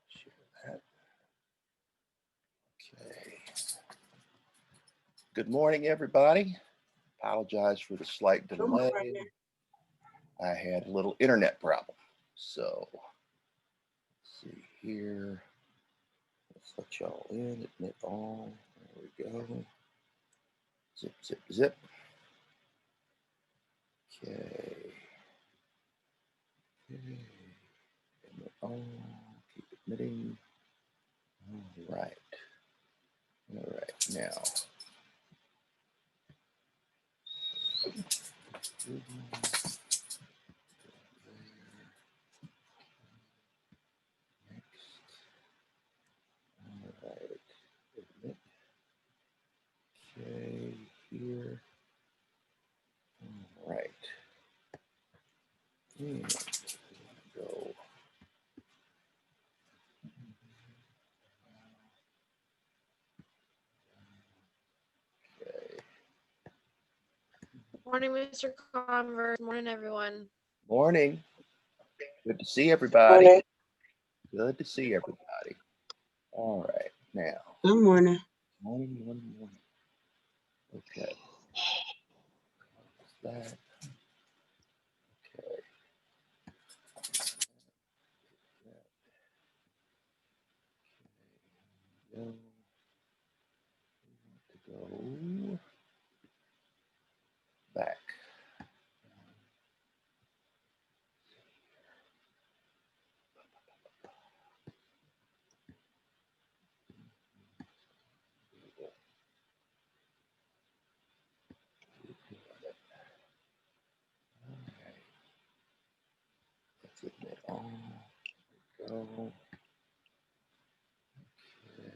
Share that. Okay. Good morning, everybody. Apologize for the slight delay. I had a little internet problem. So, let's see here. Let's let y'all in. Admit all. There we go. Zip, zip, zip. Okay. Okay. Admit all. Keep admitting. All right. All right. Now. All right. Admit. Okay. Here. All right. Go. Okay. Morning, Mr. Converse. Morning, everyone. Morning. Good to see everybody. Morning. Good to see everybody. All right. Now. Good morning. Morning, morning, morning. Okay. What's that? Okay. Go. To go back. Okay. Let's admit all. Go. Okay.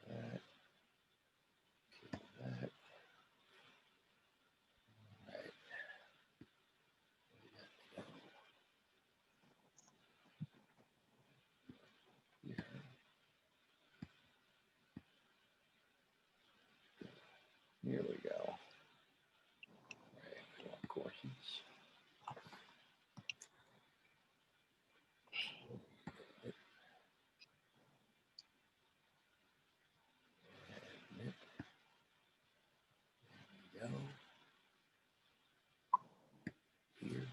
That. That. All right. Here. Here we go. All right. More courses. Admit. Go. Here.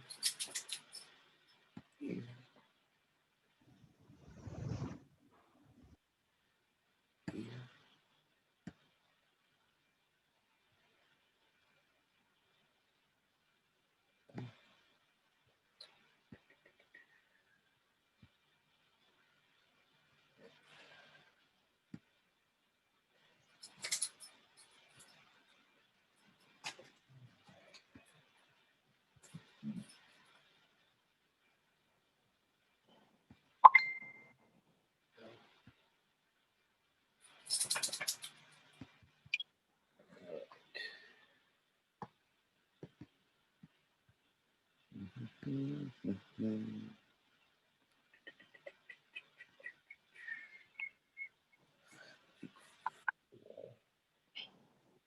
Here. Here.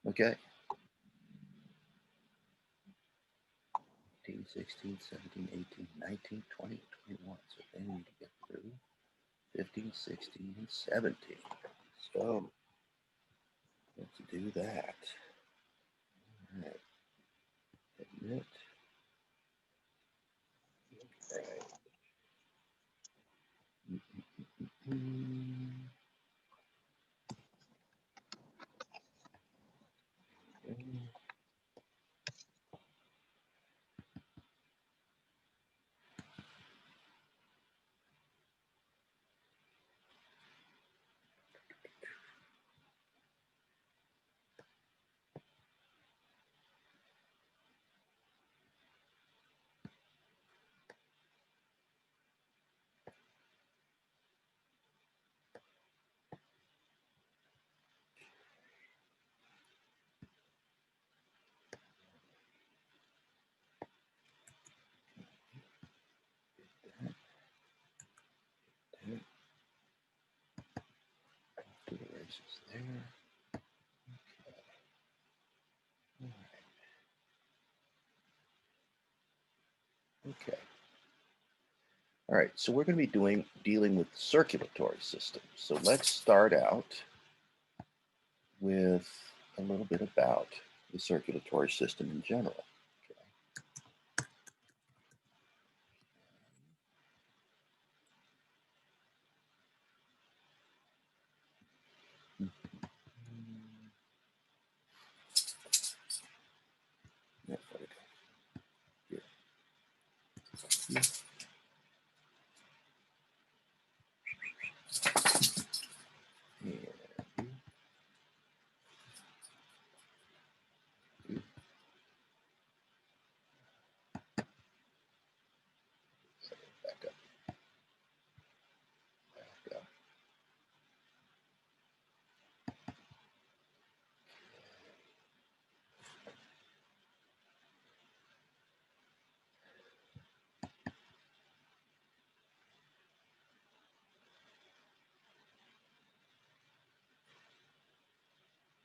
Okay. 15, 16, 17, 18, 19, 20, 21. So they need to get through 15, 16, and 17. So let's do that. All right. Admit. All right. Do the races there. Okay. All right. Okay. All right, so we're going to be dealing with the circulatory system. So let's start out with a little bit about the circulatory system in general. Yeah, there we go. Here. Back up. Back up.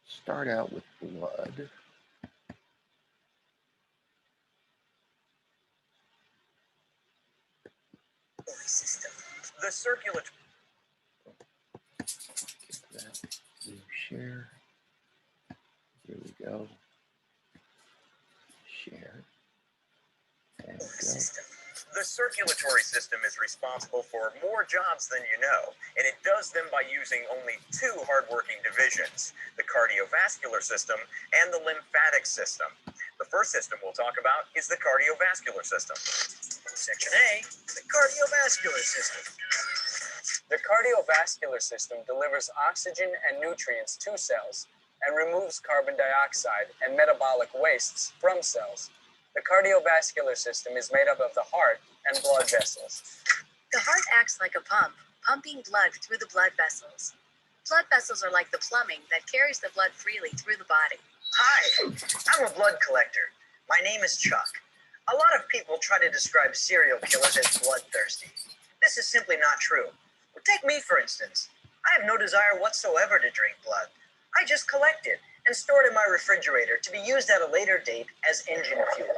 Start out with blood. System. The circulatory. Share. Here we go. Share. And go. The circulatory system is responsible for more jobs than you know, and it does them by using only two hardworking divisions, the cardiovascular system and the lymphatic system. The first system we'll talk about is the cardiovascular system. Section A, the cardiovascular system. The cardiovascular system delivers oxygen and nutrients to cells and removes carbon dioxide and metabolic wastes from cells. The cardiovascular system is made up of the heart and blood vessels. The heart acts like a pump, pumping blood through the blood vessels. Blood vessels are like the plumbing that carries the blood freely through the body. Hi, I'm a blood collector. My name is Chuck. A lot of people try to describe serial killers as bloodthirsty. This is simply not true. Take me, for instance. I have no desire whatsoever to drink blood. I just collect it and store it in my refrigerator to be used at a later date as engine fuel.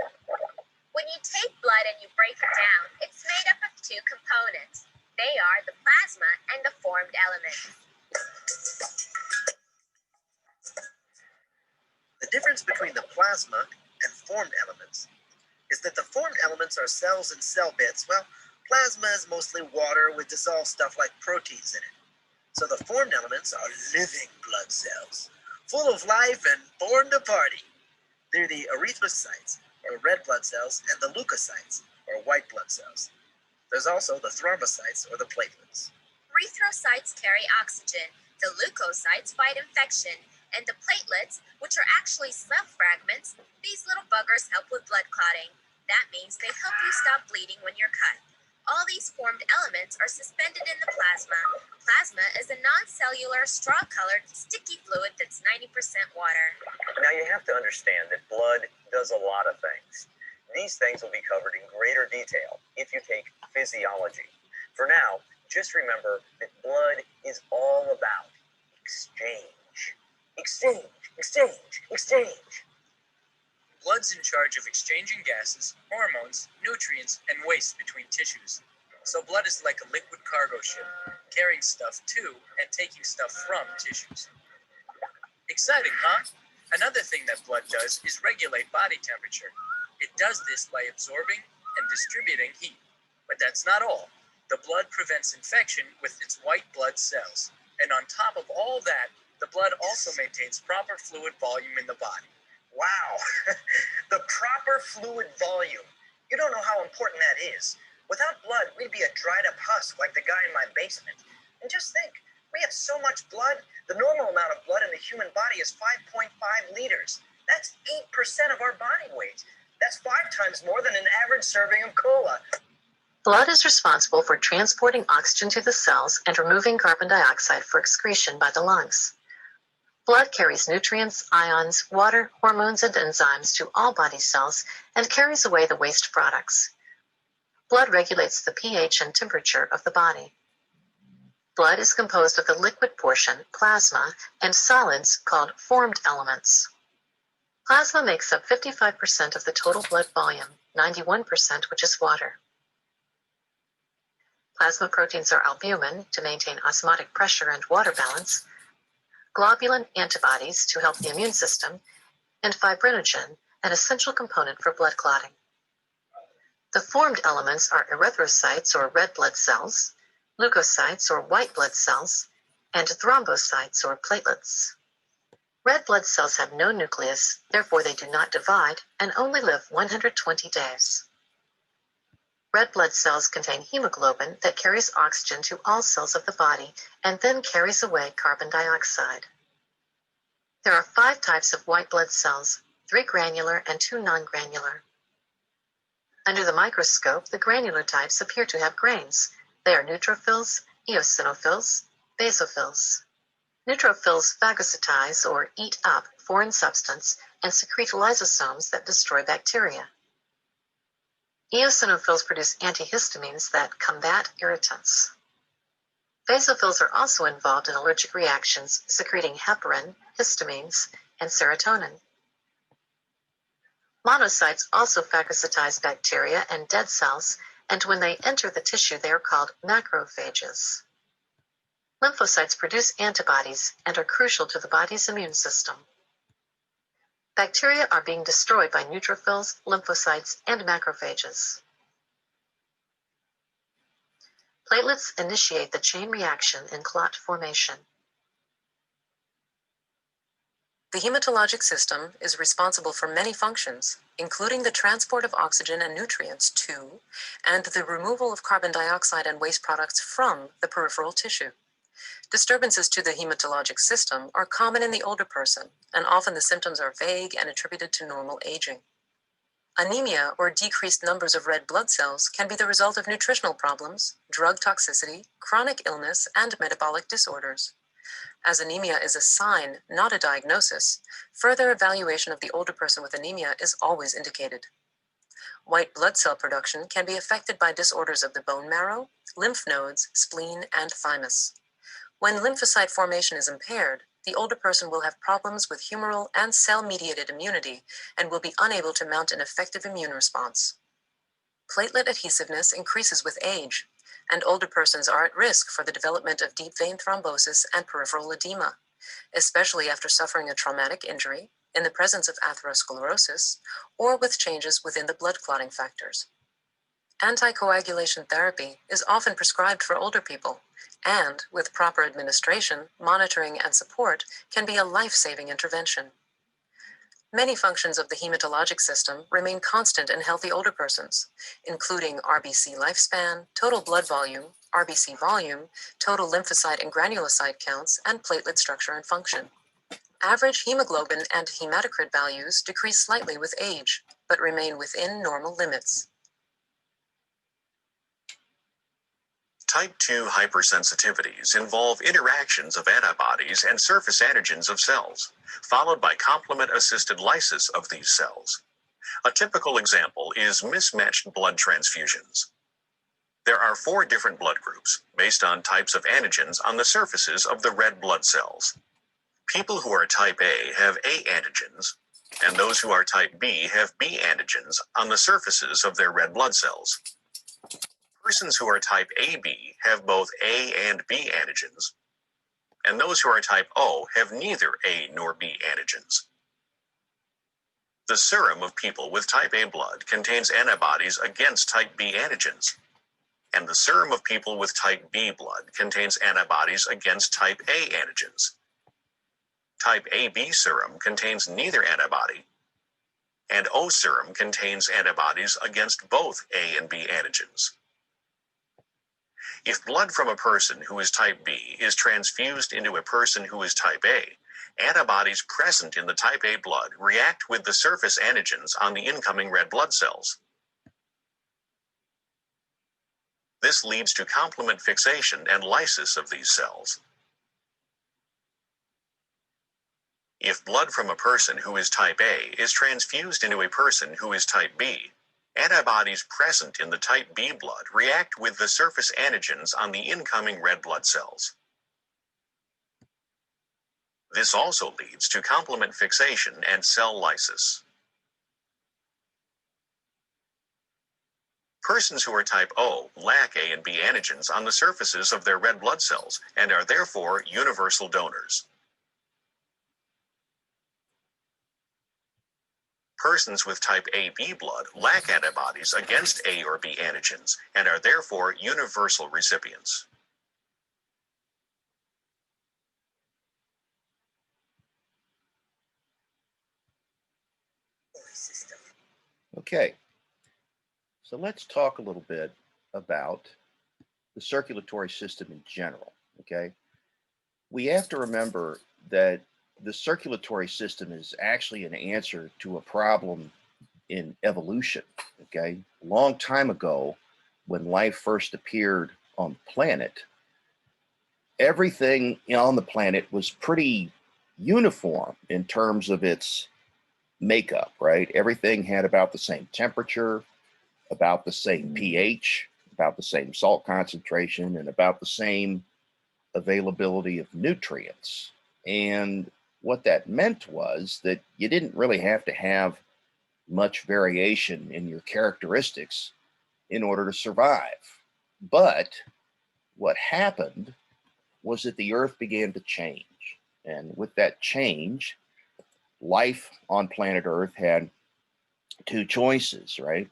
When you take blood and you break it down, it's made up of two components. They are the plasma and the formed elements. The difference between the plasma and formed elements is that the formed elements are cells and cell bits. Well, plasma is mostly water with dissolved stuff like proteins in it. So the formed elements are living blood cells, full of life and born to party. They're the erythrocytes, or red blood cells, and the leukocytes, or white blood cells. There's also the thrombocytes, or the platelets. Erythrocytes carry oxygen, the leukocytes fight infection, and the platelets, which are actually cell fragments, these little buggers help with blood clotting. That means they help you stop bleeding when you're cut. All these formed elements are suspended in the plasma. Plasma is a non-cellular, straw-colored, sticky fluid that's 90% water. Now you have to understand that blood does a lot of things. These things will be covered in greater detail if you take physiology. For now, just remember that blood is all about exchange. Exchange, exchange, exchange. Blood's in charge of exchanging gases, hormones, nutrients, and waste between tissues. So blood is like a liquid cargo ship, carrying stuff to and taking stuff from tissues. Exciting, huh? Another thing that blood does is regulate body temperature. It does this by absorbing and distributing heat. But that's not all. The blood prevents infection with its white blood cells. And on top of all that, the blood also maintains proper fluid volume in the body. Wow, the proper fluid volume. You don't know how important that is. Without blood, we'd be a dried up husk like the guy in my basement. And just think, we have so much blood. The normal amount of blood in the human body is 5.5 liters. That's 8% of our body weight. That's 5 times more than an average serving of cola. Blood is responsible for transporting oxygen to the cells and removing carbon dioxide for excretion by the lungs. Blood carries nutrients, ions, water, hormones, and enzymes to all body cells and carries away the waste products. Blood regulates the pH and temperature of the body. Blood is composed of the liquid portion, plasma, and solids called formed elements. Plasma makes up 55% of the total blood volume, 91% which is water. Plasma proteins are albumin to maintain osmotic pressure and water balance, globulin antibodies to help the immune system, and fibrinogen, an essential component for blood clotting. The formed elements are erythrocytes or red blood cells, leukocytes or white blood cells, and thrombocytes or platelets. Red blood cells have no nucleus, therefore they do not divide and only live 120 days. Red blood cells contain hemoglobin that carries oxygen to all cells of the body and then carries away carbon dioxide. There are 5 types of white blood cells, 3 granular and 2 non-granular. Under the microscope, the granular types appear to have grains. They are neutrophils, eosinophils, basophils. Neutrophils phagocytize or eat up foreign substance and secrete lysosomes that destroy bacteria. Eosinophils produce antihistamines that combat irritants. Basophils are also involved in allergic reactions, secreting heparin, histamines, and serotonin. Monocytes also phagocytize bacteria and dead cells, and when they enter the tissue, they are called macrophages. Lymphocytes produce antibodies and are crucial to the body's immune system. Bacteria are being destroyed by neutrophils, lymphocytes, and macrophages. Platelets initiate the chain reaction in clot formation. The hematologic system is responsible for many functions, including the transport of oxygen and nutrients to, and the removal of carbon dioxide and waste products from the peripheral tissue. Disturbances to the hematologic system are common in the older person, and often the symptoms are vague and attributed to normal aging. Anemia or decreased numbers of red blood cells can be the result of nutritional problems, drug toxicity, chronic illness, and metabolic disorders. As anemia is a sign, not a diagnosis, further evaluation of the older person with anemia is always indicated. White blood cell production can be affected by disorders of the bone marrow, lymph nodes, spleen, and thymus. When lymphocyte formation is impaired, the older person will have problems with humoral and cell-mediated immunity and will be unable to mount an effective immune response. Platelet adhesiveness increases with age, and older persons are at risk for the development of deep vein thrombosis and peripheral edema, especially after suffering a traumatic injury, in the presence of atherosclerosis, or with changes within the blood clotting factors. Anticoagulation therapy is often prescribed for older people, and, with proper administration, monitoring, and support, can be a life-saving intervention. Many functions of the hematologic system remain constant in healthy older persons, including RBC lifespan, total blood volume, RBC volume, total lymphocyte and granulocyte counts, and platelet structure and function. Average hemoglobin and hematocrit values decrease slightly with age, but remain within normal limits. Type 2 hypersensitivities involve interactions of antibodies and surface antigens of cells, followed by complement-assisted lysis of these cells. A typical example is mismatched blood transfusions. There are 4 different blood groups based on types of antigens on the surfaces of the red blood cells. People who are type A have A antigens, and those who are type B have B antigens on the surfaces of their red blood cells. Persons who are type AB have both A and B antigens, and those who are type O have neither A nor B antigens. The serum of people with type A blood contains antibodies against type B antigens, and the serum of people with type B blood contains antibodies against type A antigens. Type AB serum contains neither antibody, and O serum contains antibodies against both A and B antigens. If blood from a person who is type B is transfused into a person who is type A, antibodies present in the type A blood react with the surface antigens on the incoming red blood cells. This leads to complement fixation and lysis of these cells. If blood from a person who is type A is transfused into a person who is type B, antibodies present in the type B blood react with the surface antigens on the incoming red blood cells. This also leads to complement fixation and cell lysis. Persons who are type O lack A and B antigens on the surfaces of their red blood cells and are therefore universal donors. Persons with type AB blood lack antibodies against A or B antigens and are therefore universal recipients. Okay, so let's talk a little bit about the circulatory system in general, okay? We have to remember that the circulatory system is actually an answer to a problem in evolution, okay? A long time ago, when life first appeared on the planet, everything on the planet was pretty uniform in terms of its makeup, right? Everything had about the same temperature, about the same pH, about the same salt concentration, and about the same availability of nutrients. And what that meant was that you didn't really have to have much variation in your characteristics in order to survive. But what happened was that the earth began to change. And with that change, life on planet Earth had two choices, right?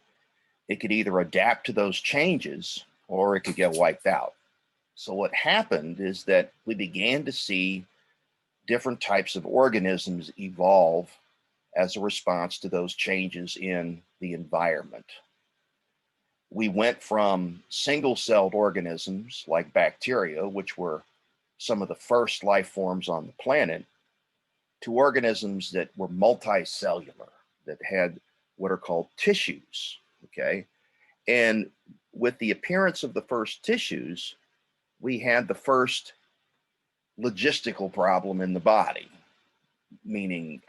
It could either adapt to those changes or it could get wiped out. So what happened is that we began to see different types of organisms evolve as a response to those changes in the environment. We went from single-celled organisms like bacteria, which were some of the first life forms on the planet, to organisms that were multicellular, that had what are called tissues, okay? And with the appearance of the first tissues, we had the first logistical problem in the body, meaning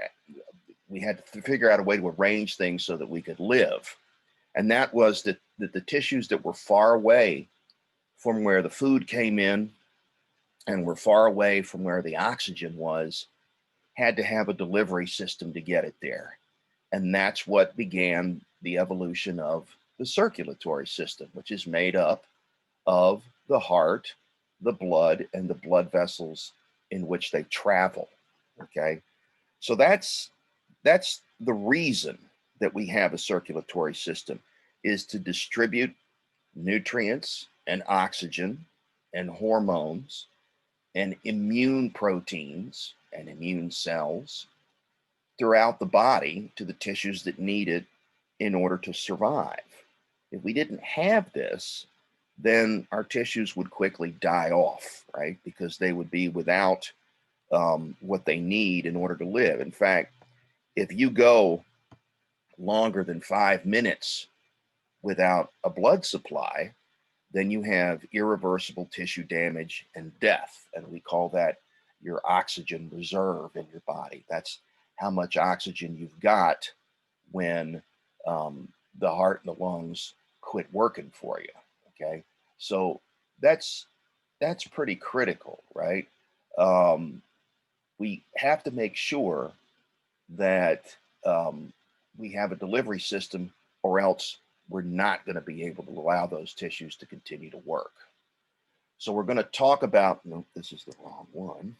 we had to figure out a way to arrange things so that we could live. And that was that the tissues that were far away from where the food came in and were far away from where the oxygen was had to have a delivery system to get it there. And that's what began the evolution of the circulatory system, which is made up of the heart, the blood, and the blood vessels in which they travel. Okay, so that's the reason that we have a circulatory system, is to distribute nutrients and oxygen and hormones and immune proteins and immune cells throughout the body to the tissues that need it in order to survive. If we didn't have this, then our tissues would quickly die off, right? Because they would be without what they need in order to live. In fact, if you go longer than 5 minutes without a blood supply, then you have irreversible tissue damage and death. And we call that your oxygen reserve in your body. That's how much oxygen you've got when the heart and the lungs quit working for you. Okay, so that's pretty critical, right? We have to make sure that we have a delivery system, or else we're not going to be able to allow those tissues to continue to work. So we're going to talk about, no, this is the wrong one.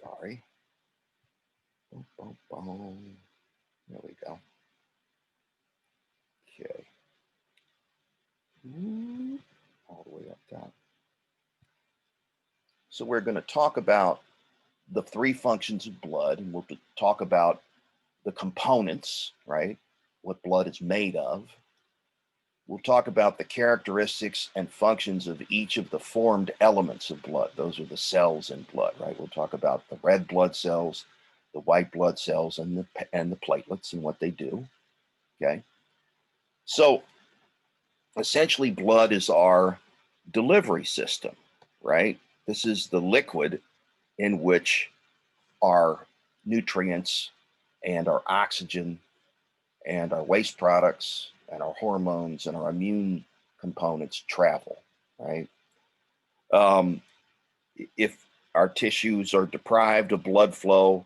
Sorry. Boom, boom, boom. There we go. Okay. All the way up top. So we're going to talk about the three functions of blood, and we'll talk about the components, right? What blood is made of. We'll talk about the characteristics and functions of each of the formed elements of blood. Those are the cells in blood, right? We'll talk about the red blood cells, the white blood cells, and the platelets and what they do. Okay. So essentially, blood is our delivery system, right? This is the liquid in which our nutrients and our oxygen and our waste products and our hormones and our immune components travel, right? If our tissues are deprived of blood flow,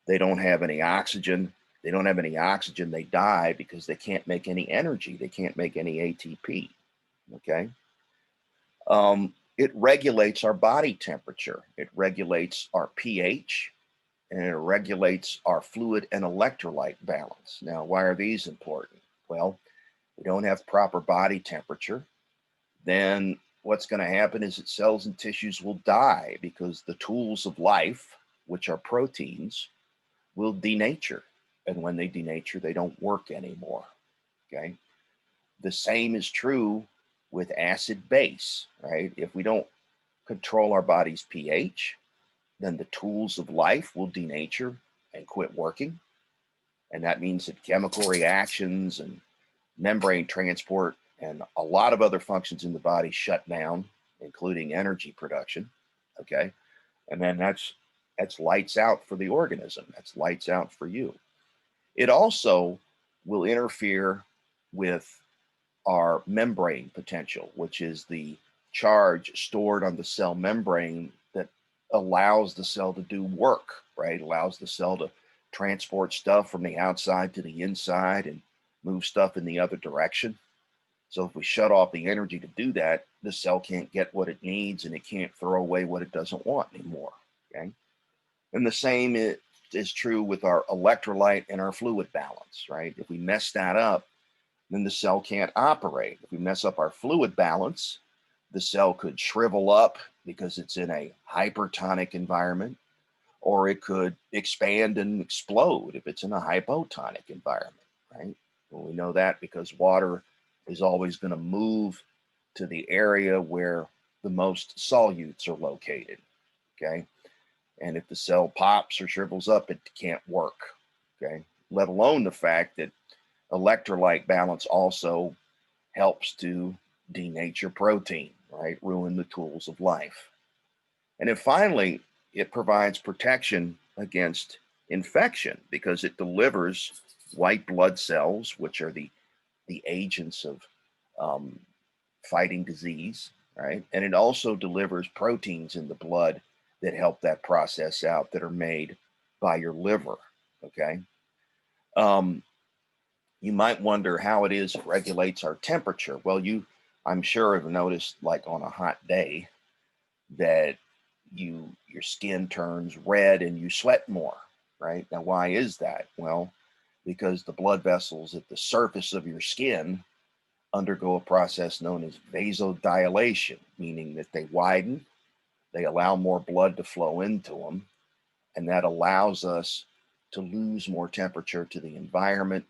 they don't have any oxygen. They don't have any oxygen, they die because they can't make any energy. They can't make any ATP. Okay. It regulates our body temperature. It regulates our pH, and it regulates our fluid and electrolyte balance. Now, why are these important? Well, we don't have proper body temperature, then what's going to happen is that cells and tissues will die because the tools of life, which are proteins, will denature. And when they denature, they don't work anymore. Okay. The same is true with acid base, right? If we don't control our body's pH, then the tools of life will denature and quit working. And that means that chemical reactions and membrane transport and a lot of other functions in the body shut down, including energy production. Okay. And then that's lights out for the organism. That's lights out for you. It also will interfere with our membrane potential, which is the charge stored on the cell membrane that allows the cell to do work, right? Allows the cell to transport stuff from the outside to the inside and move stuff in the other direction. So if we shut off the energy to do that, the cell can't get what it needs and it can't throw away what it doesn't want anymore. Okay. And the same is true with our electrolyte and our fluid balance, right? If we mess that up, then the cell can't operate. If we mess up our fluid balance, the cell could shrivel up because it's in a hypertonic environment, or it could expand and explode if it's in a hypotonic environment, right? Well, we know that because water is always going to move to the area where the most solutes are located, okay? And if the cell pops or shrivels up, it can't work, okay? Let alone the fact that electrolyte balance also helps to denature protein, right? Ruin the tools of life. And then finally, it provides protection against infection because it delivers white blood cells, which are the agents of fighting disease, right? And it also delivers proteins in the blood that help that process out that are made by your liver, okay? You might wonder how it is it regulates our temperature. Well, I'm sure have noticed, like on a hot day, that your skin turns red and you sweat more, right? Now, why is that? Well, because the blood vessels at the surface of your skin undergo a process known as vasodilation, meaning that they widen, they allow more blood to flow into them, and that allows us to lose more temperature to the environment,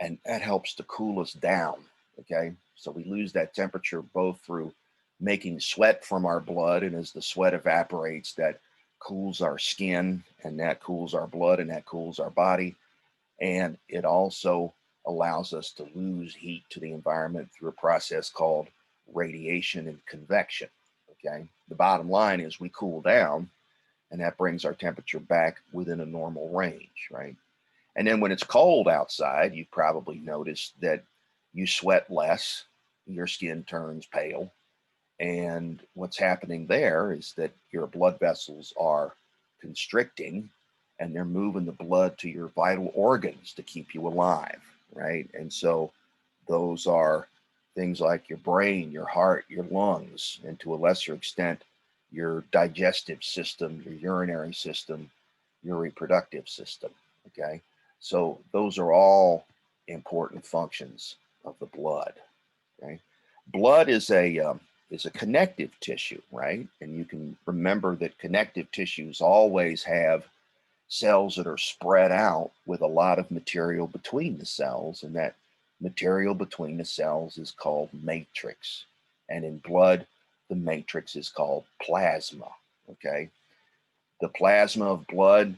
and that helps to cool us down, okay? So we lose that temperature both through making sweat from our blood, and as the sweat evaporates, that cools our skin, and that cools our blood, and that cools our body, and it also allows us to lose heat to the environment through a process called radiation and convection, okay? The bottom line is we cool down, and that brings our temperature back within a normal range, right? And then when it's cold outside, you probably noticed that you sweat less, your skin turns pale. And what's happening there is that your blood vessels are constricting and they're moving the blood to your vital organs to keep you alive, right? And so those are things like your brain, your heart, your lungs, and to a lesser extent, your digestive system, your urinary system, your reproductive system, okay? So those are all important functions of the blood, okay? Blood is a connective tissue, right? And you can remember that connective tissues always have cells that are spread out with a lot of material between the cells, and that material between the cells is called matrix. And in blood, the matrix is called plasma, okay? The plasma of blood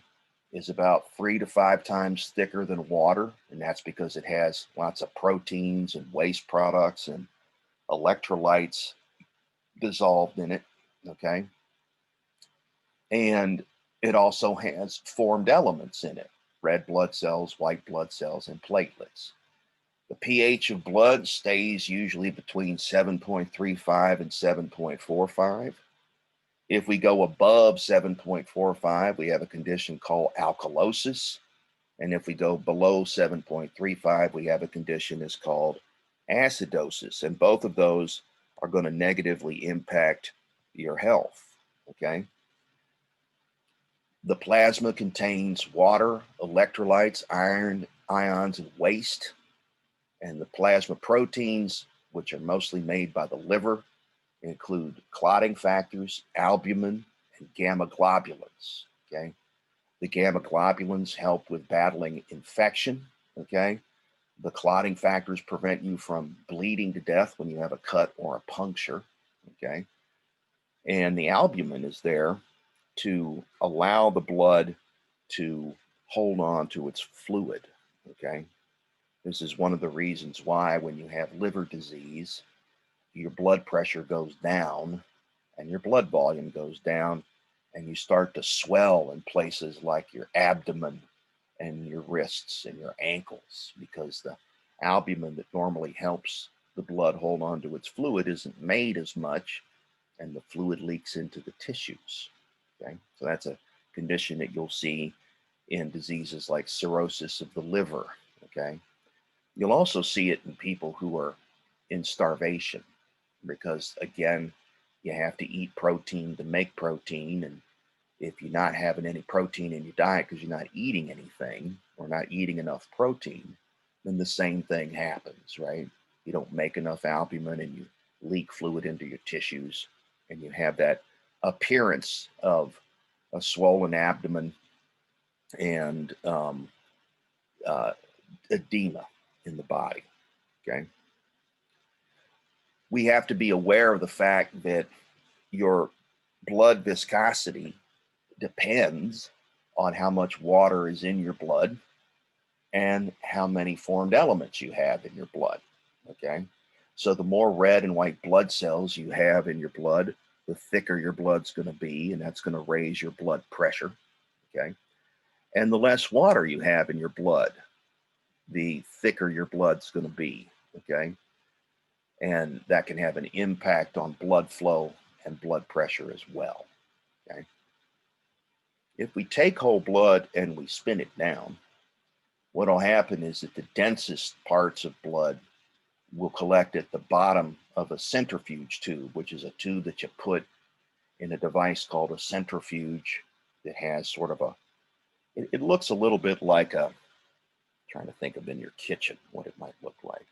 is about 3 to 5 times thicker than water, and that's because it has lots of proteins and waste products and electrolytes dissolved in it, okay? And it also has formed elements in it: red blood cells, white blood cells, and platelets. The pH of blood stays usually between 7.35 and 7.45. If we go above 7.45, we have a condition called alkalosis. And if we go below 7.35, we have a condition that's called acidosis, and both of those are going to negatively impact your health. Okay. The plasma contains water, electrolytes, iron, ions, and waste. And the plasma proteins, which are mostly made by the liver, include clotting factors, albumin, and gamma globulins. Okay. The gamma globulins help with battling infection. Okay. The clotting factors prevent you from bleeding to death when you have a cut or a puncture. Okay. And the albumin is there to allow the blood to hold on to its fluid. Okay. This is one of the reasons why when you have liver disease, your blood pressure goes down and your blood volume goes down, and you start to swell in places like your abdomen and your wrists and your ankles, because the albumin that normally helps the blood hold on to its fluid isn't made as much, and the fluid leaks into the tissues. Okay, so that's a condition that you'll see in diseases like cirrhosis of the liver. Okay, you'll also see it in people who are in starvation, because again, you have to eat protein to make protein. And if you're not having any protein in your diet because you're not eating anything or not eating enough protein, then the same thing happens, right? You don't make enough albumin and you leak fluid into your tissues, and you have that appearance of a swollen abdomen and edema in the body. Okay. We have to be aware of the fact that your blood viscosity depends on how much water is in your blood and how many formed elements you have in your blood. Okay. So the more red and white blood cells you have in your blood, the thicker your blood's going to be, and that's going to raise your blood pressure. Okay. And the less water you have in your blood, the thicker your blood's going to be. Okay. And that can have an impact on blood flow and blood pressure as well. Okay. If we take whole blood and we spin it down, what will happen is that the densest parts of blood will collect at the bottom of a centrifuge tube, which is a tube that you put in a device called a centrifuge that has sort of a, it looks a little bit like a, trying to think of in your kitchen what it might look like.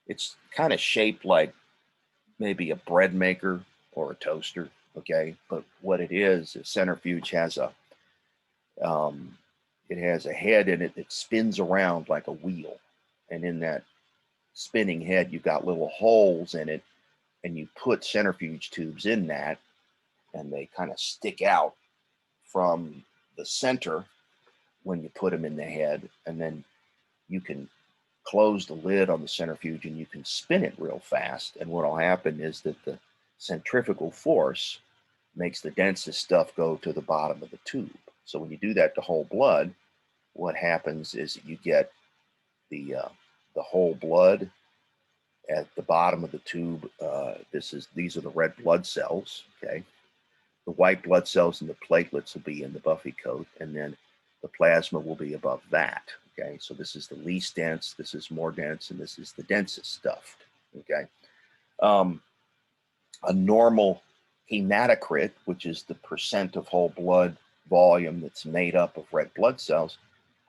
It's kind of shaped like maybe a bread maker or a toaster. Okay. But what it is, a centrifuge has a, it has a head in it that spins around like a wheel. And in that spinning head, you've got little holes in it, and you put centrifuge tubes in that, and they kind of stick out from the center when you put them in the head. And then you can close the lid on the centrifuge and you can spin it real fast. And what will happen is that the centrifugal force makes the densest stuff go to the bottom of the tube. So when you do that to whole blood, what happens is that you get the whole blood at the bottom of the tube. These are the red blood cells. Okay, the white blood cells and the platelets will be in the buffy coat, and then the plasma will be above that. Okay, so this is the least dense, this is more dense, and this is the densest stuff. Okay, a normal hematocrit, which is the percent of whole blood volume that's made up of red blood cells,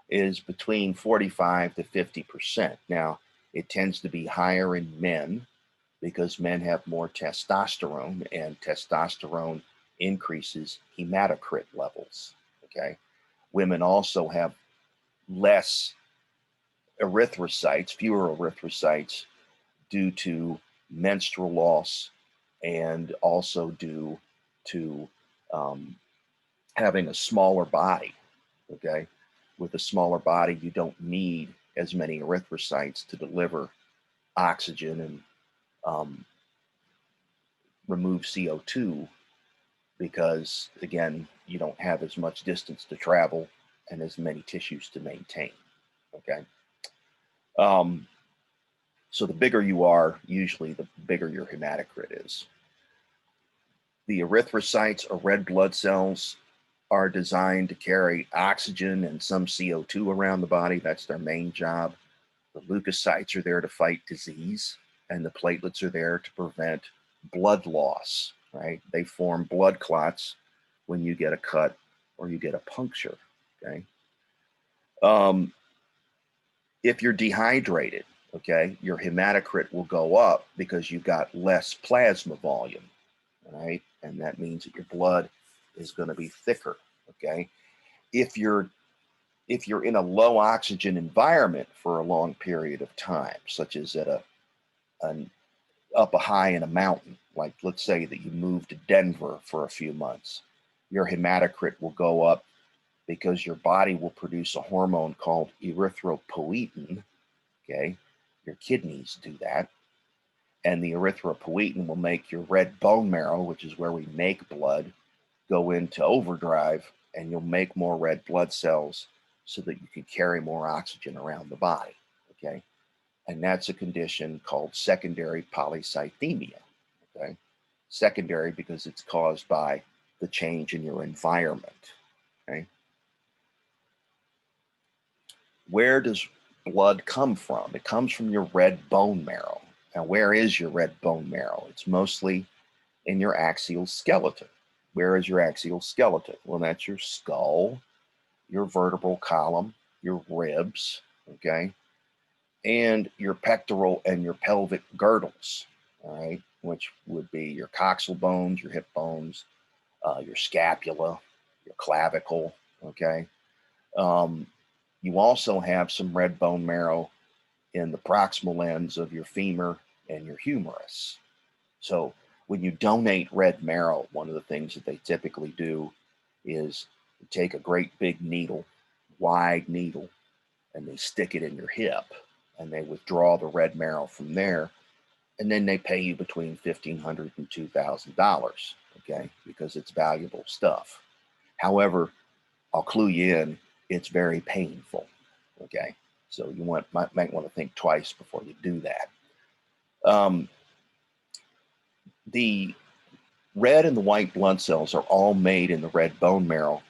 is between 45 to 50%. Now, it tends to be higher in men because men have more testosterone, and testosterone increases hematocrit levels. Okay, women also have less erythrocytes, fewer erythrocytes, due to menstrual loss and also due to having a smaller body. Okay, with a smaller body, you don't need as many erythrocytes to deliver oxygen and remove CO2, because again, you don't have as much distance to travel and as many tissues to maintain. Okay. So the bigger you are, usually the bigger your hematocrit is. The erythrocytes, or red blood cells, are designed to carry oxygen and some CO2 around the body. That's their main job. The leukocytes are there to fight disease, and the platelets are there to prevent blood loss, right? They form blood clots when you get a cut or you get a puncture, okay? If you're dehydrated, okay, your hematocrit will go up because you've got less plasma volume, right? And that means that your blood is going to be thicker, okay? If you're in a low oxygen environment for a long period of time, such as at up a high in a mountain, like let's say that you moved to Denver for a few months, your hematocrit will go up because your body will produce a hormone called erythropoietin, okay? Your kidneys do that. And the erythropoietin will make your red bone marrow, which is where we make blood, go into overdrive, and you'll make more red blood cells so that you can carry more oxygen around the body, okay? And that's a condition called secondary polycythemia, okay? Secondary because it's caused by the change in your environment, okay? Where does blood come from? It comes from your red bone marrow. Now, where is your red bone marrow? It's mostly in your axial skeleton. Where is your axial skeleton? Well, that's your skull, your vertebral column, your ribs, okay, and your pectoral and your pelvic girdles, all right, which would be your coxal bones, your hip bones, your scapula, your clavicle, okay. You also have some red bone marrow in the proximal ends of your femur and your humerus. So when you donate red marrow, one of the things that they typically do is take a great big needle, wide needle, and they stick it in your hip, and they withdraw the red marrow from there, and then they pay you between $1,500 and $2,000, okay, because it's valuable stuff. However, I'll clue you in, it's very painful, okay? So you might want to think twice before you do that. The red and the white blood cells are all made in the red bone marrow.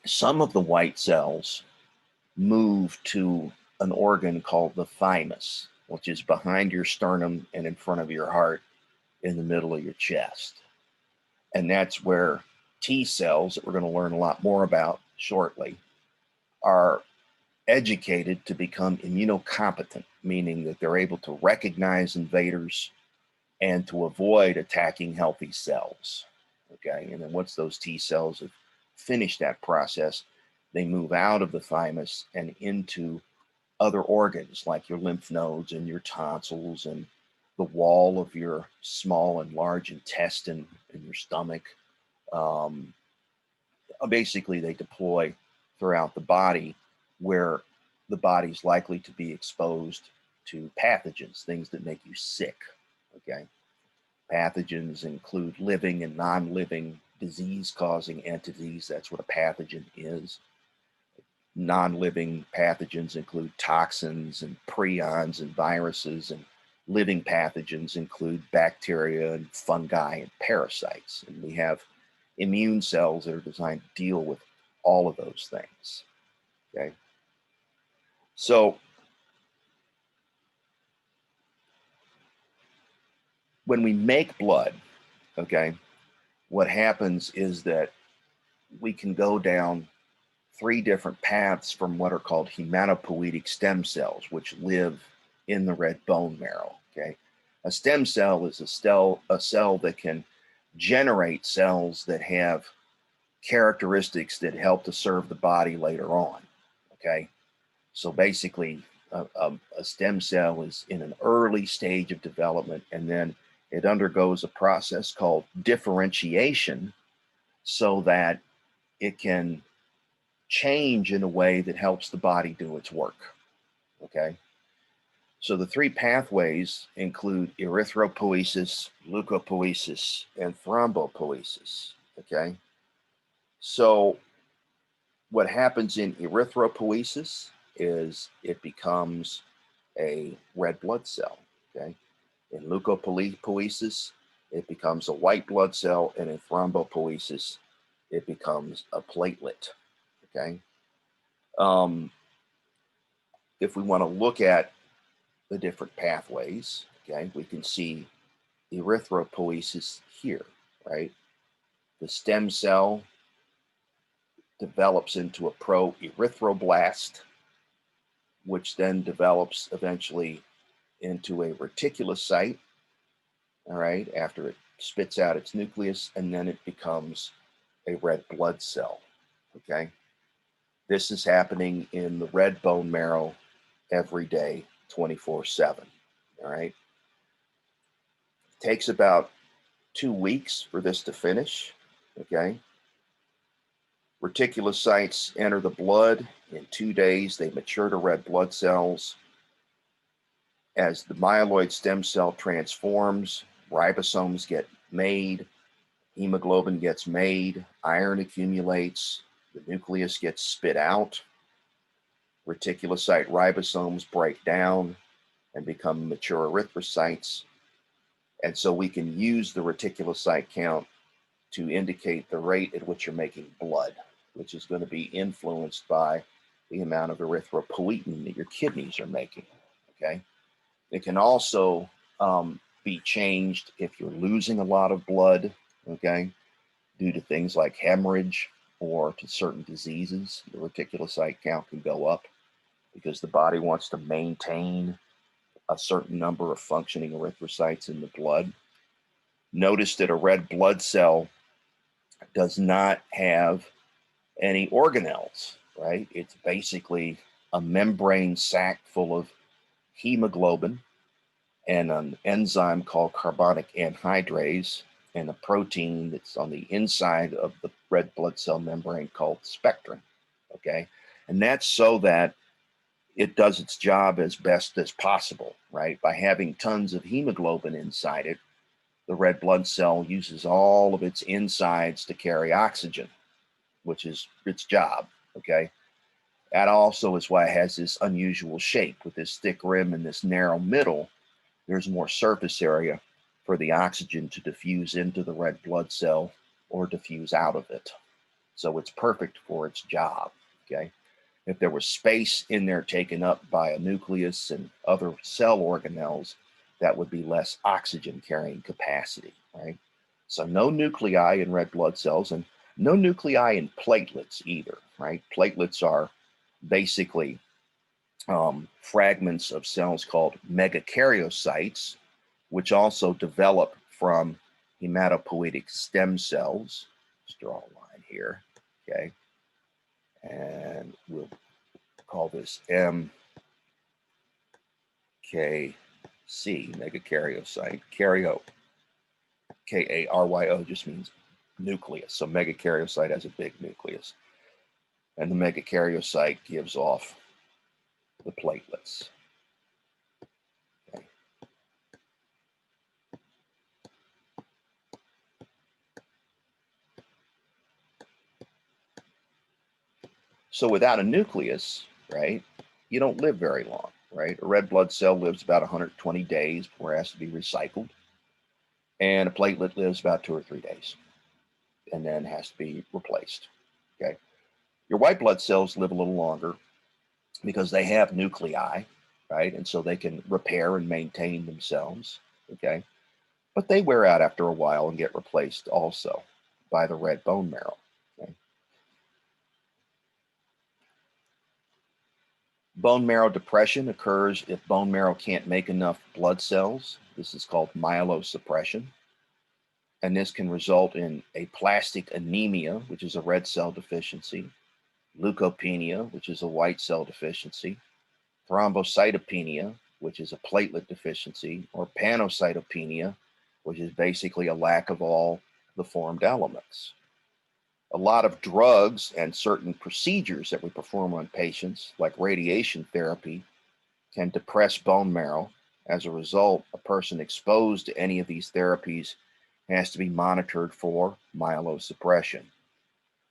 Some of the white cells move to an organ called the thymus, which is behind your sternum and in front of your heart in the middle of your chest. And that's where T cells, that we're going to learn a lot more about shortly, are educated to become immunocompetent, meaning that they're able to recognize invaders and to avoid attacking healthy cells, okay? And then once those T cells have finished that process, they move out of the thymus and into other organs like your lymph nodes and your tonsils and the wall of your small and large intestine and your stomach. Basically, they deploy throughout the body where the body's likely to be exposed to pathogens, things that make you sick, okay? Pathogens include living and non-living disease-causing entities. That's what a pathogen is. Non-living pathogens include toxins and prions and viruses, and living pathogens include bacteria and fungi and parasites. And we have immune cells that are designed to deal with all of those things, okay? So when we make blood, okay, what happens is that we can go down 3 different paths from what are called hematopoietic stem cells, which live in the red bone marrow, okay? A stem cell is a cell that can generate cells that have characteristics that help to serve the body later on, okay? So basically, a stem cell is in an early stage of development, and then it undergoes a process called differentiation so that it can change in a way that helps the body do its work, okay? So the 3 pathways include erythropoiesis, leukopoiesis, and thrombopoiesis, okay? So what happens in erythropoiesis is it becomes a red blood cell, okay? In leukopoiesis, it becomes a white blood cell, and in thrombopoiesis, it becomes a platelet, okay? if we want to look at the different pathways, okay, we can see erythropoiesis here, right? The stem cell develops into a pro-erythroblast, which then develops eventually into a reticulocyte, all right, after it spits out its nucleus, and then it becomes a red blood cell, okay? This is happening in the red bone marrow every day, 24/7, all right? It takes about 2 weeks for this to finish, okay? Reticulocytes enter the blood. In 2 days, they mature to red blood cells. As the myeloid stem cell transforms, ribosomes get made, hemoglobin gets made, iron accumulates, the nucleus gets spit out, reticulocyte ribosomes break down and become mature erythrocytes. And so we can use the reticulocyte count to indicate the rate at which you're making blood, which is going to be influenced by the amount of erythropoietin that your kidneys are making, okay? It can also be changed if you're losing a lot of blood, okay, due to things like hemorrhage or to certain diseases. The reticulocyte count can go up because the body wants to maintain a certain number of functioning erythrocytes in the blood. Notice that a red blood cell does not have any organelles, right? It's basically a membrane sac full of hemoglobin and an enzyme called carbonic anhydrase and a protein that's on the inside of the red blood cell membrane called spectrin, okay? And that's so that it does its job as best as possible, right? By having tons of hemoglobin inside it, the red blood cell uses all of its insides to carry oxygen, which is its job, okay? That also is why it has this unusual shape with this thick rim and this narrow middle. There's more surface area for the oxygen to diffuse into the red blood cell or diffuse out of it. So it's perfect for its job, okay? If there was space in there taken up by a nucleus and other cell organelles, that would be less oxygen carrying capacity, right? So no nuclei in red blood cells and no nuclei in platelets either, right? Platelets are basically fragments of cells called megakaryocytes, which also develop from hematopoietic stem cells. Just draw a line here, okay? And we'll call this MKC, megakaryocyte. Karyo, Karyo just means nucleus. So megakaryocyte has a big nucleus. And the megakaryocyte gives off the platelets. Okay. So without a nucleus, right, you don't live very long, right? A red blood cell lives about 120 days before it has to be recycled. And a platelet lives about 2 or 3 days and then has to be replaced, okay? Your white blood cells live a little longer because they have nuclei, right? And so they can repair and maintain themselves, okay? But they wear out after a while and get replaced also by the red bone marrow, okay? Bone marrow depression occurs if bone marrow can't make enough blood cells. This is called myelosuppression. And this can result in aplastic anemia, which is a red cell deficiency, leukopenia, which is a white cell deficiency, thrombocytopenia, which is a platelet deficiency, or pancytopenia, which is basically a lack of all the formed elements. A lot of drugs and certain procedures that we perform on patients, like radiation therapy, can depress bone marrow. As a result, a person exposed to any of these therapies has to be monitored for myelosuppression.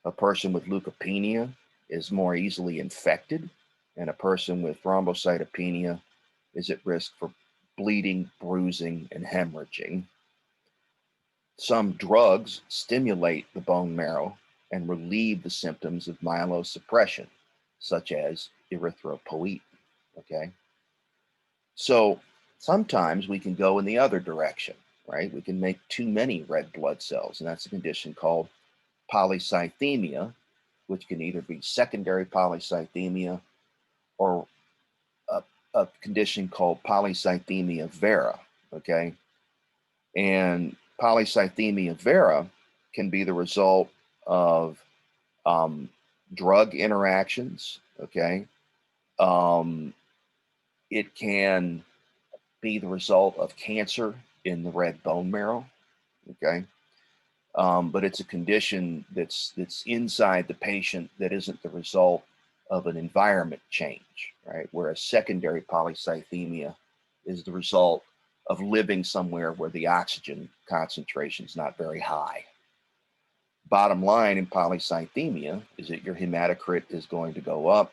A person with leukopenia is more easily infected, and a person with thrombocytopenia is at risk for bleeding, bruising, and hemorrhaging. Some drugs stimulate the bone marrow and relieve the symptoms of myelosuppression, such as erythropoietin, okay? So sometimes we can go in the other direction, right? We can make too many red blood cells, and that's a condition called polycythemia, which can either be secondary polycythemia or a condition called polycythemia vera, okay? And polycythemia vera can be the result of drug interactions, okay? It can be the result of cancer in the red bone marrow, okay? But it's a condition that's inside the patient that isn't the result of an environment change, right? Whereas secondary polycythemia is the result of living somewhere where the oxygen concentration is not very high. Bottom line in polycythemia is that your hematocrit is going to go up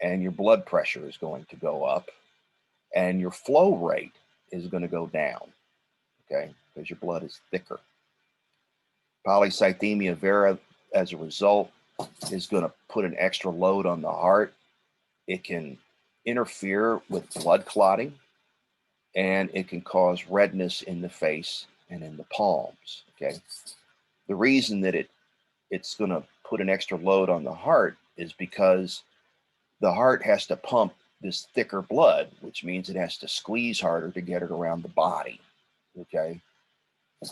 and your blood pressure is going to go up and your flow rate is going to go down, okay? Because your blood is thicker. Polycythemia vera, as a result, is going to put an extra load on the heart. It can interfere with blood clotting, and it can cause redness in the face and in the palms, okay? The reason that it's going to put an extra load on the heart is because the heart has to pump this thicker blood, which means it has to squeeze harder to get it around the body, okay?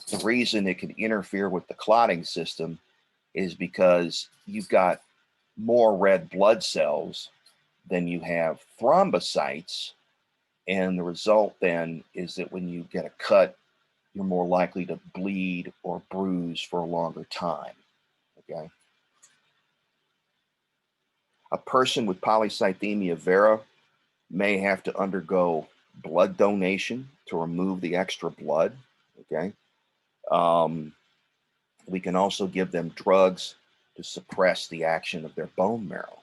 The reason it can interfere with the clotting system is because you've got more red blood cells than you have thrombocytes. And the result then is that when you get a cut, you're more likely to bleed or bruise for a longer time, okay? A person with polycythemia vera may have to undergo blood donation to remove the extra blood, okay? We can also give them drugs to suppress the action of their bone marrow.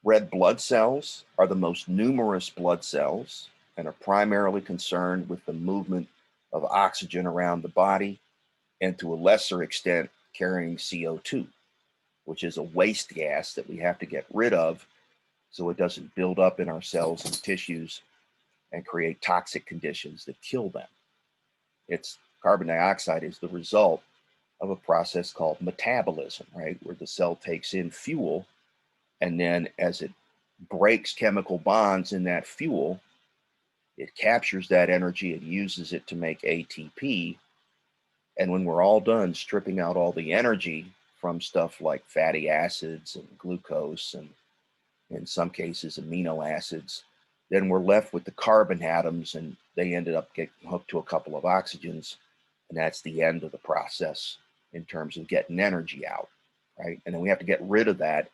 Red blood cells are the most numerous blood cells and are primarily concerned with the movement of oxygen around the body and to a lesser extent carrying CO2, which is a waste gas that we have to get rid of so it doesn't build up in our cells and tissues and create toxic conditions that kill them. Carbon dioxide is the result of a process called metabolism, right? Where the cell takes in fuel, and then as it breaks chemical bonds in that fuel, it captures that energy and uses it to make ATP. And when we're all done stripping out all the energy from stuff like fatty acids and glucose and in some cases amino acids, then we're left with the carbon atoms, and they ended up getting hooked to a couple of oxygens, and that's the end of the process in terms of getting energy out, right? And then we have to get rid of that.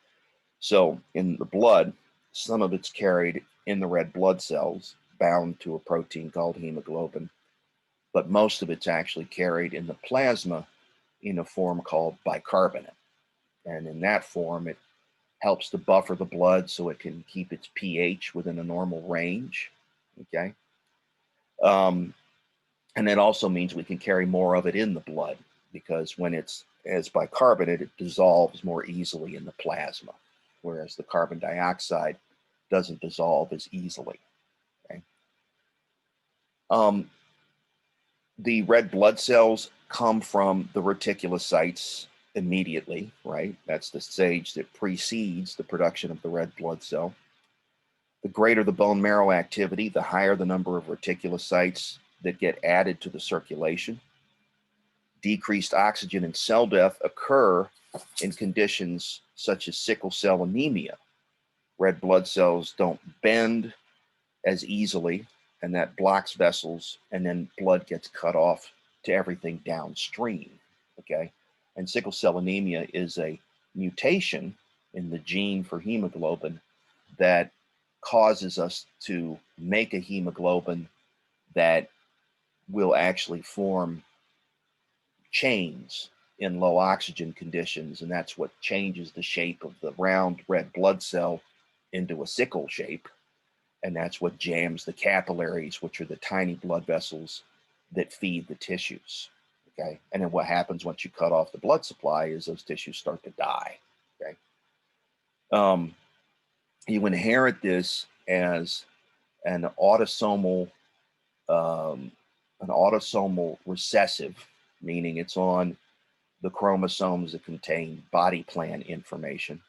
So in the blood, some of it's carried in the red blood cells, bound to a protein called hemoglobin, but most of it's actually carried in the plasma in a form called bicarbonate. And in that form, it helps to buffer the blood so it can keep its pH within a normal range, okay? And it also means we can carry more of it in the blood because when it's as bicarbonate, it dissolves more easily in the plasma, whereas the carbon dioxide doesn't dissolve as easily, okay? The red blood cells come from the reticulocytes immediately, right? That's the stage that precedes the production of the red blood cell. The greater the bone marrow activity, the higher the number of reticulocytes that get added to the circulation. Decreased oxygen and cell death occur in conditions such as sickle cell anemia. Red blood cells don't bend as easily, and that blocks vessels, and then blood gets cut off to everything downstream, okay? And sickle cell anemia is a mutation in the gene for hemoglobin that causes us to make a hemoglobin that will actually form chains in low oxygen conditions, and that's what changes the shape of the round red blood cell into a sickle shape, and that's what jams the capillaries, which are the tiny blood vessels that feed the tissues, okay? And then what happens once you cut off the blood supply is those tissues start to die, okay? you inherit this as an autosomal recessive, meaning it's on the chromosomes that contain body plan information.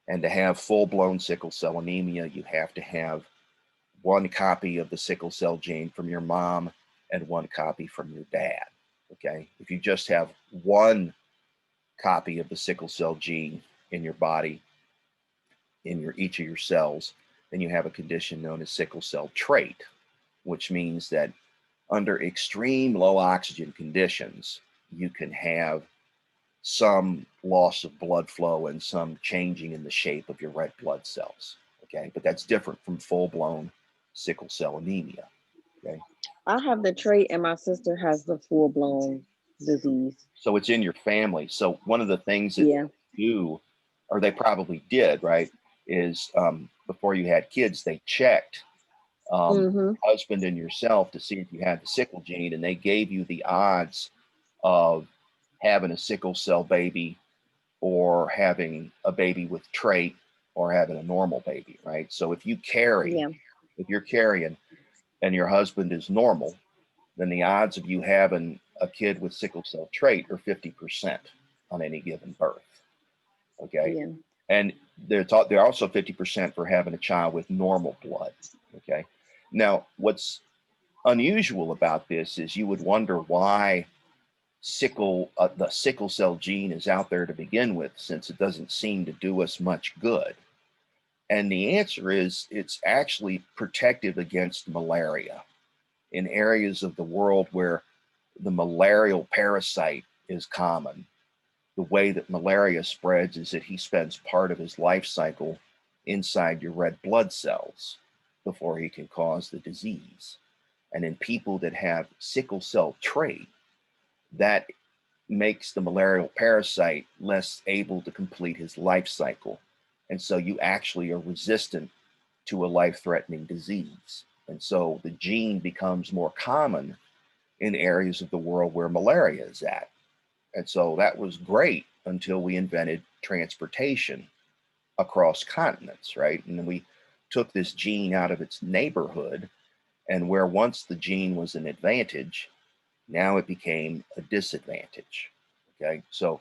And to have full-blown sickle cell anemia, you have to have one copy of the sickle cell gene from your mom and one copy from your dad. Okay. If you just have one copy of the sickle cell gene in your body, in each of your cells, then you have a condition known as sickle cell trait, which means that under extreme low oxygen conditions, you can have some loss of blood flow and some changing in the shape of your red blood cells. Okay, but that's different from full-blown sickle cell anemia. Okay, I have the trait, and my sister has the full-blown disease. so it's in your family. So one of the things that Yeah. they do, or they probably did, right, is before you had kids, they checked husband and yourself to see if you had the sickle gene, and they gave you the odds of having a sickle cell baby or having a baby with trait or having a normal baby, right? So if you carry, Yeah. if you're carrying and your husband is normal, then the odds of you having a kid with sickle cell trait are 50% on any given birth. Okay. Yeah. And they're also 50% for having a child with normal blood. Okay. Now, what's unusual about this is you would wonder why the sickle cell gene is out there to begin with, since it doesn't seem to do us much good. And the answer is it's actually protective against malaria in areas of the world where the malarial parasite is common. The way that malaria spreads is that he spends part of his life cycle inside your red blood cells before he can cause the disease. And in people that have sickle cell trait, that makes the malarial parasite less able to complete his life cycle. And so you actually are resistant to a life-threatening disease. And so the gene becomes more common in areas of the world where malaria is at. And so that was great until we invented transportation across continents, right? And then we took this gene out of its neighborhood, and where once the gene was an advantage, now it became a disadvantage. Okay, so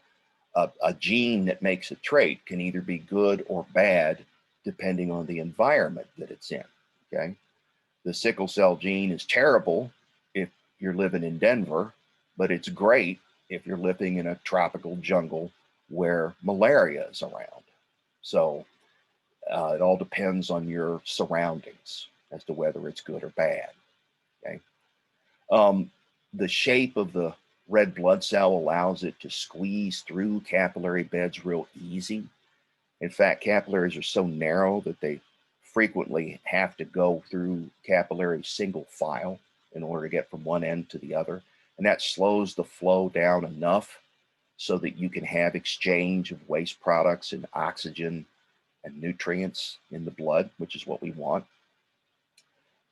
a gene that makes a trait can either be good or bad depending on the environment that it's in. Okay, the sickle cell gene is terrible if you're living in Denver, but it's great if you're living in a tropical jungle where malaria is around. So it all depends on your surroundings as to whether it's good or bad. Okay. The shape of the red blood cell allows it to squeeze through capillary beds real easy. In fact, capillaries are so narrow that they frequently have to go through capillary single file in order to get from one end to the other. And that slows the flow down enough so that you can have exchange of waste products and oxygen and nutrients in the blood, which is what we want.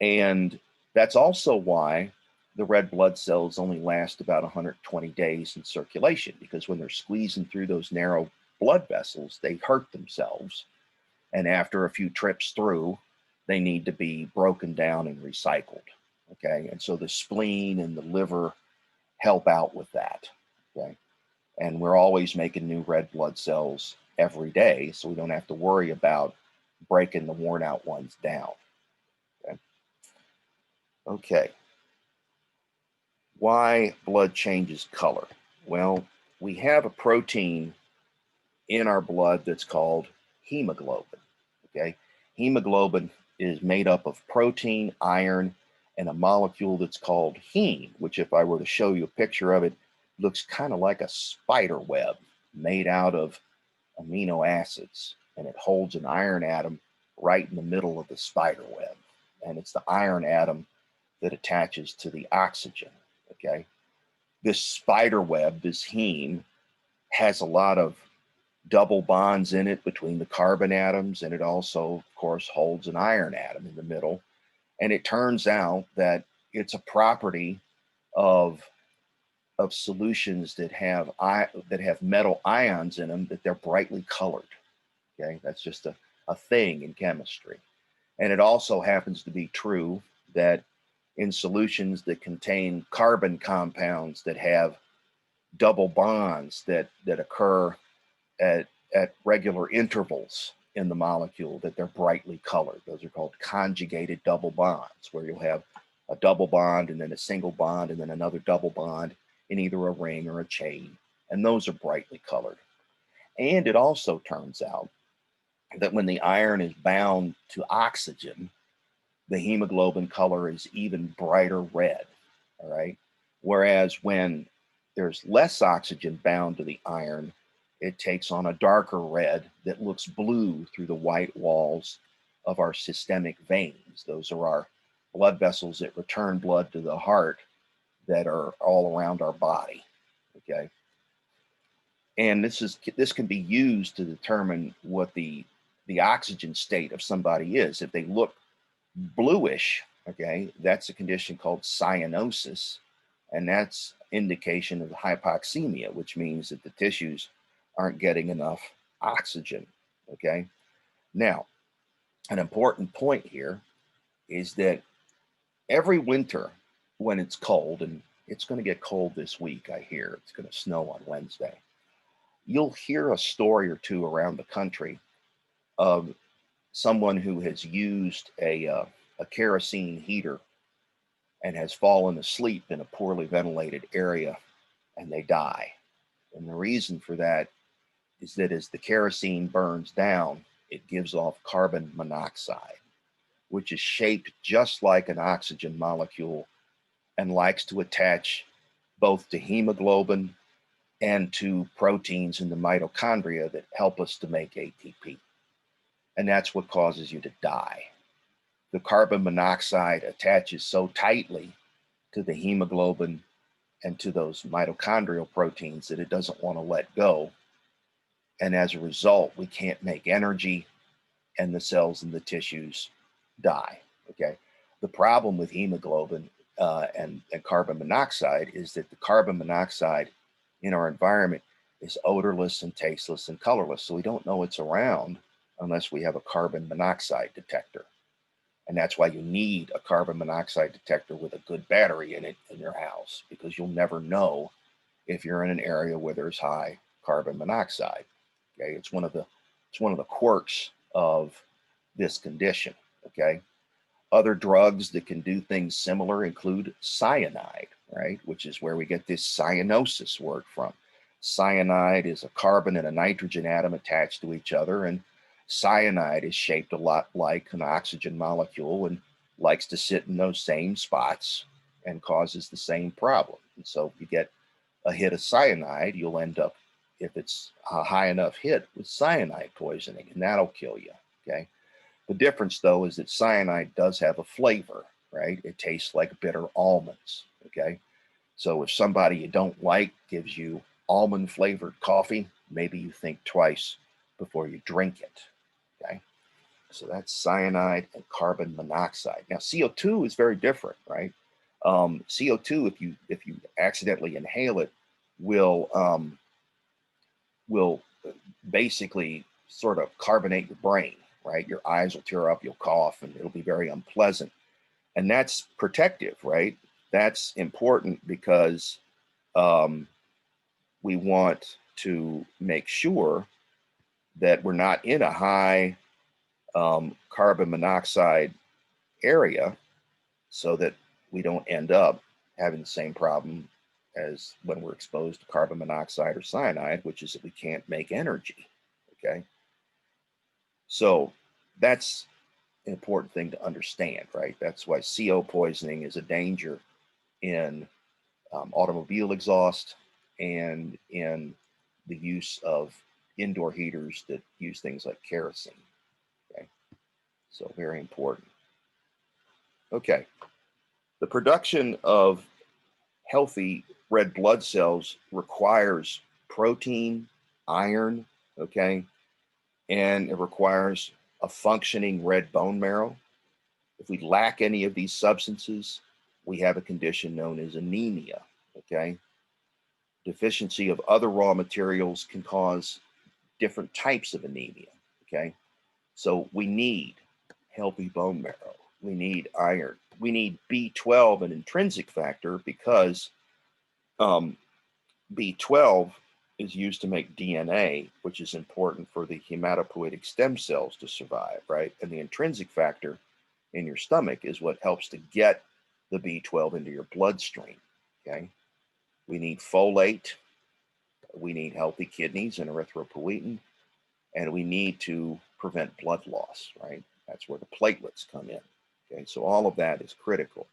And that's also why the red blood cells only last about 120 days in circulation, because when they're squeezing through those narrow blood vessels, they hurt themselves. And after a few trips through, they need to be broken down and recycled. Okay. And so the spleen and the liver help out with that. Okay. And we're always making new red blood cells every day, so we don't have to worry about breaking the worn out ones down. Okay. Okay. Why blood changes color? Well, we have a protein in our blood that's called hemoglobin. Okay. Hemoglobin is made up of protein, iron, and a molecule that's called heme, which, if I were to show you a picture of it, looks kind of like a spider web made out of amino acids, and it holds an iron atom right in the middle of the spider web. And it's the iron atom that attaches to the oxygen. Okay. This spider web, this heme, has a lot of double bonds in it between the carbon atoms, and it also, of course, holds an iron atom in the middle. And it turns out that it's a property of solutions that have metal ions in them, that they're brightly colored. Okay, that's just a a thing in chemistry. And it also happens to be true that in solutions that contain carbon compounds that have double bonds that occur at regular intervals in the molecule, that they're brightly colored. Those are called conjugated double bonds, where you'll have a double bond and then a single bond and then another double bond in either a ring or a chain. And those are brightly colored. And it also turns out that when the iron is bound to oxygen, the hemoglobin color is even brighter red, all right? Whereas when there's less oxygen bound to the iron, it takes on a darker red that looks blue through the white walls of our systemic veins. Those are our blood vessels that return blood to the heart that are all around our body, okay? And this can be used to determine what the oxygen state of somebody is. If they look bluish, okay, that's a condition called cyanosis, and that's indication of hypoxemia, which means that the tissues aren't getting enough oxygen, okay? Now, an important point here is that every winter when it's cold, and it's going to get cold this week, I hear, it's going to snow on Wednesday, you'll hear a story or two around the country of someone who has used a kerosene heater and has fallen asleep in a poorly ventilated area and they die. And the reason for that is that as the kerosene burns down, it gives off carbon monoxide, which is shaped just like an oxygen molecule and likes to attach both to hemoglobin and to proteins in the mitochondria that help us to make ATP. And that's what causes you to die. The carbon monoxide attaches so tightly to the hemoglobin and to those mitochondrial proteins that it doesn't want to let go. And as a result, we can't make energy and the cells in the tissues die, okay? The problem with hemoglobin and carbon monoxide is that the carbon monoxide in our environment is odorless and tasteless and colorless. So we don't know it's around unless we have a carbon monoxide detector. And that's why you need a carbon monoxide detector with a good battery in it in your house, because you'll never know if you're in an area where there's high carbon monoxide. Okay, it's one of the quirks of this condition. Okay, other drugs that can do things similar include cyanide, right, which is where we get this cyanosis word from. Cyanide is a carbon and a nitrogen atom attached to each other, and cyanide is shaped a lot like an oxygen molecule and likes to sit in those same spots and causes the same problem. And so if you get a hit of cyanide, you'll end up, if it's a high enough hit, with cyanide poisoning, and that'll kill you, okay? The difference, though, is that cyanide does have a flavor, right? It tastes like bitter almonds, okay? So if somebody you don't like gives you almond-flavored coffee, maybe you think twice before you drink it, okay? So that's cyanide and carbon monoxide. Now, CO2 is very different, right? CO2, if you accidentally inhale it, will basically sort of carbonate your brain, right? Your eyes will tear up, you'll cough, and it'll be very unpleasant. And that's protective, right? That's important because we want to make sure that we're not in a high carbon monoxide area so that we don't end up having the same problem as when we're exposed to carbon monoxide or cyanide, which is that we can't make energy, okay? So that's an important thing to understand, right? That's why CO poisoning is a danger in automobile exhaust and in the use of indoor heaters that use things like kerosene, okay? So very important. Okay, the production of healthy red blood cells requires protein, iron, okay? And it requires a functioning red bone marrow. If we lack any of these substances, we have a condition known as anemia, okay? Deficiency of other raw materials can cause different types of anemia, okay? So we need healthy bone marrow. We need iron. We need B12, an intrinsic factor, because B12 is used to make DNA, which is important for the hematopoietic stem cells to survive, right? And the intrinsic factor in your stomach is what helps to get the B12 into your bloodstream, okay? We need folate. We need healthy kidneys and erythropoietin, and we need to prevent blood loss, right? That's where the platelets come in, okay? So all of that is critical.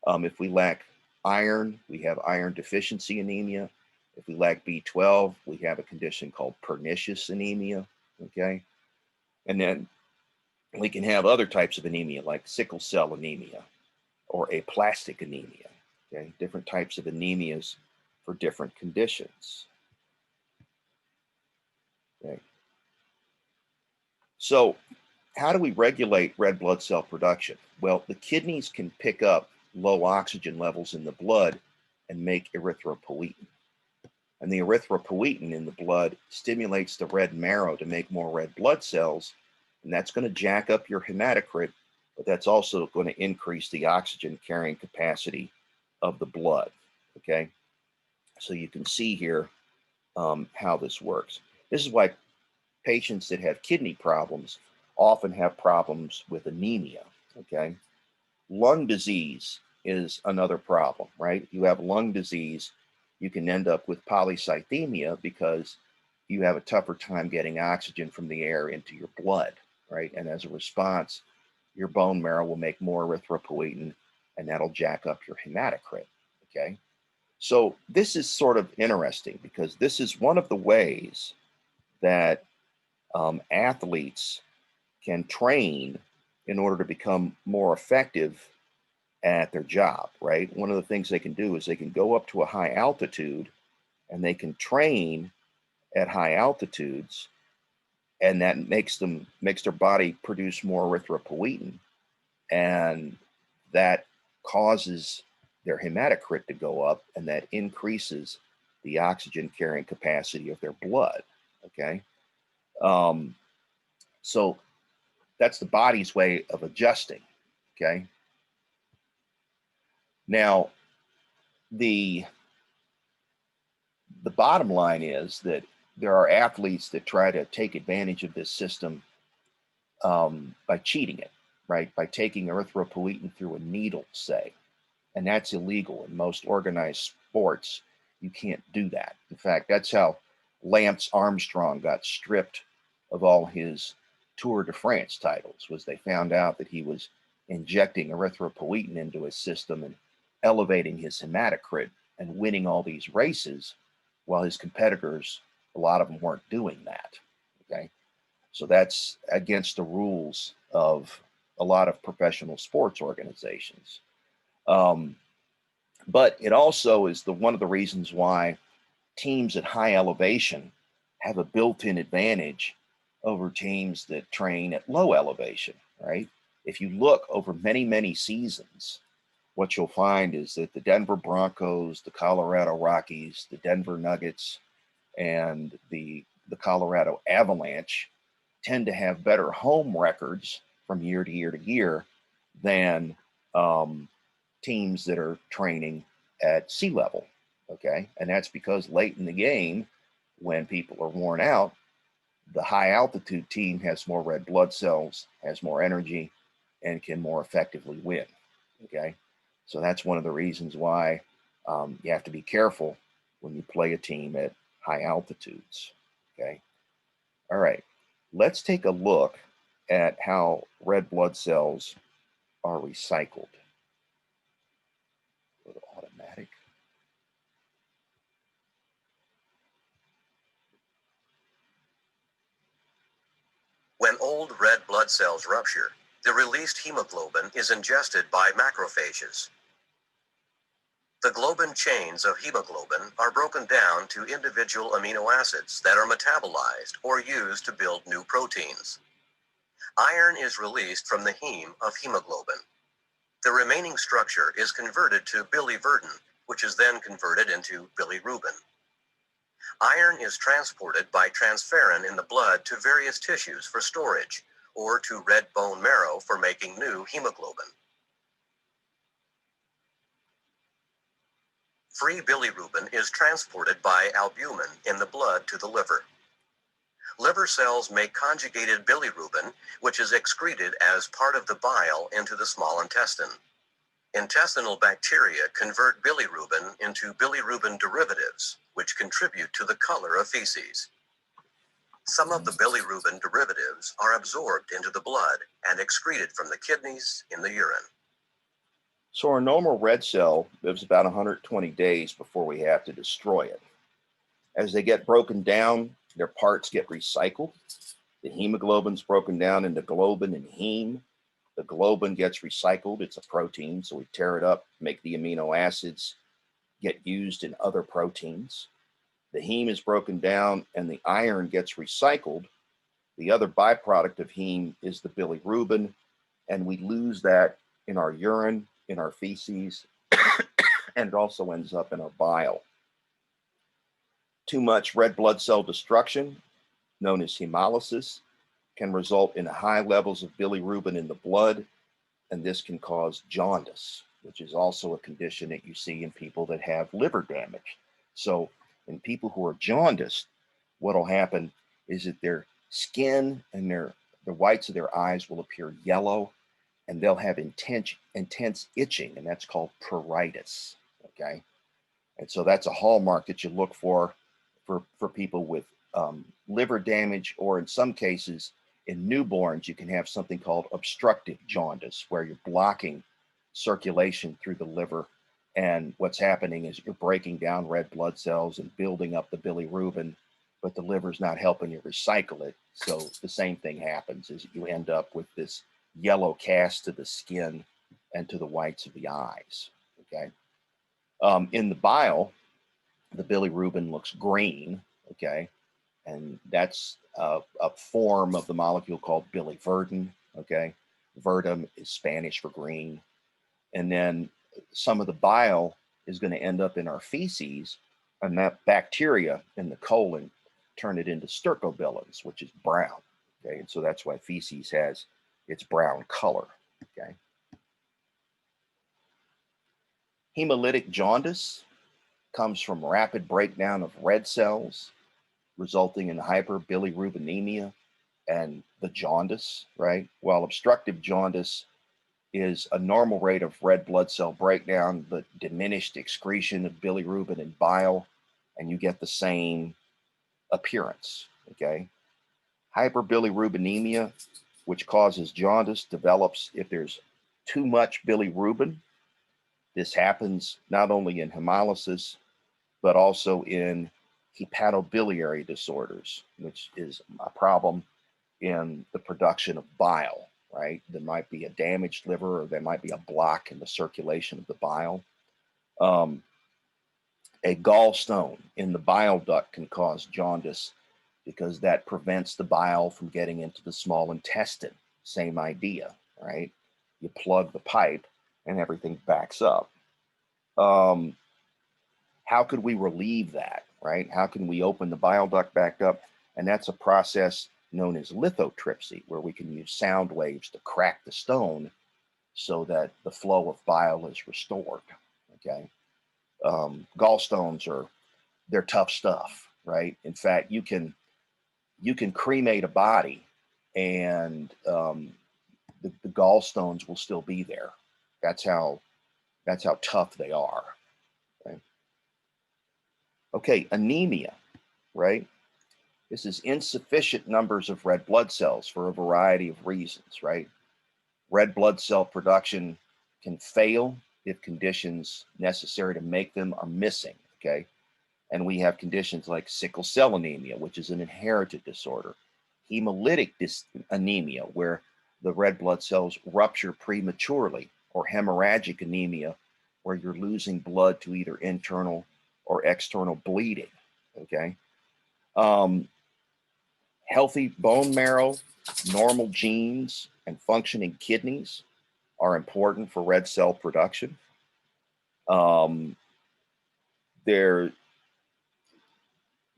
If we lack iron, we have iron deficiency anemia. If we lack B12, we have a condition called pernicious anemia, okay? And then we can have other types of anemia like sickle cell anemia or aplastic anemia, okay? Different types of anemias for different conditions, okay? So how do we regulate red blood cell production? Well, the kidneys can pick up low oxygen levels in the blood and make erythropoietin. And the erythropoietin in the blood stimulates the red marrow to make more red blood cells, and that's going to jack up your hematocrit, but that's also going to increase the oxygen carrying capacity of the blood, okay? So you can see here how this works. This is why patients that have kidney problems often have problems with anemia, okay? Lung disease is another problem, right? If you have lung disease, you can end up with polycythemia because you have a tougher time getting oxygen from the air into your blood, right? And as a response, your bone marrow will make more erythropoietin, and that'll jack up your hematocrit, okay? So this is sort of interesting because this is one of the ways that athletes can train in order to become more effective at their job, right? One of the things they can do is they can go up to a high altitude and they can train at high altitudes, and that makes their body produce more erythropoietin, and that causes their hematocrit to go up, and that increases the oxygen carrying capacity of their blood, okay? So that's the body's way of adjusting, okay? Now, the bottom line is that there are athletes that try to take advantage of this system by cheating it, right? By taking erythropoietin through a needle, say. And that's illegal. In most organized sports, you can't do that. In fact, that's how Lance Armstrong got stripped of all his Tour de France titles, was they found out that he was injecting erythropoietin into his system and elevating his hematocrit and winning all these races, while his competitors, a lot of them weren't doing that, okay? So that's against the rules of a lot of professional sports organizations. But it also is one of the reasons why teams at high elevation have a built-in advantage over teams that train at low elevation, right? If you look over many, many seasons, what you'll find is that the Denver Broncos, the Colorado Rockies, the Denver Nuggets, and the Colorado Avalanche tend to have better home records from year to year to year than teams that are training at sea level, okay? And that's because late in the game, when people are worn out, the high altitude team has more red blood cells, has more energy, and can more effectively win, okay? So that's one of the reasons why you have to be careful when you play a team at high altitudes, okay? All right, let's take a look at how red blood cells are recycled. Go to automatic. When old red blood cells rupture, the released hemoglobin is ingested by macrophages. The globin chains of hemoglobin are broken down to individual amino acids that are metabolized or used to build new proteins. Iron is released from the heme of hemoglobin. The remaining structure is converted to biliverdin, which is then converted into bilirubin. Iron is transported by transferrin in the blood to various tissues for storage, or to red bone marrow for making new hemoglobin. Free bilirubin is transported by albumin in the blood to the liver. Liver cells make conjugated bilirubin, which is excreted as part of the bile into the small intestine. Intestinal bacteria convert bilirubin into bilirubin derivatives, which contribute to the color of feces. Some of the bilirubin derivatives are absorbed into the blood and excreted from the kidneys in the urine. So our normal red cell lives about 120 days before we have to destroy it. As they get broken down, their parts get recycled. The hemoglobin's broken down into globin and heme. The globin gets recycled. It's a protein, so we tear it up, make the amino acids, get used in other proteins. The heme is broken down and the iron gets recycled. The other byproduct of heme is the bilirubin, and we lose that in our urine, in our feces, and it also ends up in our bile. Too much red blood cell destruction, known as hemolysis, can result in high levels of bilirubin in the blood, and this can cause jaundice, which is also a condition that you see in people that have liver damage. So in people who are jaundiced, what will happen is that their skin and the whites of their eyes will appear yellow, and they'll have intense itching, and that's called pruritus, okay? And so that's a hallmark that you look for people with liver damage, or in some cases, in newborns, you can have something called obstructive jaundice, where you're blocking circulation through the liver. And what's happening is you're breaking down red blood cells and building up the bilirubin, but the liver's not helping you recycle it. So the same thing happens, is you end up with this yellow cast to the skin and to the whites of the eyes, okay? In the bile, the bilirubin looks green, okay? And that's a form of the molecule called biliverdin, okay? Verdum is Spanish for green. And then some of the bile is going to end up in our feces, and that bacteria in the colon turn it into stercobilins, which is brown, okay? And so that's why feces has its brown color, okay? Hemolytic jaundice comes from rapid breakdown of red cells, resulting in hyperbilirubinemia and the jaundice, right? While obstructive jaundice is a normal rate of red blood cell breakdown, but diminished excretion of bilirubin and bile, and you get the same appearance, okay? Hyperbilirubinemia, which causes jaundice, develops if there's too much bilirubin. This happens not only in hemolysis, but also in hepatobiliary disorders, which is a problem in the production of bile, right? There might be a damaged liver, or there might be a block in the circulation of the bile. A gallstone in the bile duct can cause jaundice because that prevents the bile from getting into the small intestine. Same idea, right? You plug the pipe and everything backs up. How could we relieve that, right? How can we open the bile duct back up? And that's a process known as lithotripsy, where we can use sound waves to crack the stone so that the flow of bile is restored, okay? Gallstones they're tough stuff, right? In fact, you can cremate a body, and the gallstones will still be there. That's how tough they are. Right? Okay, anemia, right? This is insufficient numbers of red blood cells for a variety of reasons, right? Red blood cell production can fail if conditions necessary to make them are missing, okay? And we have conditions like sickle cell anemia, which is an inherited disorder, hemolytic anemia, where the red blood cells rupture prematurely, or hemorrhagic anemia, where you're losing blood to either internal or external bleeding, okay? Healthy bone marrow, normal genes, and functioning kidneys are important for red cell production. There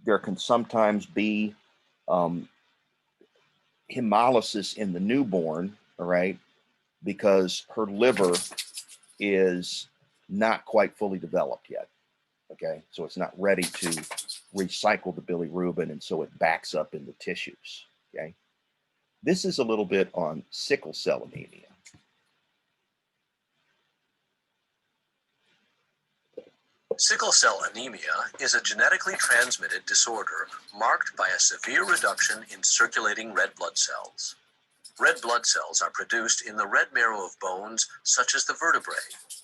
can sometimes be hemolysis in the newborn, all right, because her liver is not quite fully developed yet. Okay, so it's not ready to recycle the bilirubin, and so it backs up in the tissues. Okay, this is a little bit on sickle cell anemia. Sickle cell anemia is a genetically transmitted disorder marked by a severe reduction in circulating red blood cells. Red blood cells are produced in the red marrow of bones such as the vertebrae,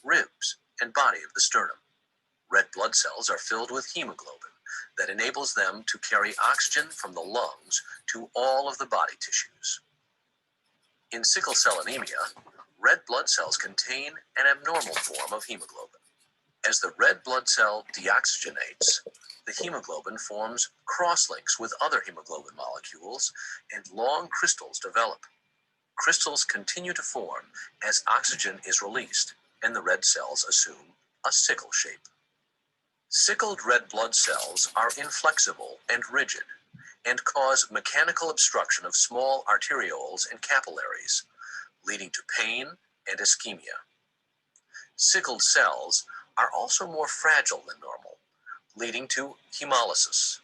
ribs, and body of the sternum. Red blood cells are filled with hemoglobin that enables them to carry oxygen from the lungs to all of the body tissues. In sickle cell anemia, red blood cells contain an abnormal form of hemoglobin. As the red blood cell deoxygenates, the hemoglobin forms crosslinks with other hemoglobin molecules and long crystals develop. Crystals continue to form as oxygen is released and the red cells assume a sickle shape. Sickled red blood cells are inflexible and rigid and cause mechanical obstruction of small arterioles and capillaries, leading to pain and ischemia. Sickled cells are also more fragile than normal, leading to hemolysis.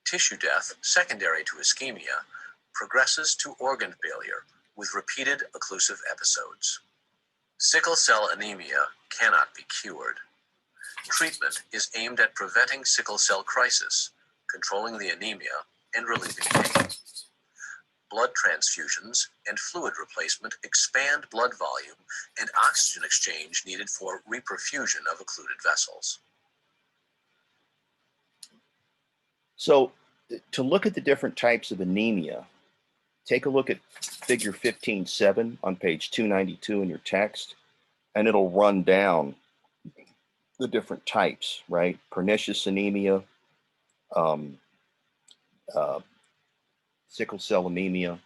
Tissue death secondary to ischemia progresses to organ failure with repeated occlusive episodes. Sickle cell anemia cannot be cured. Treatment is aimed at preventing sickle cell crisis, controlling the anemia, and relieving pain. Blood transfusions and fluid replacement expand blood volume and oxygen exchange needed for reperfusion of occluded vessels. So to look at the different types of anemia, take a look at figure 15.7 on page 292 in your text, and it'll run down the different types, right? Pernicious anemia, sickle cell anemia,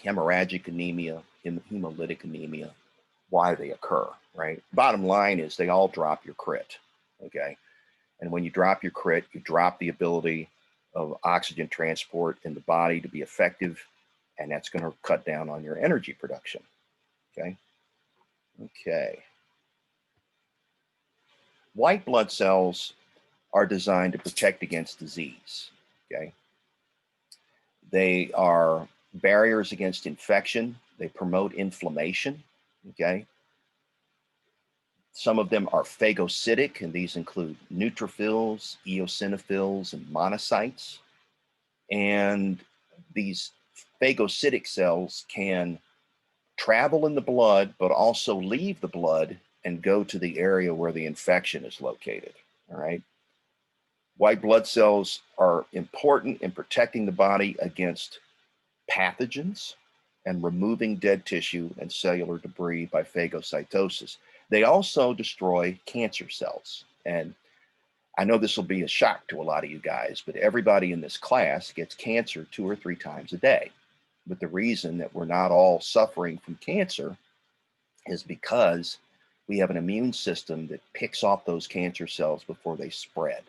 hemorrhagic anemia, hemolytic anemia, why they occur, right? Bottom line is they all drop your crit, okay? And when you drop your crit, you drop the ability of oxygen transport in the body to be effective, and that's going to cut down on your energy production, okay? Okay. White blood cells are designed to protect against disease, okay? They are barriers against infection. They promote inflammation, okay? Some of them are phagocytic, and these include neutrophils, eosinophils, and monocytes. And these phagocytic cells can travel in the blood, but also leave the blood and go to the area where the infection is located, all right? White blood cells are important in protecting the body against pathogens and removing dead tissue and cellular debris by phagocytosis. They also destroy cancer cells. And I know this will be a shock to a lot of you guys, but everybody in this class gets cancer 2 or 3 times a day. But the reason that we're not all suffering from cancer is because we have an immune system that picks off those cancer cells before they spread.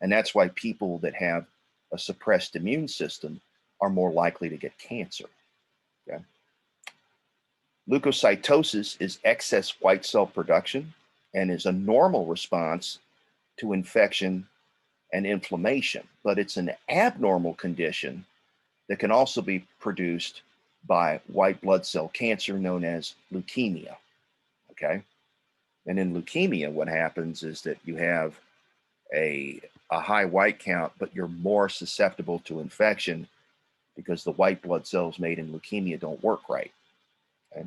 And that's why people that have a suppressed immune system are more likely to get cancer. Okay? Leukocytosis is excess white cell production and is a normal response to infection and inflammation, but it's an abnormal condition that can also be produced by white blood cell cancer known as leukemia, okay? And in leukemia, what happens is that you have a high white count, but you're more susceptible to infection because the white blood cells made in leukemia don't work right, okay?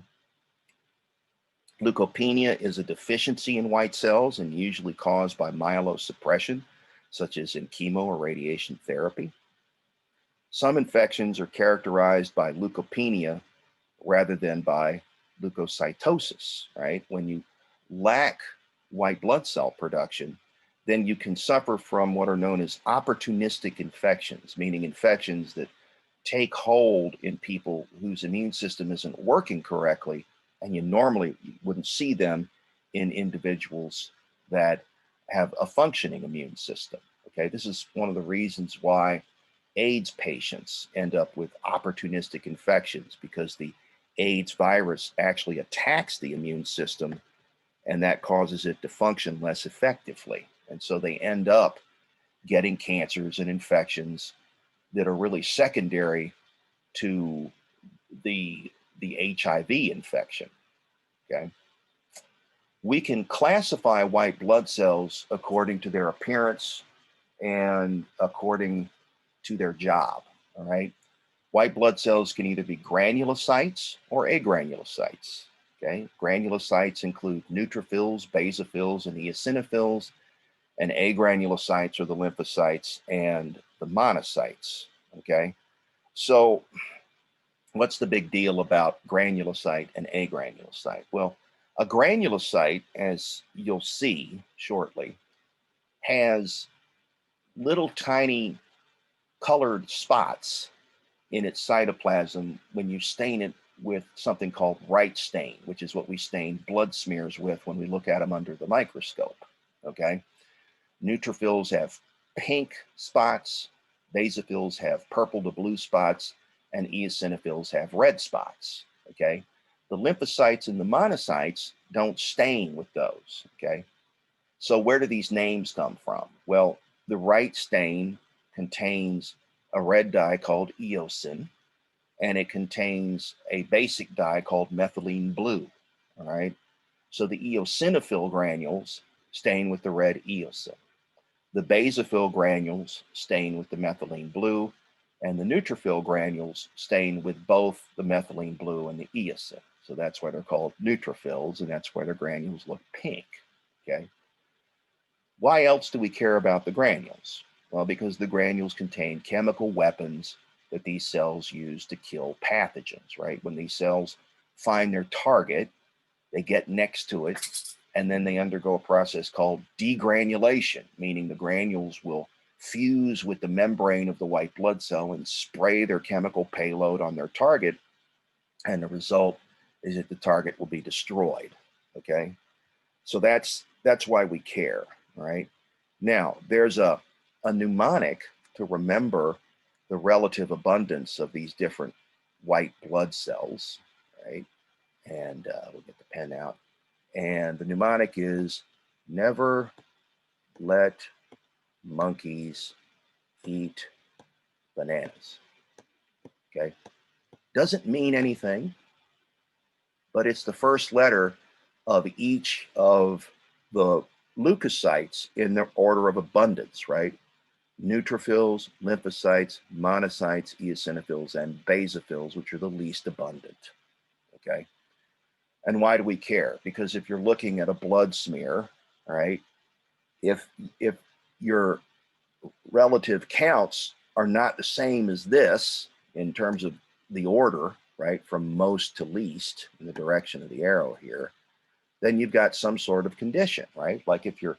Leukopenia is a deficiency in white cells and usually caused by myelosuppression, such as in chemo or radiation therapy. Some infections are characterized by leukopenia rather than by leukocytosis, right? When you lack white blood cell production, then you can suffer from what are known as opportunistic infections, meaning infections that take hold in people whose immune system isn't working correctly, and you normally wouldn't see them in individuals that have a functioning immune system, okay? This is one of the reasons why AIDS patients end up with opportunistic infections because the AIDS virus actually attacks the immune system, and that causes it to function less effectively. And so they end up getting cancers and infections that are really secondary to the HIV infection. Okay. We can classify white blood cells according to their appearance and according to their job. All right. White blood cells can either be granulocytes or agranulocytes. Okay. Granulocytes include neutrophils, basophils, and eosinophils, and agranulocytes are the lymphocytes and the monocytes. Okay. So, what's the big deal about granulocyte and agranulocyte? Well, a granulocyte, as you'll see shortly, has little tiny colored spots in its cytoplasm when you stain it with something called right stain, which is what we stain blood smears with when we look at them under the microscope. Okay. Neutrophils have pink spots, basophils have purple to blue spots, and eosinophils have red spots. Okay. The lymphocytes and the monocytes don't stain with those. Okay. So where do these names come from? Well, the right stain contains a red dye called eosin, and it contains a basic dye called methylene blue. All right. So the eosinophil granules stain with the red eosin. The basophil granules stain with the methylene blue, and the neutrophil granules stain with both the methylene blue and the eosin. So that's why they're called neutrophils, and that's why their granules look pink. Okay. Why else do we care about the granules? Well, because the granules contain chemical weapons that these cells use to kill pathogens, right? When these cells find their target, they get next to it, and then they undergo a process called degranulation, meaning the granules will fuse with the membrane of the white blood cell and spray their chemical payload on their target, and the result is that the target will be destroyed. Okay, so that's why we care. Right now, there's a mnemonic to remember the relative abundance of these different white blood cells. Right, and we'll get the pen out. And the mnemonic is never let monkeys eat bananas. Okay. Doesn't mean anything, but it's the first letter of each of the leukocytes in their order of abundance, right? Neutrophils, lymphocytes, monocytes, eosinophils, and basophils, which are the least abundant. Okay. And why do we care? Because if you're looking at a blood smear, all right, if your relative counts are not the same as this in terms of the order, right, from most to least in the direction of the arrow here, then you've got some sort of condition, right? Like if your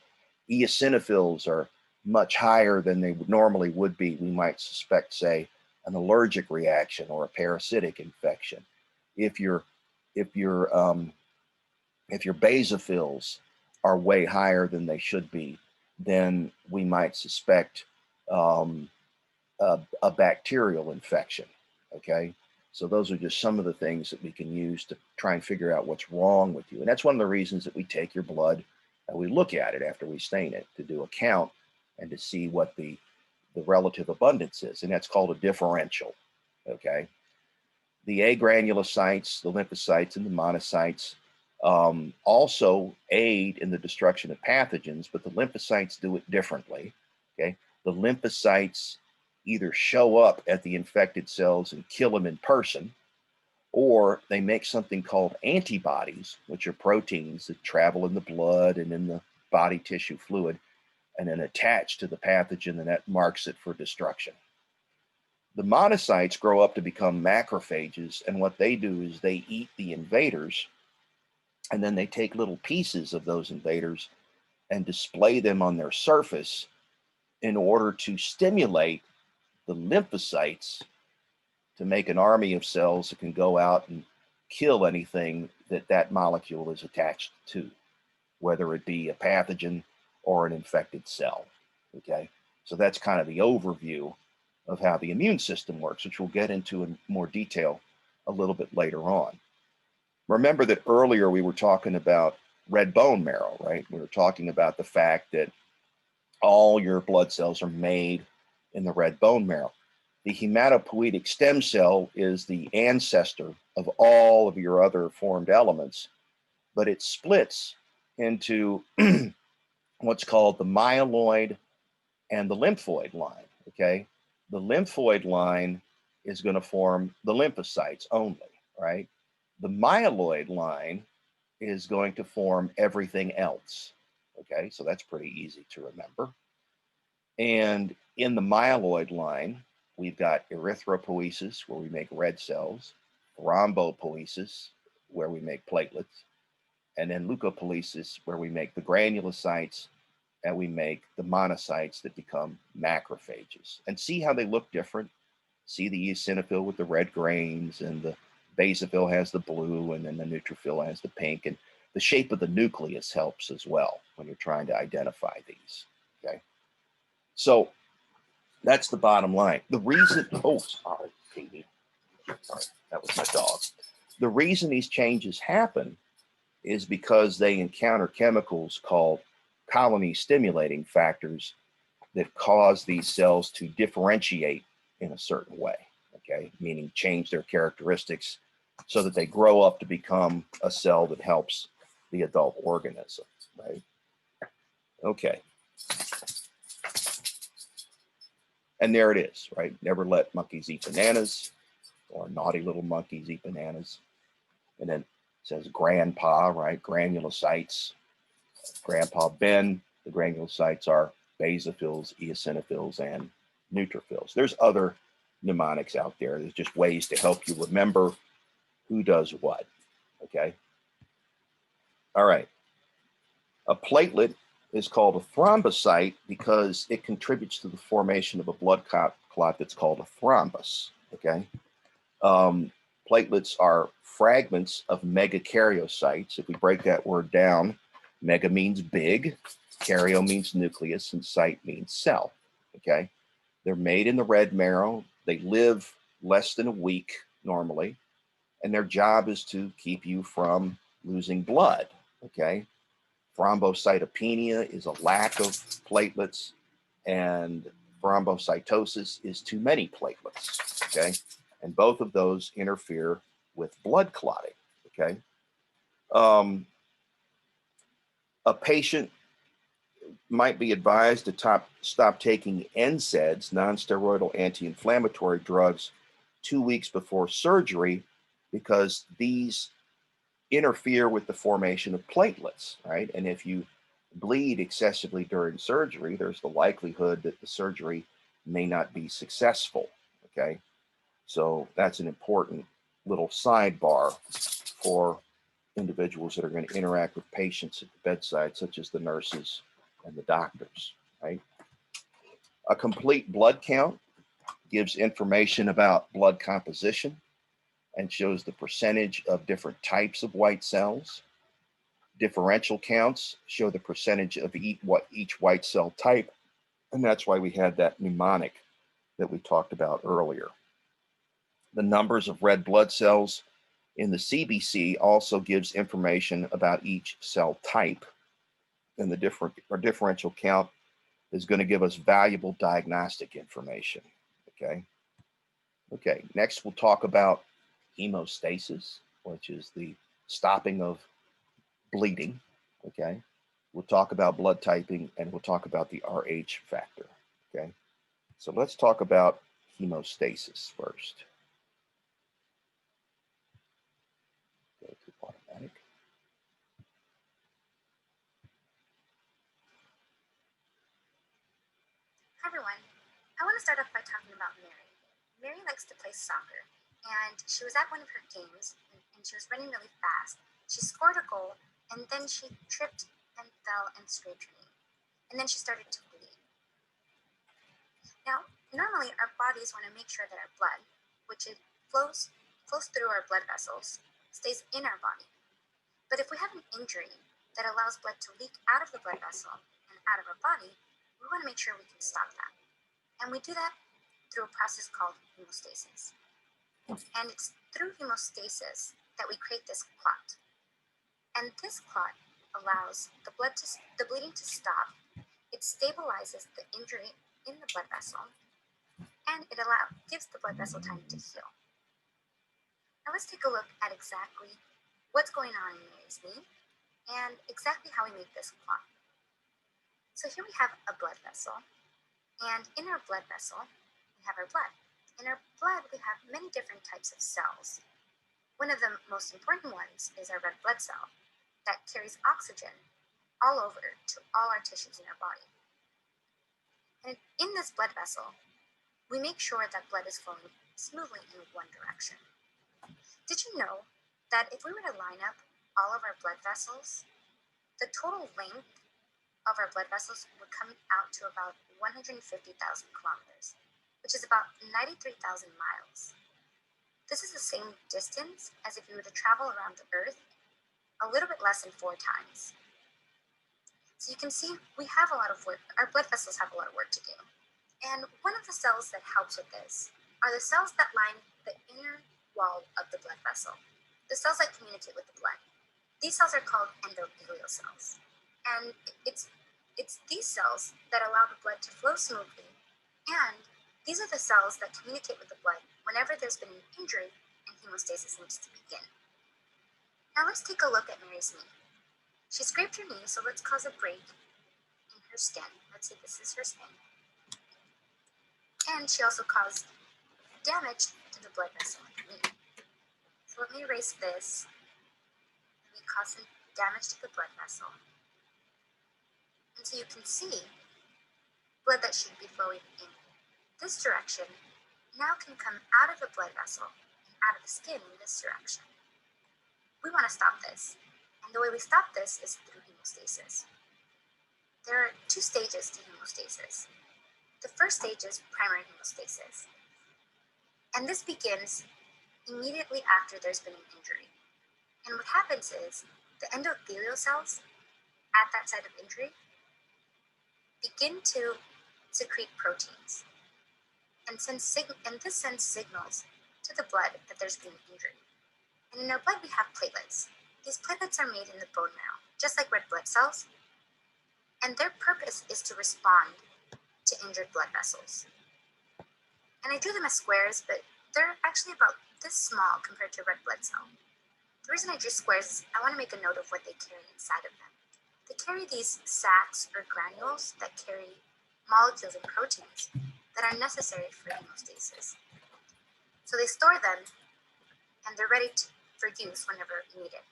eosinophils are much higher than they normally would be, we might suspect, say, an allergic reaction or a parasitic infection. If your basophils are way higher than they should be, then we might suspect a bacterial infection. Okay, so those are just some of the things that we can use to try and figure out what's wrong with you, and that's one of the reasons that we take your blood and we look at it after we stain it to do a count and to see what the relative abundance is, and that's called a differential. Okay, the agranulocytes, the lymphocytes, and the monocytes also aid in the destruction of pathogens, but the lymphocytes do it differently. Okay, the lymphocytes either show up at the infected cells and kill them in person, or they make something called antibodies, which are proteins that travel in the blood and in the body tissue fluid, and then attach to the pathogen, and that marks it for destruction. The monocytes grow up to become macrophages, and what they do is they eat the invaders, and then they take little pieces of those invaders and display them on their surface in order to stimulate the lymphocytes to make an army of cells that can go out and kill anything that molecule is attached to, whether it be a pathogen or an infected cell. Okay, so that's kind of the overview of how the immune system works, which we'll get into in more detail a little bit later on. Remember that earlier we were talking about red bone marrow, right? We were talking about the fact that all your blood cells are made in the red bone marrow. The hematopoietic stem cell is the ancestor of all of your other formed elements, but it splits into what's called the myeloid and the lymphoid line, okay? The lymphoid line is going to form the lymphocytes only, right? The myeloid line is going to form everything else, okay? So that's pretty easy to remember. And in the myeloid line, we've got erythropoiesis, where we make red cells, thrombopoiesis, where we make platelets, and then leukopoiesis, where we make the granulocytes and we make the monocytes that become macrophages. And see how they look different? See the eosinophil with the red grains, and the basophil has the blue, and then the neutrophil has the pink. And the shape of the nucleus helps as well when you're trying to identify these, okay? So that's the bottom line. The reason, oh, sorry, Katie. Sorry, that was my dog. The reason these changes happen is because they encounter chemicals called colony stimulating factors that cause these cells to differentiate in a certain way, okay? Meaning change their characteristics so that they grow up to become a cell that helps the adult organism, right? Okay. And there it is, right? Never let monkeys eat bananas, or naughty little monkeys eat bananas. And then it says grandpa, right? Granulocytes. Grandpa Ben, the granulocytes are basophils, eosinophils, and neutrophils. There's other mnemonics out there. There's just ways to help you remember who does what, okay? All right. A platelet is called a thrombocyte because it contributes to the formation of a blood clot that's called a thrombus, okay? Platelets are fragments of megakaryocytes. If we break that word down, mega means big, karyo means nucleus, and cyte means cell, okay? They're made in the red marrow. They live less than a week normally, and their job is to keep you from losing blood, okay? Thrombocytopenia is a lack of platelets, and thrombocytosis is too many platelets, okay? And both of those interfere with blood clotting, okay? A patient might be advised to stop taking NSAIDs, non-steroidal anti-inflammatory drugs, 2 weeks before surgery, because these interfere with the formation of platelets, right? And if you bleed excessively during surgery, there's the likelihood that the surgery may not be successful, okay? So that's an important little sidebar for individuals that are going to interact with patients at the bedside, such as the nurses and the doctors, right? A complete blood count gives information about blood composition and shows the percentage of different types of white cells. Differential counts show the percentage of each white cell type, and that's why we had that mnemonic that we talked about earlier. The numbers of red blood cells in the CBC also gives information about each cell type, and the differential count is going to give us valuable diagnostic information, okay? Okay, next we'll talk about hemostasis, which is the stopping of bleeding, okay? We'll talk about blood typing, and we'll talk about the RH factor, okay? So let's talk about hemostasis first. Go to automatic. Hi everyone. I want to start off by talking about Mary. Mary likes to play soccer, and she was at one of her games, and she was running really fast. She scored a goal, and then she tripped and fell and scraped her knee. And then she started to bleed. Now, normally our bodies want to make sure that our blood, which it flows through our blood vessels, stays in our body. But if we have an injury that allows blood to leak out of the blood vessel and out of our body, we want to make sure we can stop that. And we do that through a process called hemostasis. And it's through hemostasis that we create this clot. And this clot allows the bleeding to stop. It stabilizes the injury in the blood vessel, and it gives the blood vessel time to heal. Now let's take a look at exactly what's going on in Mary's knee and exactly how we make this clot. So here we have a blood vessel, and in our blood vessel, we have our blood. In our blood, we have many different types of cells. One of the most important ones is our red blood cell that carries oxygen all over to all our tissues in our body. And in this blood vessel, we make sure that blood is flowing smoothly in one direction. Did you know that if we were to line up all of our blood vessels, the total length of our blood vessels would come out to about 150,000 kilometers, which is about 93,000 miles. This is the same distance as if you were to travel around the Earth a little bit less than 4 times. So you can see we have a lot of work, our blood vessels have a lot of work to do. And one of the cells that helps with this are the cells that line the inner wall of the blood vessel, the cells that communicate with the blood. These cells are called endothelial cells. And it's these cells that allow the blood to flow smoothly, and these are the cells that communicate with the blood whenever there's been an injury and hemostasis needs to begin. Now let's take a look at Mary's knee. She scraped her knee, so let's cause a break in her skin. Let's say this is her skin. And she also caused damage to the blood vessel in her knee. So let me erase this. We caused some damage to the blood vessel. And so you can see blood that should be flowing in this direction now can come out of the blood vessel and out of the skin in this direction. We want to stop this, and the way we stop this is through hemostasis. There are 2 stages to hemostasis. The first stage is primary hemostasis, and this begins immediately after there's been an injury. And what happens is the endothelial cells at that site of injury begin to secrete proteins, and this sends signals to the blood that there's been an injury. And in our blood, we have platelets. These platelets are made in the bone marrow, just like red blood cells, and their purpose is to respond to injured blood vessels. And I drew them as squares, but they're actually about this small compared to a red blood cell. The reason I drew squares is I want to make a note of what they carry inside of them. They carry these sacs or granules that carry molecules and proteins that are necessary for hemostasis. So they store them, and they're ready for use whenever needed.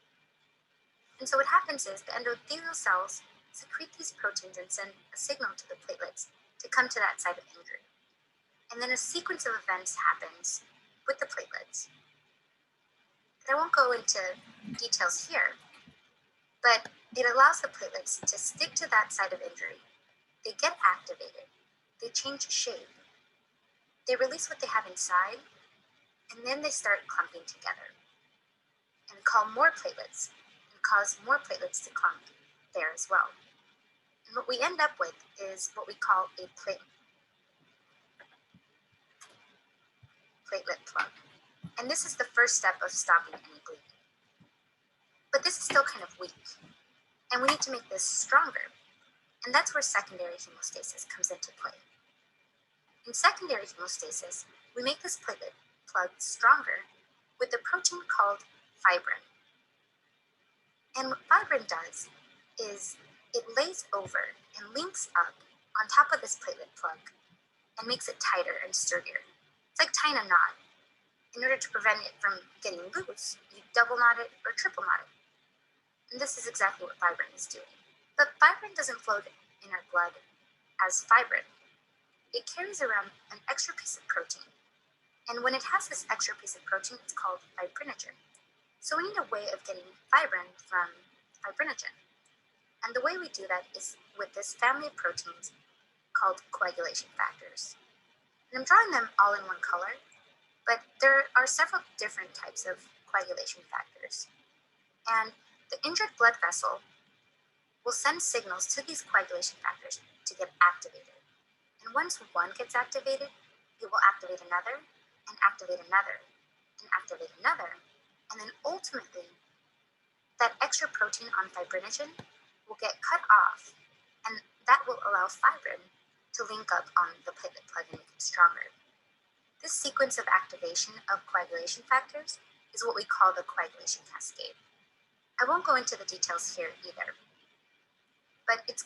And so what happens is the endothelial cells secrete these proteins and send a signal to the platelets to come to that site of injury. And then a sequence of events happens with the platelets. I won't go into details here, but it allows the platelets to stick to that site of injury. They get activated, they change shape, they release what they have inside, and then they start clumping together and call more platelets and cause more platelets to clump there as well. And what we end up with is what we call a platelet plug. And this is the first step of stopping any bleeding. But this is still kind of weak, and we need to make this stronger. And that's where secondary hemostasis comes into play. In secondary hemostasis, we make this platelet plug stronger with a protein called fibrin. And what fibrin does is it lays over and links up on top of this platelet plug and makes it tighter and sturdier. It's like tying a knot. In order to prevent it from getting loose, you double knot it or triple knot it. And this is exactly what fibrin is doing. But fibrin doesn't flow in our blood as fibrin. It carries around an extra piece of protein. And when it has this extra piece of protein, it's called fibrinogen. So we need a way of getting fibrin from fibrinogen. And the way we do that is with this family of proteins called coagulation factors. And I'm drawing them all in one color, but there are several different types of coagulation factors. And the injured blood vessel will send signals to these coagulation factors to get activated. And once one gets activated, it will activate another, and activate another, and activate another. And then ultimately, that extra protein on fibrinogen will get cut off, and that will allow fibrin to link up on the platelet plug and make it stronger. This sequence of activation of coagulation factors is what we call the coagulation cascade. I won't go into the details here either, but it's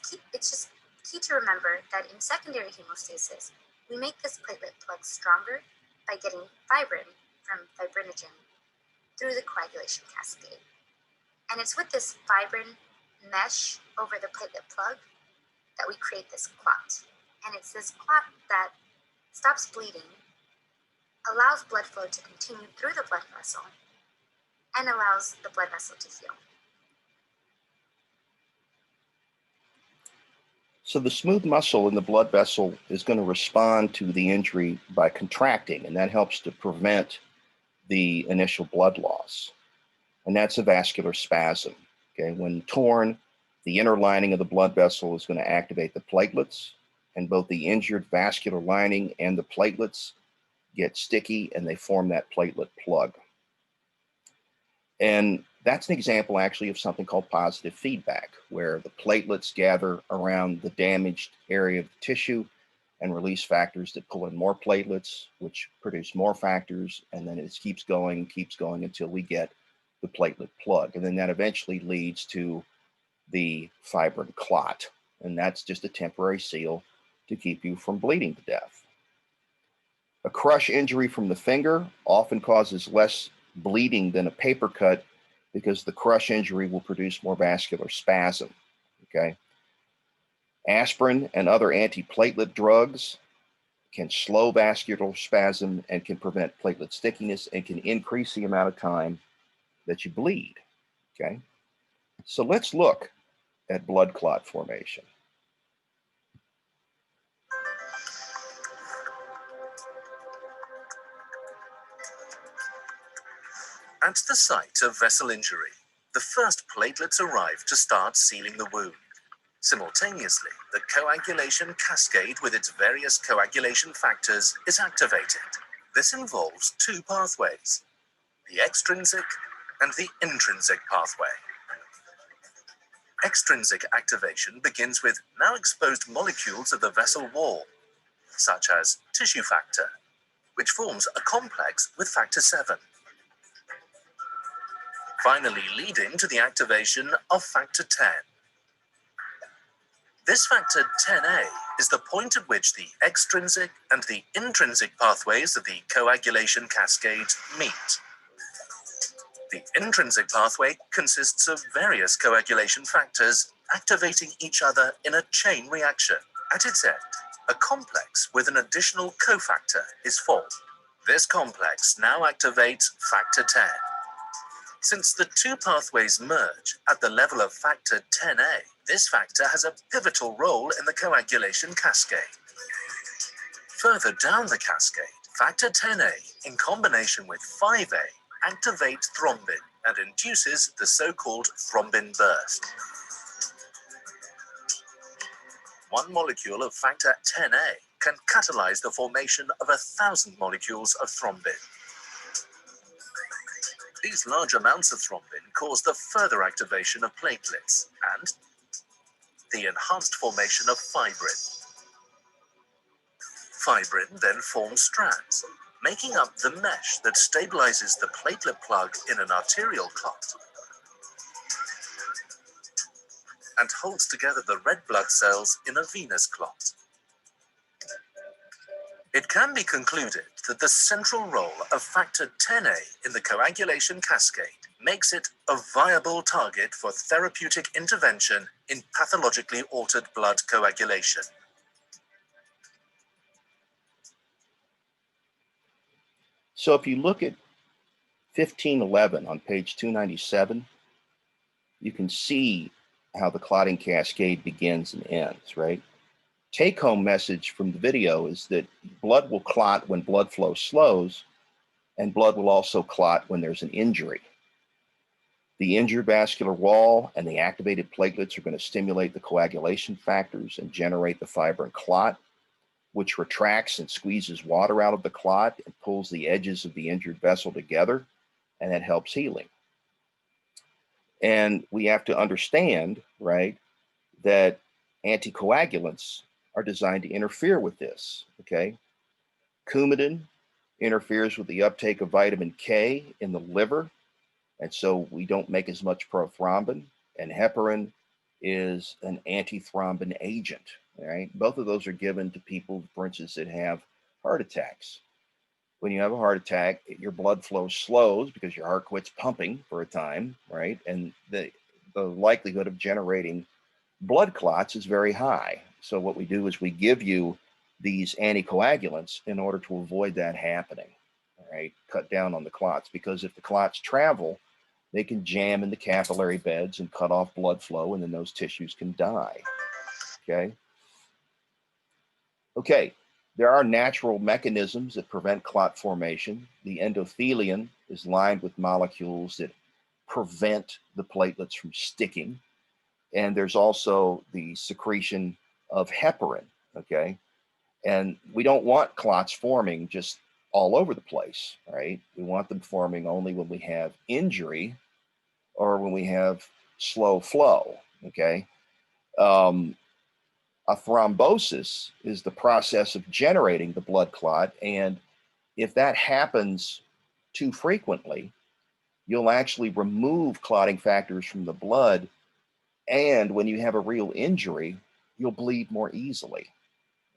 just key to remember that in secondary hemostasis, we make this platelet plug stronger by getting fibrin from fibrinogen through the coagulation cascade. And it's with this fibrin mesh over the platelet plug that we create this clot. And it's this clot that stops bleeding, allows blood flow to continue through the blood vessel, and allows the blood vessel to heal. So the smooth muscle in the blood vessel is going to respond to the injury by contracting, and that helps to prevent the initial blood loss. And that's a vascular spasm. Okay, when torn, the inner lining of the blood vessel is going to activate the platelets, and both the injured vascular lining and the platelets get sticky and they form that platelet plug. And that's an example actually of something called positive feedback, where the platelets gather around the damaged area of the tissue and release factors that pull in more platelets, which produce more factors, and then it keeps going until we get the platelet plug. And then that eventually leads to the fibrin clot. And that's just a temporary seal to keep you from bleeding to death. A crush injury from the finger often causes less bleeding than a paper cut because the crush injury will produce more vascular spasm. Okay. Aspirin and other antiplatelet drugs can slow vascular spasm and can prevent platelet stickiness and can increase the amount of time that you bleed. Okay. So let's look at blood clot formation. At the site of vessel injury, the first platelets arrive to start sealing the wound. Simultaneously, the coagulation cascade with its various coagulation factors is activated. This involves two pathways, the extrinsic and the intrinsic pathway. Extrinsic activation begins with now exposed molecules of the vessel wall, such as tissue factor, which forms a complex with factor 7. Finally leading to the activation of factor 10. This factor 10A is the point at which the extrinsic and the intrinsic pathways of the coagulation cascade meet. The intrinsic pathway consists of various coagulation factors activating each other in a chain reaction. At its end, a complex with an additional cofactor is formed. This complex now activates factor 10. Since the two pathways merge at the level of factor 10A, this factor has a pivotal role in the coagulation cascade. Further down the cascade, factor 10A in combination with 5A activates thrombin and induces the so-called thrombin burst. One molecule of factor 10A can catalyze the formation of 1,000 molecules of thrombin. These large amounts of thrombin cause the further activation of platelets and the enhanced formation of fibrin. Fibrin then forms strands, making up the mesh that stabilizes the platelet plug in an arterial clot and holds together the red blood cells in a venous clot. It can be concluded that the central role of factor 10A in the coagulation cascade makes it a viable target for therapeutic intervention in pathologically altered blood coagulation. So if you look at 1511 on page 297, you can see how the clotting cascade begins and ends, right? Take-home message from the video is that blood will clot when blood flow slows, and blood will also clot when there's an injury. The injured vascular wall and the activated platelets are going to stimulate the coagulation factors and generate the fibrin clot. which retracts and squeezes water out of the clot and pulls the edges of the injured vessel together, and that helps healing. And we have to understand, right, that anticoagulants are designed to interfere with this, okay? Coumadin interferes with the uptake of vitamin K in the liver, and so we don't make as much prothrombin, and heparin is an antithrombin agent, all right? Both of those are given to people, for instance, that have heart attacks. When you have a heart attack, your blood flow slows because your heart quits pumping for a time, right? And the likelihood of generating blood clots is very high. So what we do is we give you these anticoagulants in order to avoid that happening, all right? Cut down on the clots, because if the clots travel, they can jam in the capillary beds and cut off blood flow, and then those tissues can die, okay? Okay, there are natural mechanisms that prevent clot formation. The endothelium is lined with molecules that prevent the platelets from sticking. And there's also the secretion of heparin, okay? And we don't want clots forming just all over the place, right? We want them forming only when we have injury or when we have slow flow, okay? A thrombosis is the process of generating the blood clot. And if that happens too frequently, you'll actually remove clotting factors from the blood. And when you have a real injury, you'll bleed more easily.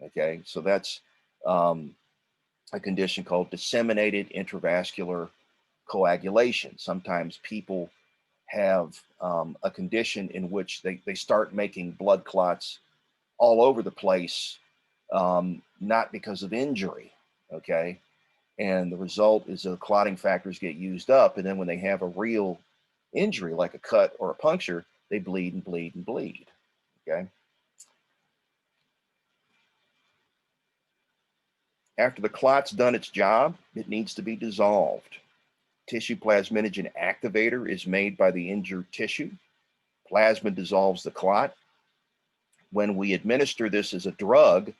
Okay, so that's a condition called disseminated intravascular coagulation. Sometimes people have a condition in which they start making blood clots all over the place, not because of injury, okay? And the result is the clotting factors get used up, and then when they have a real injury, like a cut or a puncture, they bleed and bleed and bleed, okay? After the clot's done its job, it needs to be dissolved. Tissue plasminogen activator is made by the injured tissue. Plasma dissolves the clot. When we administer this as a drug,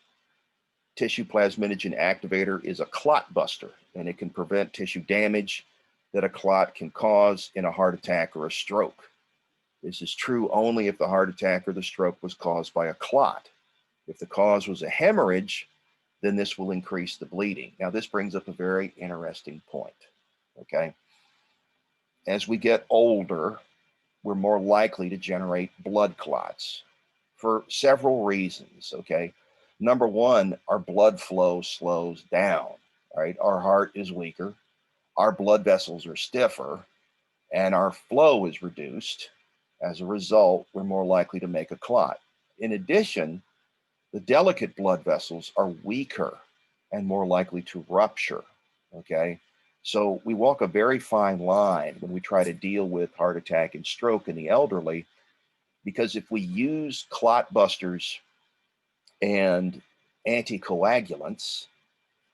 tissue plasminogen activator is a clot buster, and it can prevent tissue damage that a clot can cause in a heart attack or a stroke. This is true only if the heart attack or the stroke was caused by a clot. If the cause was a hemorrhage, then this will increase the bleeding. Now, this brings up a very interesting point, okay? As we get older, we're more likely to generate blood clots for several reasons, okay? Number one, our blood flow slows down, right? Our heart is weaker, our blood vessels are stiffer, and our flow is reduced. As a result, we're more likely to make a clot. In addition, the delicate blood vessels are weaker and more likely to rupture, okay? So we walk a very fine line when we try to deal with heart attack and stroke in the elderly, because if we use clot busters and anticoagulants,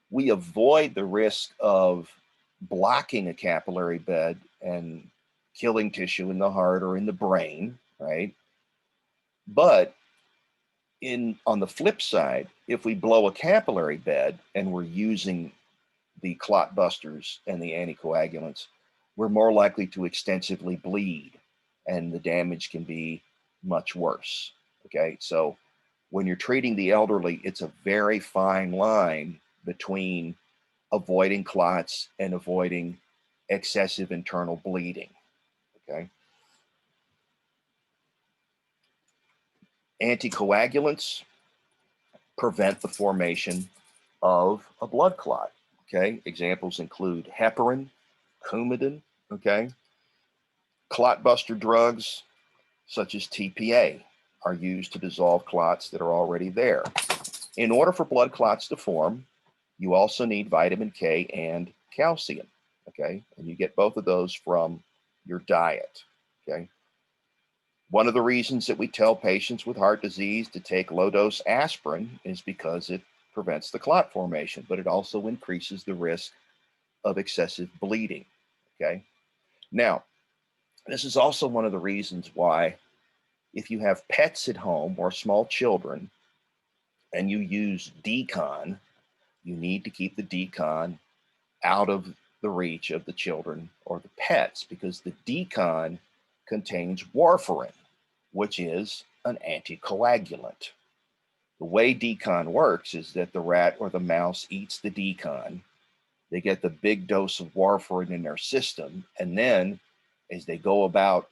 we avoid the risk of blocking a capillary bed and killing tissue in the heart or in the brain, right? But on the flip side, if we blow a capillary bed and we're using the clot busters and the anticoagulants, we're more likely to extensively bleed, and the damage can be much worse. Okay, so when you're treating the elderly, it's a very fine line between avoiding clots and avoiding excessive internal bleeding. Okay, anticoagulants prevent the formation of a blood clot. Okay, examples include heparin, Coumadin. Okay, clot buster drugs such as TPA are used to dissolve clots that are already there. In order for blood clots to form, you also need vitamin K and calcium. Okay, and you get both of those from your diet. Okay, one of the reasons that we tell patients with heart disease to take low-dose aspirin is because it prevents the clot formation, but it also increases the risk of excessive bleeding. Okay, now this is also one of the reasons why, if you have pets at home or small children and you use decon, you need to keep the decon out of the reach of the children or the pets, because the decon contains warfarin, which is an anticoagulant. The way decon works is that the rat or the mouse eats the decon. They get the big dose of warfarin in their system, and then as they go about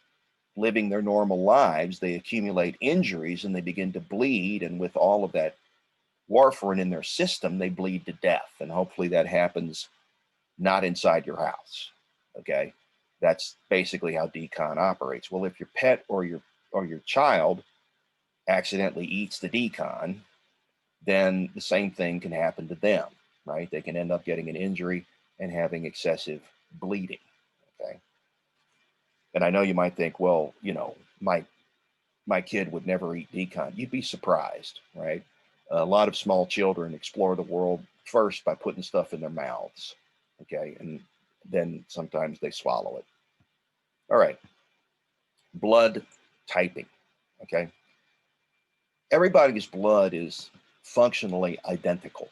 living their normal lives, they accumulate injuries and they begin to bleed. And with all of that warfarin in their system, they bleed to death. And hopefully that happens not inside your house. Okay. That's basically how decon operates. Well, if your pet or your child accidentally eats the decon, then the same thing can happen to them, right? They can end up getting an injury and having excessive bleeding. Okay. And I know you might think, well, you know, my kid would never eat decon. You'd be surprised, right? A lot of small children explore the world first by putting stuff in their mouths, okay? And then sometimes they swallow it. All right, blood typing, okay? Everybody's blood is functionally identical,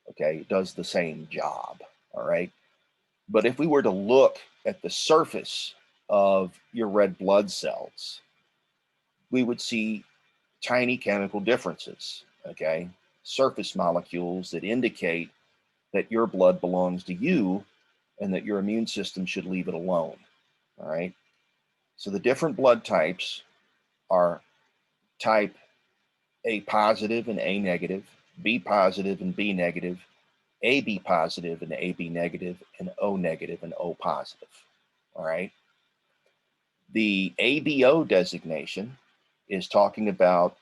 okay? It does the same job, all right? But if we were to look at the surface of your red blood cells, we would see tiny chemical differences, okay? Surface molecules that indicate that your blood belongs to you and that your immune system should leave it alone, all right? So the different blood types are type A positive and A negative, B positive and B negative, AB positive and AB negative, and O negative and O positive, all right? The ABO designation is talking about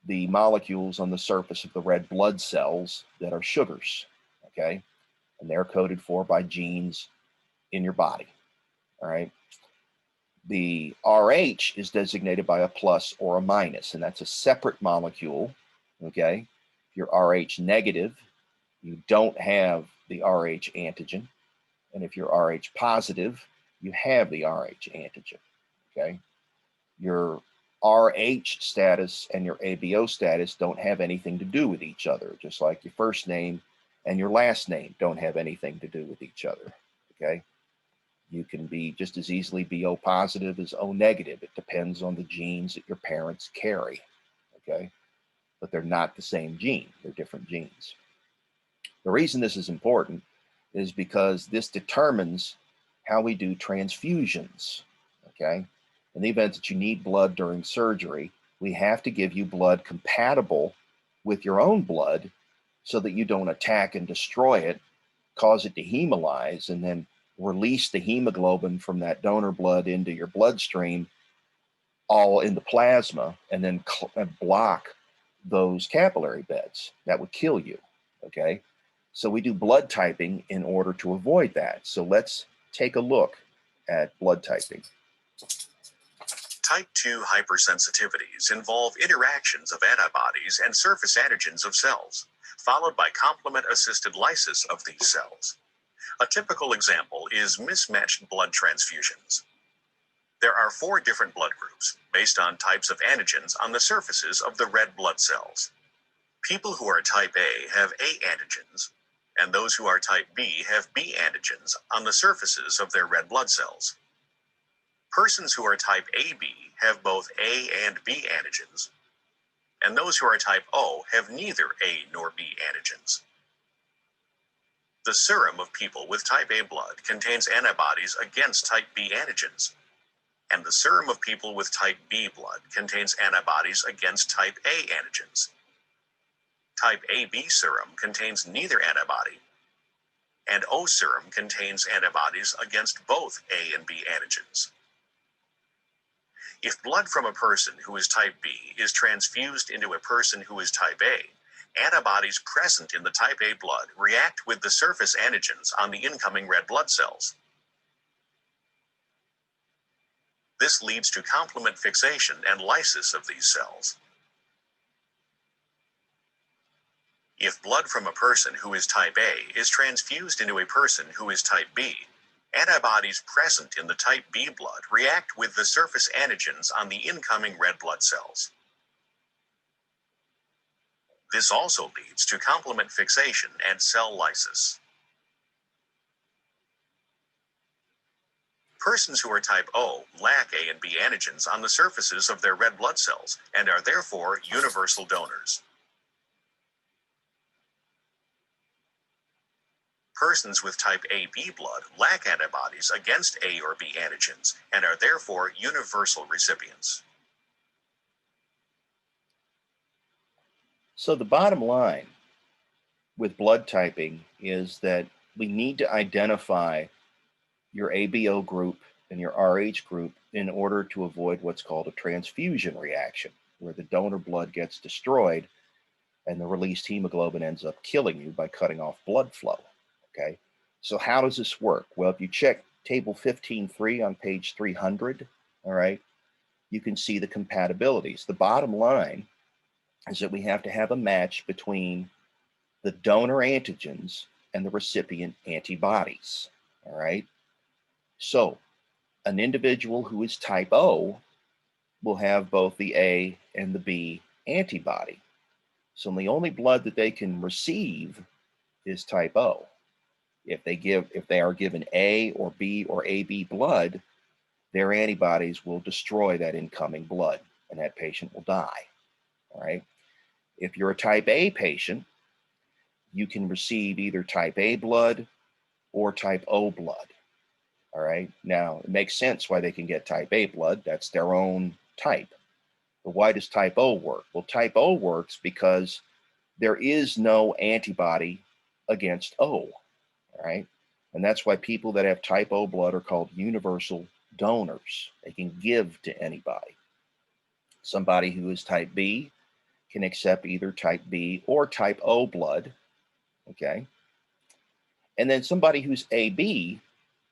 the molecules on the surface of the red blood cells that are sugars, okay? And they're coded for by genes in your body, all right? The RH is designated by a plus or a minus, and that's a separate molecule, okay? If you're RH negative, you don't have the RH antigen. And if you're RH positive, you have the RH antigen, okay? Your RH status and your ABO status don't have anything to do with each other, just like your first name and your last name don't have anything to do with each other, okay? You can be just as easily be O positive as O negative. It depends on the genes that your parents carry, okay? But they're not the same gene, they're different genes. The reason this is important is because this determines how we do transfusions, okay? In the event that you need blood during surgery, we have to give you blood compatible with your own blood so that you don't attack and destroy it, cause it to hemolyze, and then release the hemoglobin from that donor blood into your bloodstream, all in the plasma, and then block those capillary beds. That would kill you, okay? So we do blood typing in order to avoid that. So let's take a look at blood typing. Type 2 hypersensitivities involve interactions of antibodies and surface antigens of cells, followed by complement-assisted lysis of these cells. A typical example is mismatched blood transfusions. There are 4 different blood groups based on types of antigens on the surfaces of the red blood cells. People who are type A have A antigens, and those who are type B have B antigens on the surfaces of their red blood cells. Persons who are type AB have both A and B antigens, and those who are type O have neither A nor B antigens. The serum of people with type A blood contains antibodies against type B antigens, and the serum of people with type B blood contains antibodies against type A antigens. Type AB serum contains neither antibody, and O serum contains antibodies against both A and B antigens. If blood from a person who is type B is transfused into a person who is type A, antibodies present in the type A blood react with the surface antigens on the incoming red blood cells. This leads to complement fixation and lysis of these cells. If blood from a person who is type A is transfused into a person who is type B, antibodies present in the type B blood react with the surface antigens on the incoming red blood cells. This also leads to complement fixation and cell lysis. Persons who are type O lack A and B antigens on the surfaces of their red blood cells and are therefore universal donors. Persons with type AB blood lack antibodies against A or B antigens and are therefore universal recipients. So the bottom line with blood typing is that we need to identify your ABO group and your RH group in order to avoid what's called a transfusion reaction, where the donor blood gets destroyed and the released hemoglobin ends up killing you by cutting off blood flow. Okay, so how does this work? Well, if you check table 15.3 on page 300, all right, you can see the compatibilities. The bottom line is that we have to have a match between the donor antigens and the recipient antibodies. All right, so an individual who is type O will have both the A and the B antibody. So the only blood that they can receive is type O. If they are given A or B or AB blood, their antibodies will destroy that incoming blood and that patient will die. All right. If you're a type A patient, you can receive either type A blood or type O blood. All right. Now, it makes sense why they can get type A blood. That's their own type. But why does type O work? Well, type O works because there is no antibody against O. All right. And that's why people that have type O blood are called universal donors. They can give to anybody. Somebody who is type B can accept either type B or type O blood. Okay. And then somebody who's AB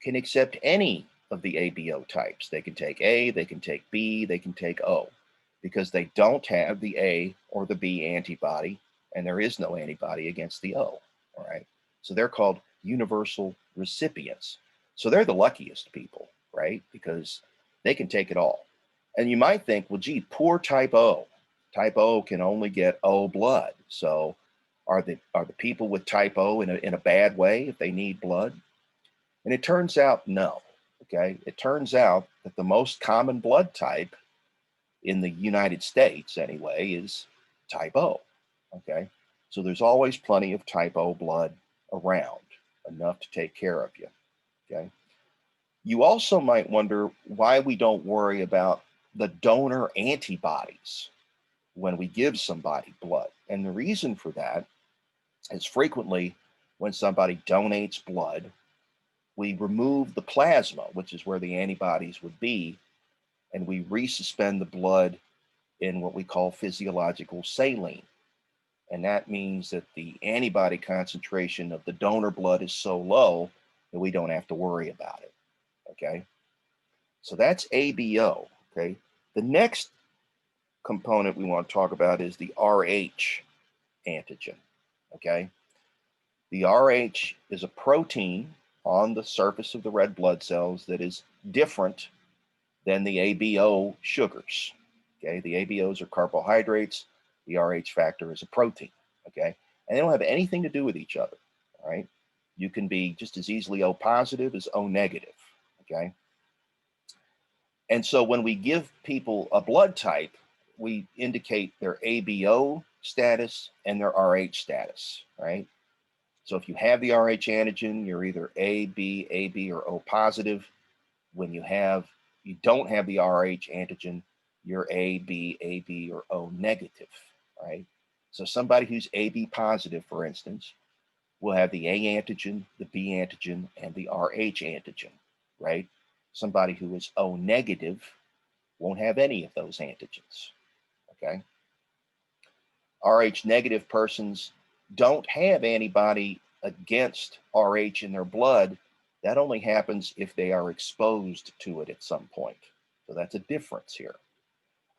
can accept any of the ABO types. They can take A, they can take B, they can take O, because they don't have the A or the B antibody, and there is no antibody against the O. All right. So they're called universal recipients. So they're the luckiest people, right? Because they can take it all. And you might think, well, gee, poor type O. Type O can only get O blood. So are the people with type O in a bad way if they need blood? And it turns out no. Okay. It turns out that the most common blood type in the United States anyway is type O. Okay. So there's always plenty of type O blood around, enough to take care of you. Okay. You also might wonder why we don't worry about the donor antibodies when we give somebody blood. And the reason for that is frequently when somebody donates blood, we remove the plasma, which is where the antibodies would be, and we resuspend the blood in what we call physiological saline. And that means that the antibody concentration of the donor blood is so low that we don't have to worry about it. Okay. So that's ABO. Okay. The next component we want to talk about is the RH antigen. Okay. The RH is a protein on the surface of the red blood cells that is different than the ABO sugars. Okay, the ABOs are carbohydrates, the RH factor is a protein. Okay, and they don't have anything to do with each other. All right, you can be just as easily O positive as O negative. Okay, and so when we give people a blood type, we indicate their ABO status and their RH status. Right. So if you have the RH antigen, you're either AB, or O positive. When you don't have the RH antigen, you're AB, or O negative, right? So somebody who's AB positive, for instance, will have the A antigen, the B antigen, and the RH antigen, right? Somebody who is O negative won't have any of those antigens, okay? RH negative persons don't have antibody against RH in their blood. That only happens if they are exposed to it at some point. So that's a difference here.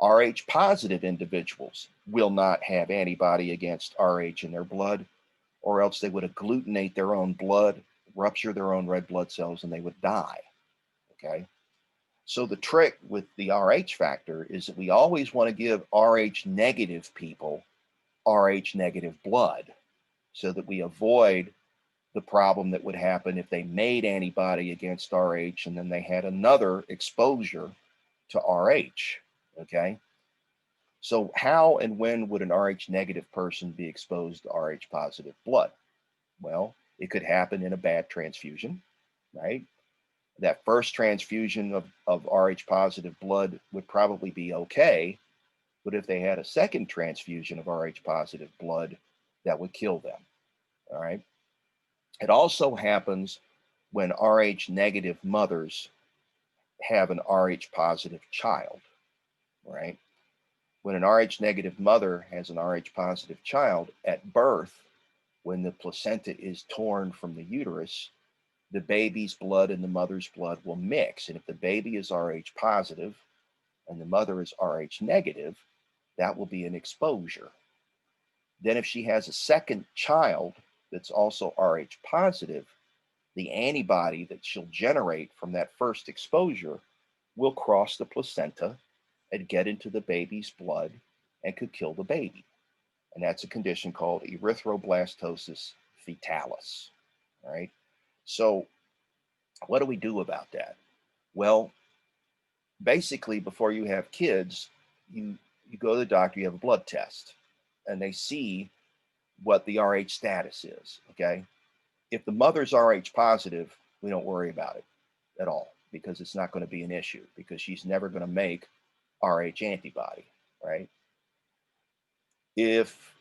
RH positive individuals will not have antibody against RH in their blood, or else they would agglutinate their own blood, rupture their own red blood cells, and they would die. Okay. So the trick with the RH factor is that we always want to give RH negative people Rh negative blood so that we avoid the problem that would happen if they made antibody against Rh and then they had another exposure to Rh, okay? So how and when would an Rh negative person be exposed to Rh positive blood? Well, it could happen in a bad transfusion, right? That first transfusion of Rh positive blood would probably be okay, but if they had a second transfusion of Rh positive blood, that would kill them, all right? It also happens when Rh negative mothers have an Rh positive child, right? When an Rh negative mother has an Rh positive child at birth, when the placenta is torn from the uterus, the baby's blood and the mother's blood will mix. And if the baby is Rh positive and the mother is Rh negative, that will be an exposure. Then if she has a second child that's also Rh positive, the antibody that she'll generate from that first exposure will cross the placenta and get into the baby's blood and could kill the baby. And that's a condition called erythroblastosis fetalis. All right. So what do we do about that? Well, basically, before you have kids, you go to the doctor, you have a blood test, and they see what the Rh status is. Okay. If the mother's Rh positive, we don't worry about it at all because it's not going to be an issue because she's never going to make Rh antibody, right? If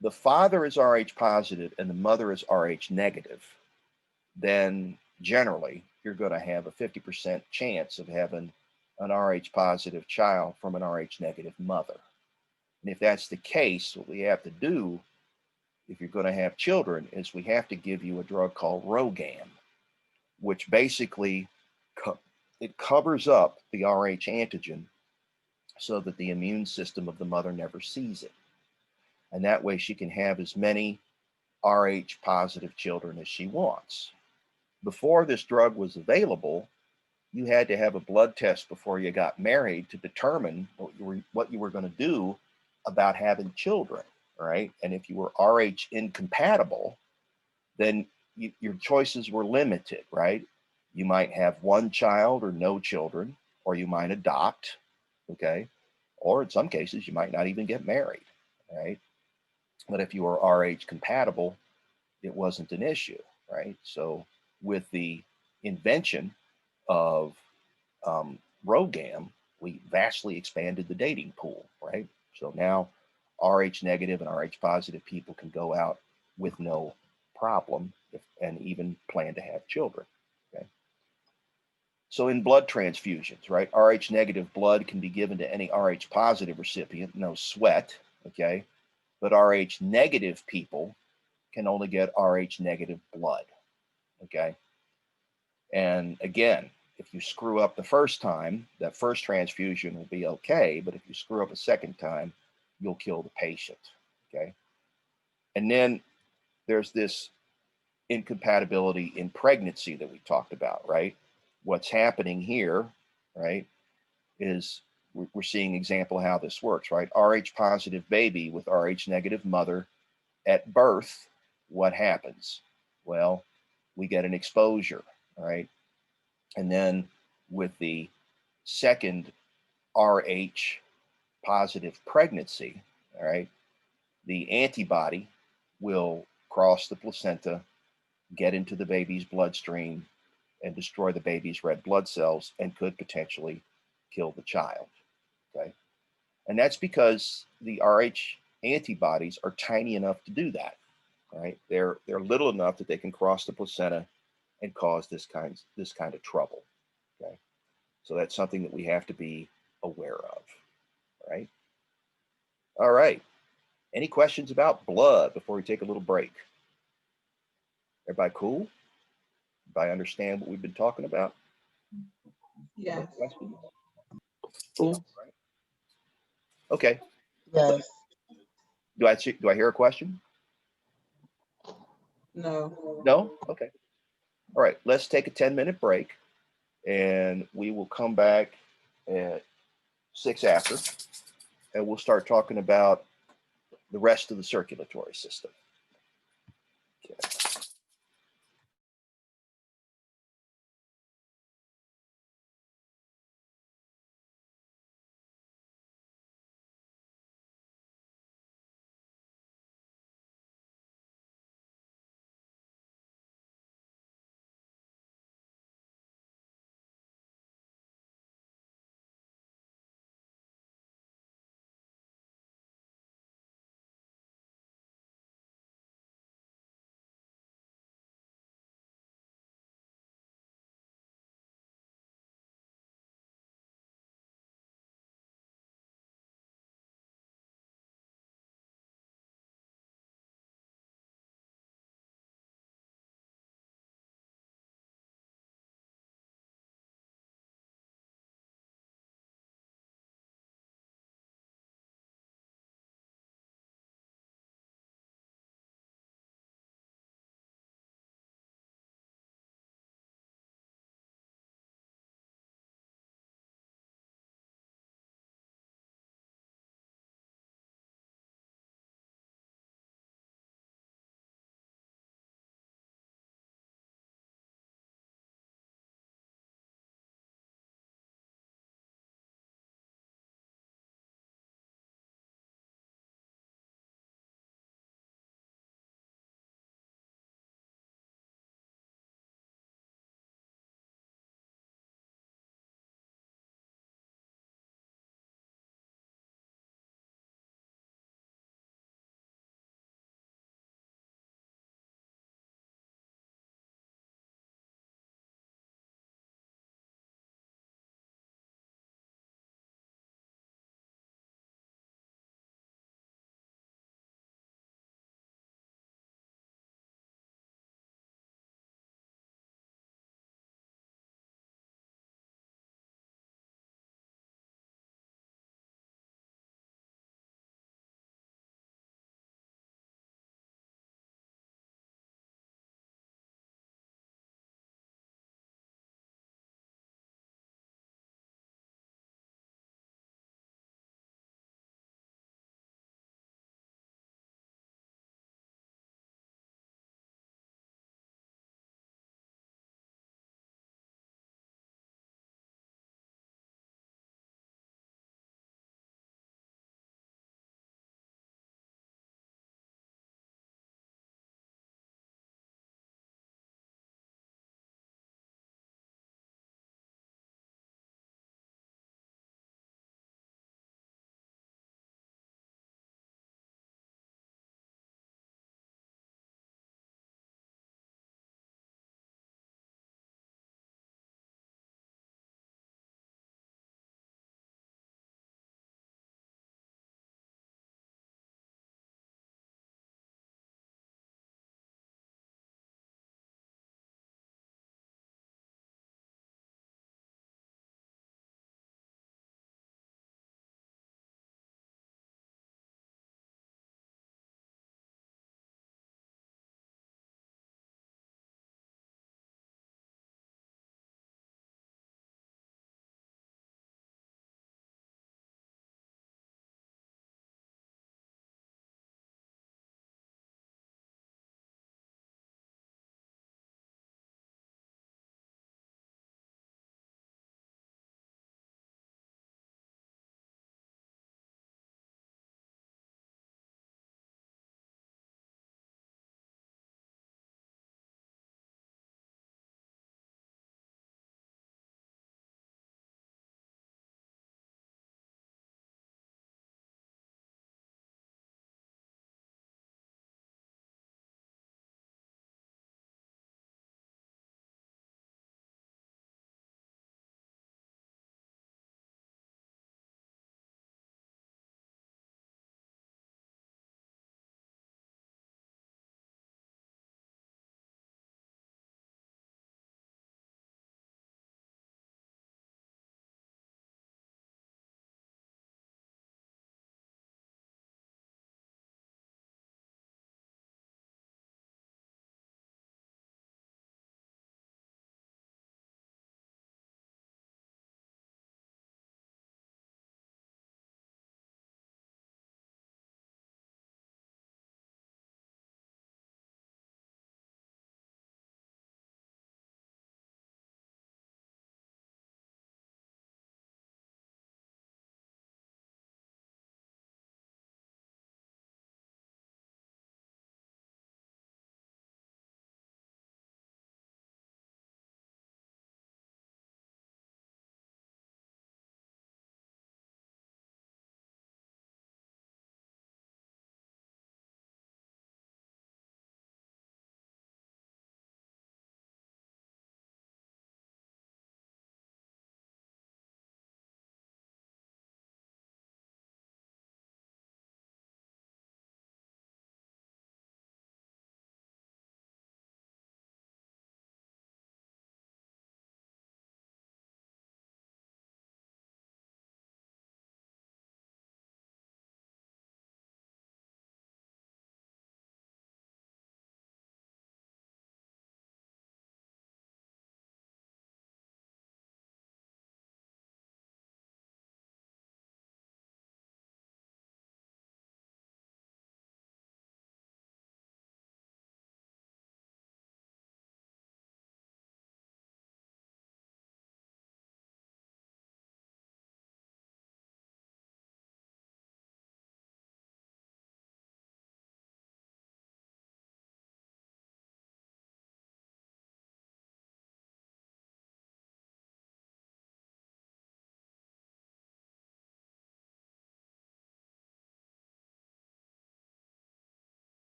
the father is Rh positive and the mother is Rh negative, then generally you're going to have a 50% chance of having an Rh positive child from an Rh negative mother. And if that's the case, what we have to do if you're going to have children is we have to give you a drug called Rogam, which basically it covers up the Rh antigen so that the immune system of the mother never sees it. And that way she can have as many Rh positive children as she wants. Before this drug was available, you had to have a blood test before you got married to determine what you were going to do about having children, right? And if you were Rh incompatible, then your choices were limited, right? You might have one child or no children, or you might adopt, okay? Or in some cases, you might not even get married, right? But if you were Rh compatible, it wasn't an issue, right? So with the invention of Rogam, we vastly expanded the dating pool, right? So now Rh negative and Rh positive people can go out with no problem and even plan to have children, okay? So in blood transfusions, right, Rh negative blood can be given to any Rh positive recipient, no sweat, okay? But Rh negative people can only get Rh negative blood, okay? And again, if you screw up the first time, that first transfusion will be okay, but if you screw up a second time, you'll kill the patient, okay? And then there's this incompatibility in pregnancy that we talked about, right? What's happening here, right, is we're seeing example how this works, right? Rh positive baby with Rh negative mother at birth, what happens? Well, we get an exposure, right? And then with the second Rh positive pregnancy, all right, the antibody will cross the placenta, get into the baby's bloodstream, and destroy the baby's red blood cells and could potentially kill the child, okay? And that's because the Rh antibodies are tiny enough to do that, right? They're little enough that they can cross the placenta and cause this kind of trouble, okay? So that's something that we have to be aware of, right? All right. Any questions about blood before we take a little break? Everybody cool? Everybody understand what we've been talking about? Yes. Questions? Cool. Right. Okay. Yes. Do I hear a question? No. No? Okay. All right. Let's take a 10-minute break and we will come back at 6 after and we'll start talking about the rest of the circulatory system. Okay.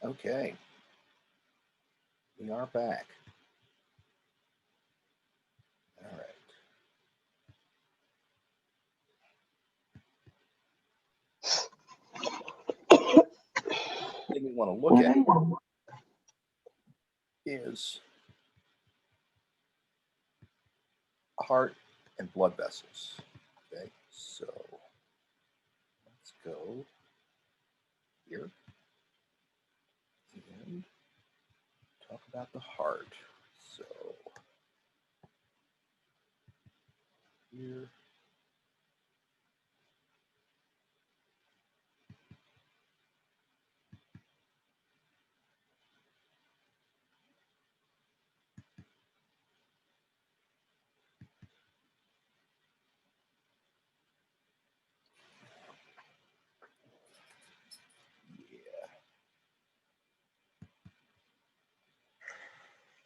Okay, we are back. All right. Thing we want to look at is heart and blood vessels. Okay, so let's go here and talk about the heart. So here.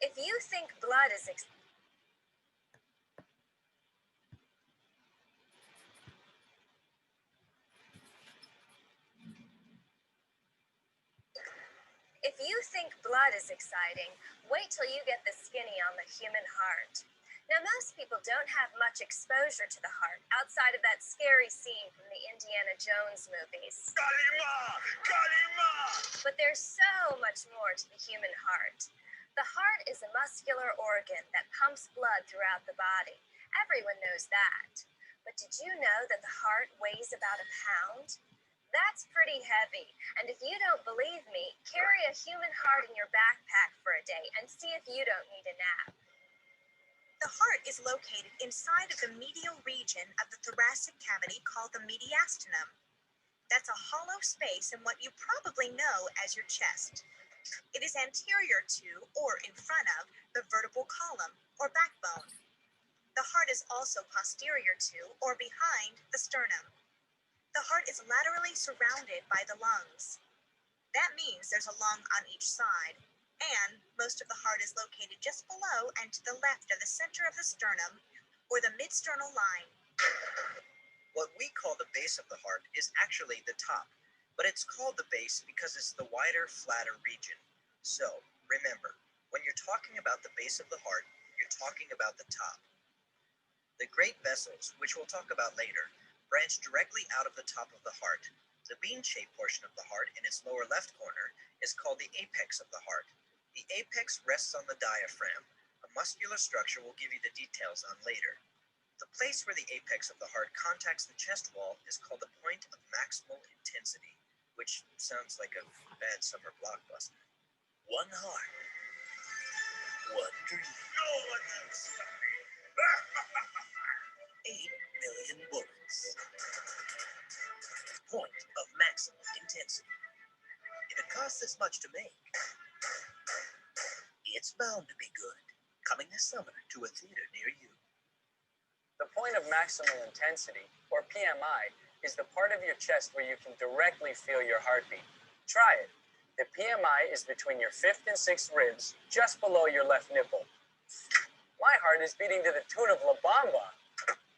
If you think blood is If you think blood is exciting, wait till you get the skinny on the human heart. Now, most people don't have much exposure to the heart outside of that scary scene from the Indiana Jones movies. Kalima! Kalima! But there's so much more to the human heart. The heart is a muscular organ that pumps blood throughout the body. Everyone knows that. But did you know that the heart weighs about a pound? That's pretty heavy, and if you don't believe me, carry a human heart in your backpack for a day and see if you don't need a nap. The heart is located inside of the medial region of the thoracic cavity called the mediastinum. That's a hollow space in what you probably know as your chest. It is anterior to, or in front of, the vertebral column, or backbone. The heart is also posterior to, or behind, the sternum. The heart is laterally surrounded by the lungs. That means there's a lung on each side, and most of the heart is located just below and to the left of the center of the sternum, or the mid-sternal line. What we call the base of the heart is actually the top, but it's called the base because it's the wider, flatter region. So, remember, when you're talking about the base of the heart, you're talking about the top. The great vessels, which we'll talk about later, branch directly out of the top of the heart. The bean-shaped portion of the heart in its lower left corner is called the apex of the heart. The apex rests on the diaphragm, a muscular structure we'll give you the details on later. The place where the apex of the heart contacts the chest wall is called the point of maximal intensity, which sounds like a bad summer blockbuster. One heart, one dream. No one else. 8 million bullets. Point of maximum intensity. If it costs this much to make, it's bound to be good. Coming this summer to a theater near you. The point of maximal intensity, or PMI, is the part of your chest where you can directly feel your heartbeat. Try it. The PMI is between your 5th and 6th ribs, just below your left nipple. My heart is beating to the tune of La Bamba.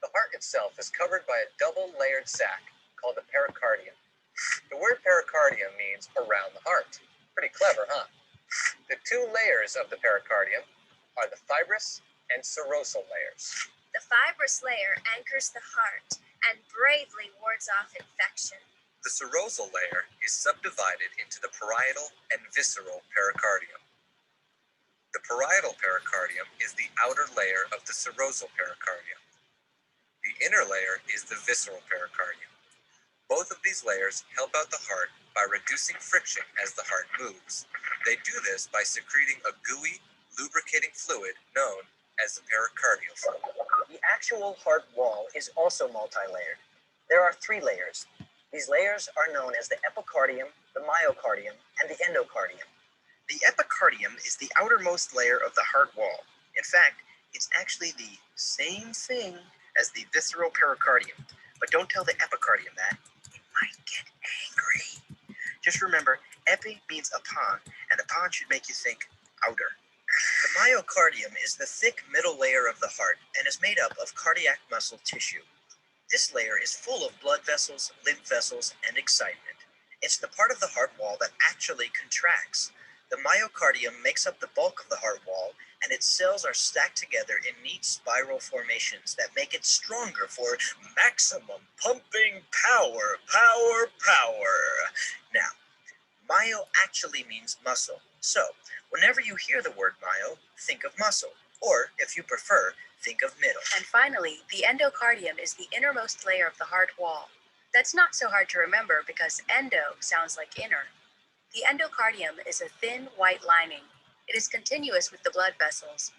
The heart itself is covered by a double-layered sac called the pericardium. The word pericardium means around the heart. Pretty clever, huh? The two layers of the pericardium are the fibrous and serosal layers. The fibrous layer anchors the heart and bravely wards off infection. The serosal layer is subdivided into the parietal and visceral pericardium. The parietal pericardium is the outer layer of the serosal pericardium. The inner layer is the visceral pericardium. Both of these layers help out the heart by reducing friction as the heart moves. They do this by secreting a gooey, lubricating fluid known as the pericardial fluid. The actual heart wall is also multi-layered. There are 3 layers. These layers are known as the epicardium, the myocardium, and the endocardium. The epicardium is the outermost layer of the heart wall. In fact, it's actually the same thing as the visceral pericardium. But don't tell the epicardium that. It might get angry. Just remember, epi means upon, and upon should make you think outer. The myocardium is the thick middle layer of the heart and is made up of cardiac muscle tissue. This layer is full of blood vessels, lymph vessels, and excitement. It's the part of the heart wall that actually contracts. The myocardium makes up the bulk of the heart wall, and its cells are stacked together in neat spiral formations that make it stronger for maximum pumping power. Now, myo actually means muscle. So, whenever you hear the word myo, think of muscle. Or, if you prefer, think of middle. And finally, the endocardium is the innermost layer of the heart wall. That's not so hard to remember because endo sounds like inner. The endocardium is a thin white lining. It is continuous with the blood vessels.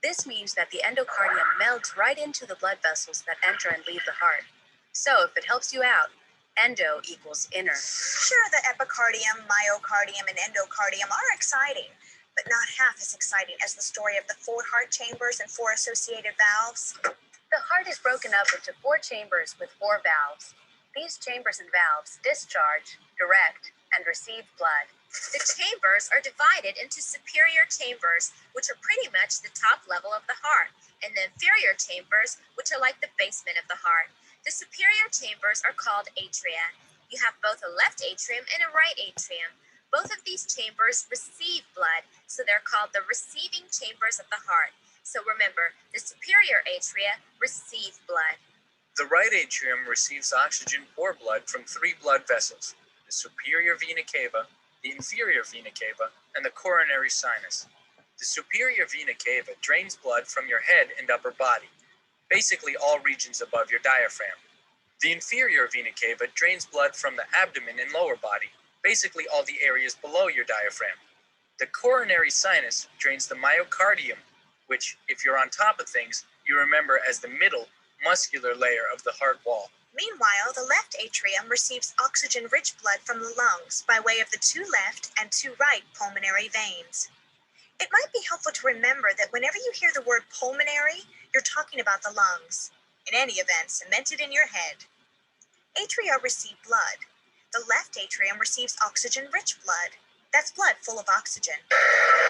This means that the endocardium melds right into the blood vessels that enter and leave the heart. So if it helps you out, endo equals inner. Sure, the epicardium, myocardium, and endocardium are exciting, but not half as exciting as the story of the 4 heart chambers and 4 associated valves. The heart is broken up into 4 chambers with 4 valves. These chambers and valves discharge, direct, and receive blood. The chambers are divided into superior chambers, which are pretty much the top level of the heart, and the inferior chambers, which are like the basement of the heart. The superior chambers are called atria. You have both a left atrium and a right atrium. Both of these chambers receive blood, so they're called the receiving chambers of the heart. So remember, the superior atria receive blood. The right atrium receives oxygen-poor blood from 3 blood vessels: the superior vena cava, the inferior vena cava, and the coronary sinus. The superior vena cava drains blood from your head and upper body, basically all regions above your diaphragm. The inferior vena cava drains blood from the abdomen and lower body, basically all the areas below your diaphragm. The coronary sinus drains the myocardium, which, if you're on top of things, you remember as the middle muscular layer of the heart wall. Meanwhile, the left atrium receives oxygen-rich blood from the lungs by way of the 2 left and 2 right pulmonary veins. It might be helpful to remember that whenever you hear the word pulmonary, you're talking about the lungs. In any event, cement it in your head. Atria receive blood. The left atrium receives oxygen-rich blood. That's blood full of oxygen.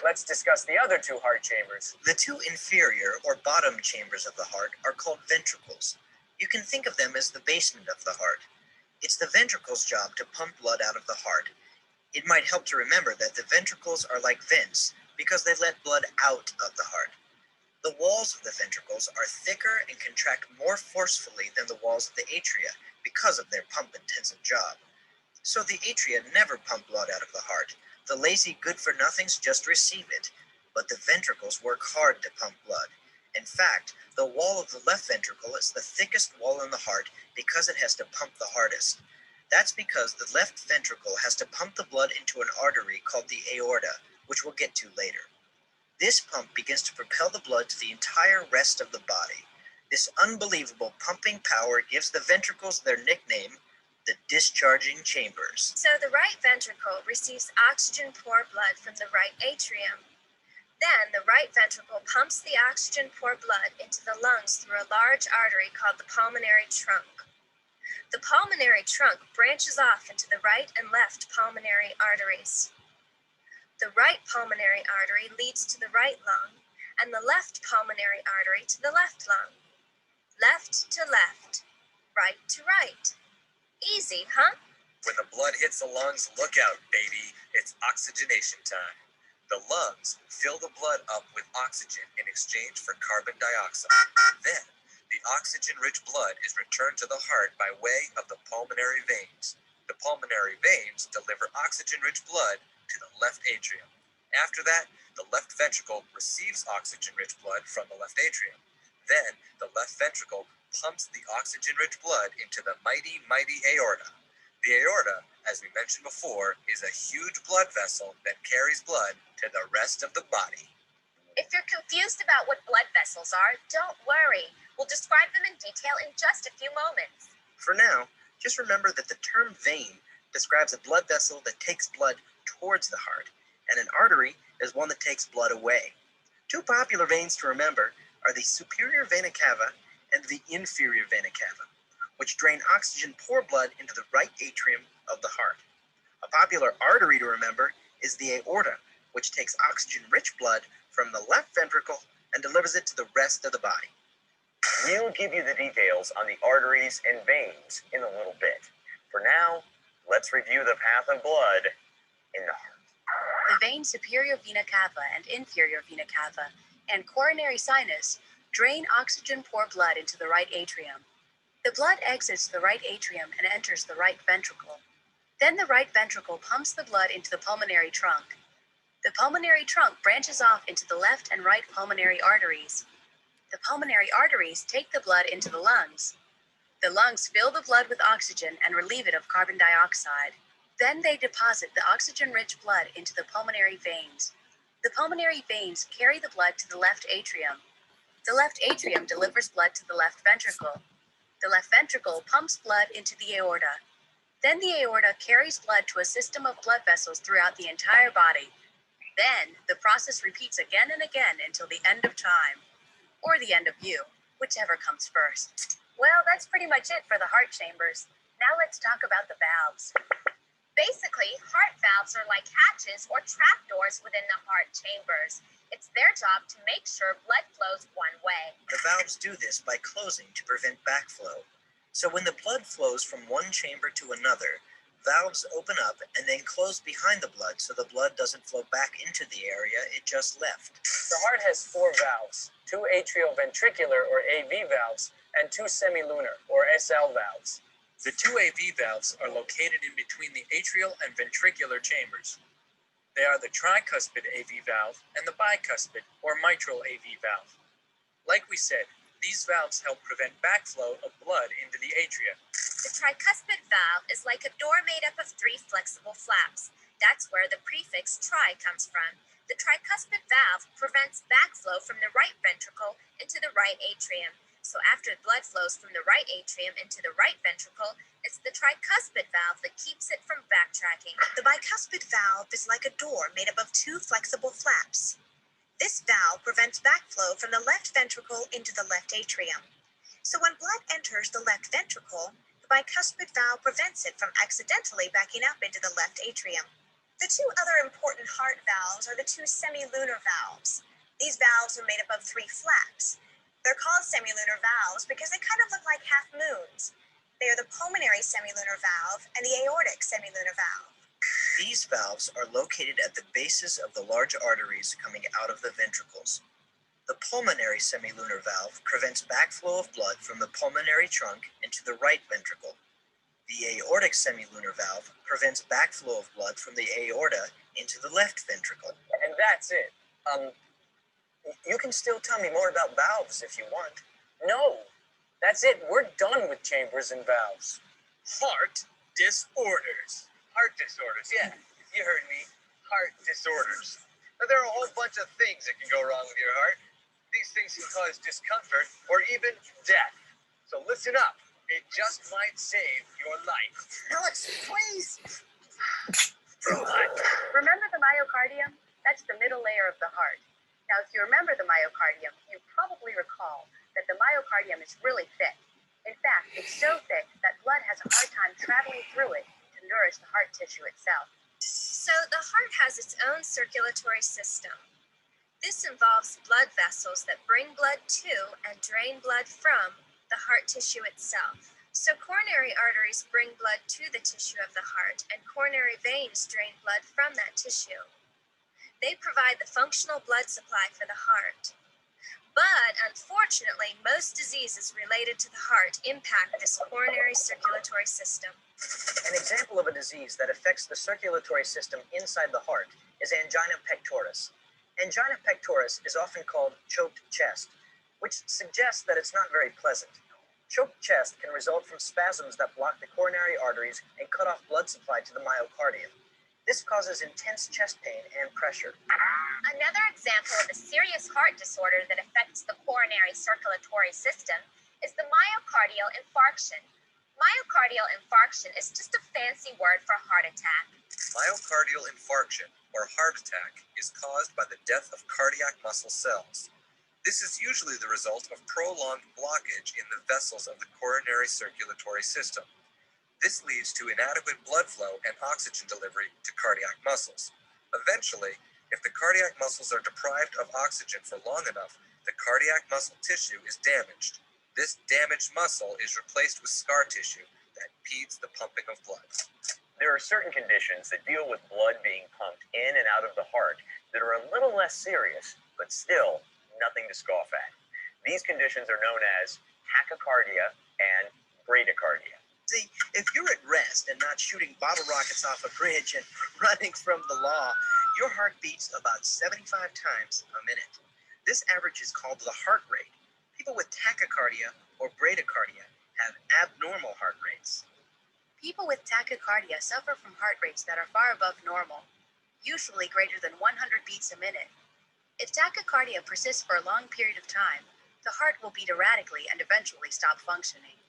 Let's discuss the other 2 heart chambers. The 2 inferior or bottom chambers of the heart are called ventricles. You can think of them as the basement of the heart. It's the ventricle's job to pump blood out of the heart. It might help to remember that the ventricles are like vents because they let blood out of the heart. The walls of the ventricles are thicker and contract more forcefully than the walls of the atria because of their pump-intensive job. So the atria never pump blood out of the heart. The lazy good-for-nothings just receive it. But the ventricles work hard to pump blood. In fact, the wall of the left ventricle is the thickest wall in the heart because it has to pump the hardest. That's because the left ventricle has to pump the blood into an artery called the aorta, which we'll get to later. This pump begins to propel the blood to the entire rest of the body. This unbelievable pumping power gives the ventricles their nickname, the discharging chambers. So the right ventricle receives oxygen-poor blood from the right atrium. Then the right ventricle pumps the oxygen-poor blood into the lungs through a large artery called the pulmonary trunk. The pulmonary trunk branches off into the right and left pulmonary arteries. The right pulmonary artery leads to the right lung, and the left pulmonary artery to the left lung. Left to left, right to right. Easy, huh? When the blood hits the lungs, look out, baby. It's oxygenation time. The lungs fill the blood up with oxygen in exchange for carbon dioxide. Then, the oxygen-rich blood is returned to the heart by way of the pulmonary veins. The pulmonary veins deliver oxygen-rich blood to the left atrium. After that, the left ventricle receives oxygen-rich blood from the left atrium. Then, the left ventricle pumps the oxygen-rich blood into the mighty, mighty aorta. The aorta, as we mentioned before, is a huge blood vessel that carries blood to the rest of the body. If you're confused about what blood vessels are, don't worry. We'll describe them in detail in just a few moments. For now, just remember that the term vein describes a blood vessel that takes blood towards the heart, and an artery is one that takes blood away. 2 popular veins to remember are the superior vena cava and the inferior vena cava, which drain oxygen-poor blood into the right atrium of the heart. A popular artery to remember is the aorta, which takes oxygen-rich blood from the left ventricle and delivers it to the rest of the body. We'll give you the details on the arteries and veins in a little bit. For now, Let's review the path of blood in the heart. The veins superior vena cava and inferior vena cava and coronary sinus drain oxygen-poor blood into the right atrium. The blood exits the right atrium and enters the right ventricle. Then the right ventricle pumps the blood into the pulmonary trunk. The pulmonary trunk branches off into the left and right pulmonary arteries. The pulmonary arteries take the blood into the lungs. The lungs fill the blood with oxygen and relieve it of carbon dioxide. Then they deposit the oxygen-rich blood into the pulmonary veins. The pulmonary veins carry the blood to the left atrium. The left atrium delivers blood to the left ventricle. The left ventricle pumps blood into the aorta. Then the aorta carries blood to a system of blood vessels throughout the entire body. Then the process repeats again and again until the end of time, or the end of you, whichever comes first. Well, that's pretty much it for the heart chambers. Now let's talk about the valves. Basically, heart valves are like hatches or trapdoors within the heart chambers. It's their job to make sure blood flows one way. The valves do this by closing to prevent backflow. So when the blood flows from one chamber to another, valves open up and then close behind the blood so the blood doesn't flow back into the area it just left. The heart has 4 valves, 2 atrioventricular or AV valves, and 2 semilunar or SL valves. The 2 AV valves are located in between the atrial and ventricular chambers. They are the tricuspid AV valve and the bicuspid or mitral AV valve. Like we said, these valves help prevent backflow of blood into the atria. The tricuspid valve is like a door made up of 3 flexible flaps. That's where the prefix tri comes from. The tricuspid valve prevents backflow from the right ventricle into the right atrium. So after blood flows from the right atrium into the right ventricle, it's the tricuspid valve that keeps it from backtracking. The bicuspid valve is like a door made up of 2 flexible flaps. This valve prevents backflow from the left ventricle into the left atrium. So when blood enters the left ventricle, the bicuspid valve prevents it from accidentally backing up into the left atrium. The 2 other important heart valves are the 2 semilunar valves. These valves are made up of 3 flaps. They're called semilunar valves because they kind of look like half moons. They are the pulmonary semilunar valve and the aortic semilunar valve. These valves are located at the bases of the large arteries coming out of the ventricles. The pulmonary semilunar valve prevents backflow of blood from the pulmonary trunk into the right ventricle. The aortic semilunar valve prevents backflow of blood from the aorta into the left ventricle. And that's it. You can still tell me more about valves if you want. No, that's it. We're done with chambers and valves. Heart disorders. Heart disorders, yeah, you heard me. Heart disorders. Now, there are a whole bunch of things that can go wrong with your heart. These things can cause discomfort or even death. So listen up. It just might save your life. Alex, please. Remember the myocardium? That's the middle layer of the heart. Now, if you remember the myocardium, you probably recall that the myocardium is really thick. In fact, it's so thick that blood has a hard time traveling through it to nourish the heart tissue itself. So the heart has its own circulatory system. This involves blood vessels that bring blood to and drain blood from the heart tissue itself. So coronary arteries bring blood to the tissue of the heart, and coronary veins drain blood from that tissue. They provide the functional blood supply for the heart. But unfortunately, most diseases related to the heart impact this coronary circulatory system. An example of a disease that affects the circulatory system inside the heart is angina pectoris. Angina pectoris is often called choked chest, which suggests that it's not very pleasant. Choked chest can result from spasms that block the coronary arteries and cut off blood supply to the myocardium. This causes intense chest pain and pressure. Another example of a serious heart disorder that affects the coronary circulatory system is the myocardial infarction. Myocardial infarction is just a fancy word for heart attack. Myocardial infarction, or heart attack, is caused by the death of cardiac muscle cells. This is usually the result of prolonged blockage in the vessels of the coronary circulatory system. This leads to inadequate blood flow and oxygen delivery to cardiac muscles. Eventually, if the cardiac muscles are deprived of oxygen for long enough, the cardiac muscle tissue is damaged. This damaged muscle is replaced with scar tissue that impedes the pumping of blood. There are certain conditions that deal with blood being pumped in and out of the heart that are a little less serious, but still nothing to scoff at. These conditions are known as tachycardia and bradycardia. See, if you're at rest and not shooting bottle rockets off a bridge and running from the law, your heart beats about 75 times a minute. This average is called the heart rate. People with tachycardia or bradycardia have abnormal heart rates. People with tachycardia suffer from heart rates that are far above normal, usually greater than 100 beats a minute. If tachycardia persists for a long period of time, the heart will beat erratically and eventually stop functioning.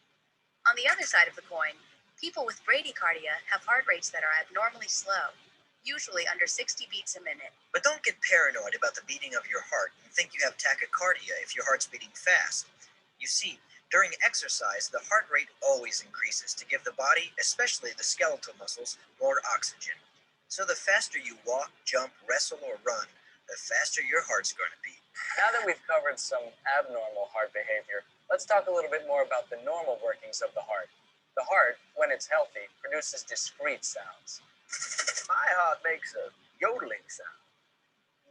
On the other side of the coin, people with bradycardia have heart rates that are abnormally slow, usually under 60 beats a minute. But don't get paranoid about the beating of your heart and think you have tachycardia if your heart's beating fast. You see, during exercise, the heart rate always increases to give the body, especially the skeletal muscles, more oxygen. So the faster you walk, jump, wrestle, or run, the faster your heart's going to beat. Now that we've covered some abnormal heart behavior, let's talk a little bit more about the normal workings of the heart. The heart, when it's healthy, produces discrete sounds. My heart makes a yodeling sound.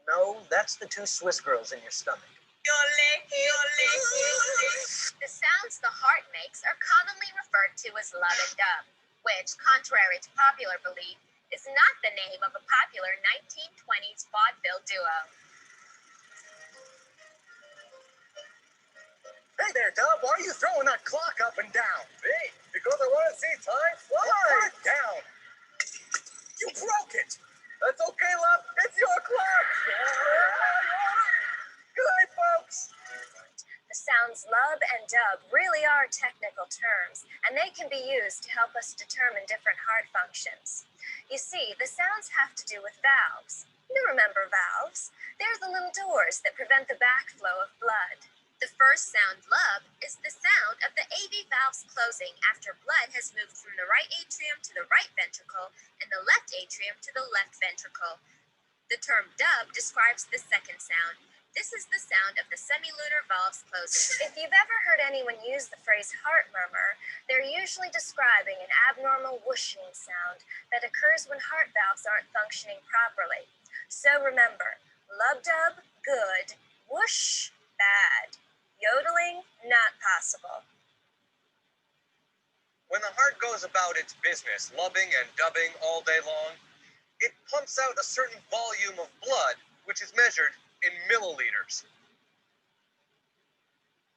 No, that's the two Swiss girls in your stomach. The sounds the heart makes are commonly referred to as lub and dub, which, contrary to popular belief, is not the name of a popular 1920s vaudeville duo. Hey there, Dub. Why are you throwing that clock up and down? Hey, because I want to see time fly. Put it down. You broke it. That's okay, love. It's your clock. Good night, folks. The sounds lub and dub really are technical terms, and they can be used to help us determine different heart functions. You see, the sounds have to do with valves. You remember valves? They're the little doors that prevent the backflow of blood. The first sound, lub, is the sound of the AV valves closing after blood has moved from the right atrium to the right ventricle and the left atrium to the left ventricle. The term dub describes the second sound. This is the sound of the semilunar valves closing. If you've ever heard anyone use the phrase heart murmur, they're usually describing an abnormal whooshing sound that occurs when heart valves aren't functioning properly. So remember, lub dub, good, whoosh, bad. Yodeling, not possible. When the heart goes about its business, lubbing and dubbing all day long, it pumps out a certain volume of blood, which is measured in milliliters.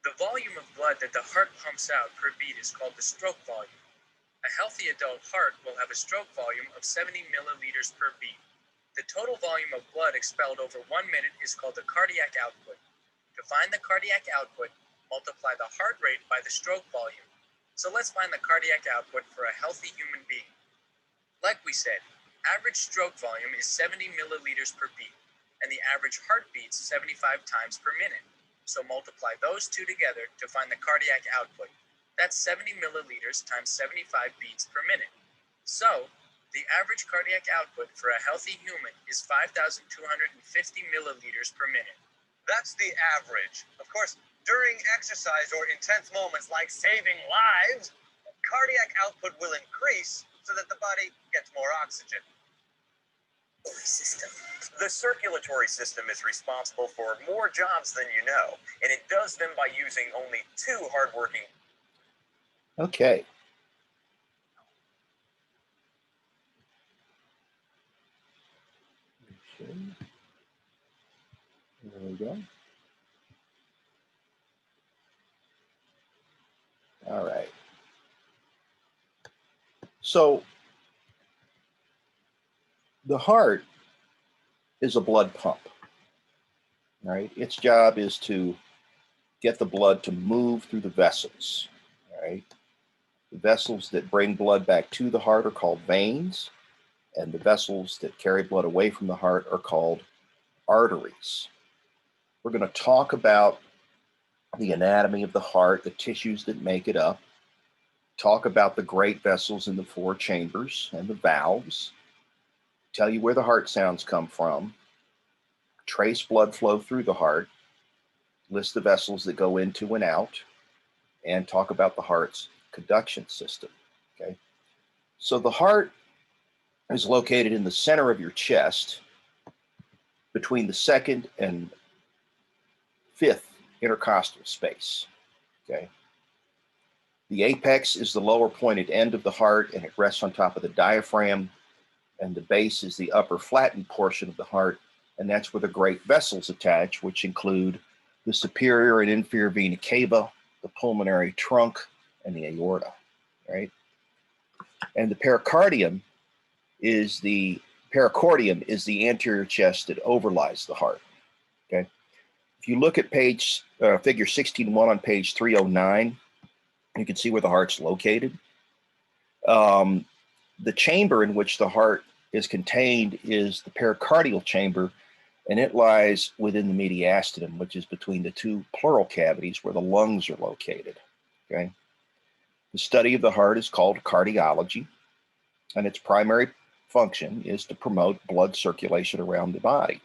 The volume of blood that the heart pumps out per beat is called the stroke volume. A healthy adult heart will have a stroke volume of 70 milliliters per beat. The total volume of blood expelled over 1 minute is called the cardiac output. To find the cardiac output, multiply the heart rate by the stroke volume. So let's find the cardiac output for a healthy human being. Like we said, average stroke volume is 70 milliliters per beat, and the average heart beats 75 times per minute. So multiply those two together to find the cardiac output. That's 70 milliliters times 75 beats per minute. So the average cardiac output for a healthy human is 5,250 milliliters per minute. That's the average. Of course, during exercise or intense moments like saving lives, cardiac output will increase so that the body gets more oxygen. The circulatory system is responsible for more jobs than you know, and it does them by using only two hardworking. Okay. There we go. All right. So the heart is a blood pump, right? Its job is to get the blood to move through the vessels, right? The vessels that bring blood back to the heart are called veins, and the vessels that carry blood away from the heart are called arteries. We're going to talk about the anatomy of the heart, the tissues that make it up, talk about the great vessels in the four chambers and the valves, tell you where the heart sounds come from, trace blood flow through the heart, list the vessels that go into and out, and talk about the heart's conduction system. Okay, so the heart is located in the center of your chest between the second and fifth intercostal space. Okay. The apex is the lower pointed end of the heart, and it rests on top of the diaphragm, and the base is the upper flattened portion of the heart, and that's where the great vessels attach, which include the superior and inferior vena cava, the pulmonary trunk, and the aorta, right? And the pericardium is the anterior chest that overlies the heart, okay? If you look at page figure 16.1 on page 309, you can see where the heart's located. The chamber in which the heart is contained is the pericardial chamber, and it lies within the mediastinum, which is between the two pleural cavities where the lungs are located. Okay. The study of the heart is called cardiology, and its primary function is to promote blood circulation around the body.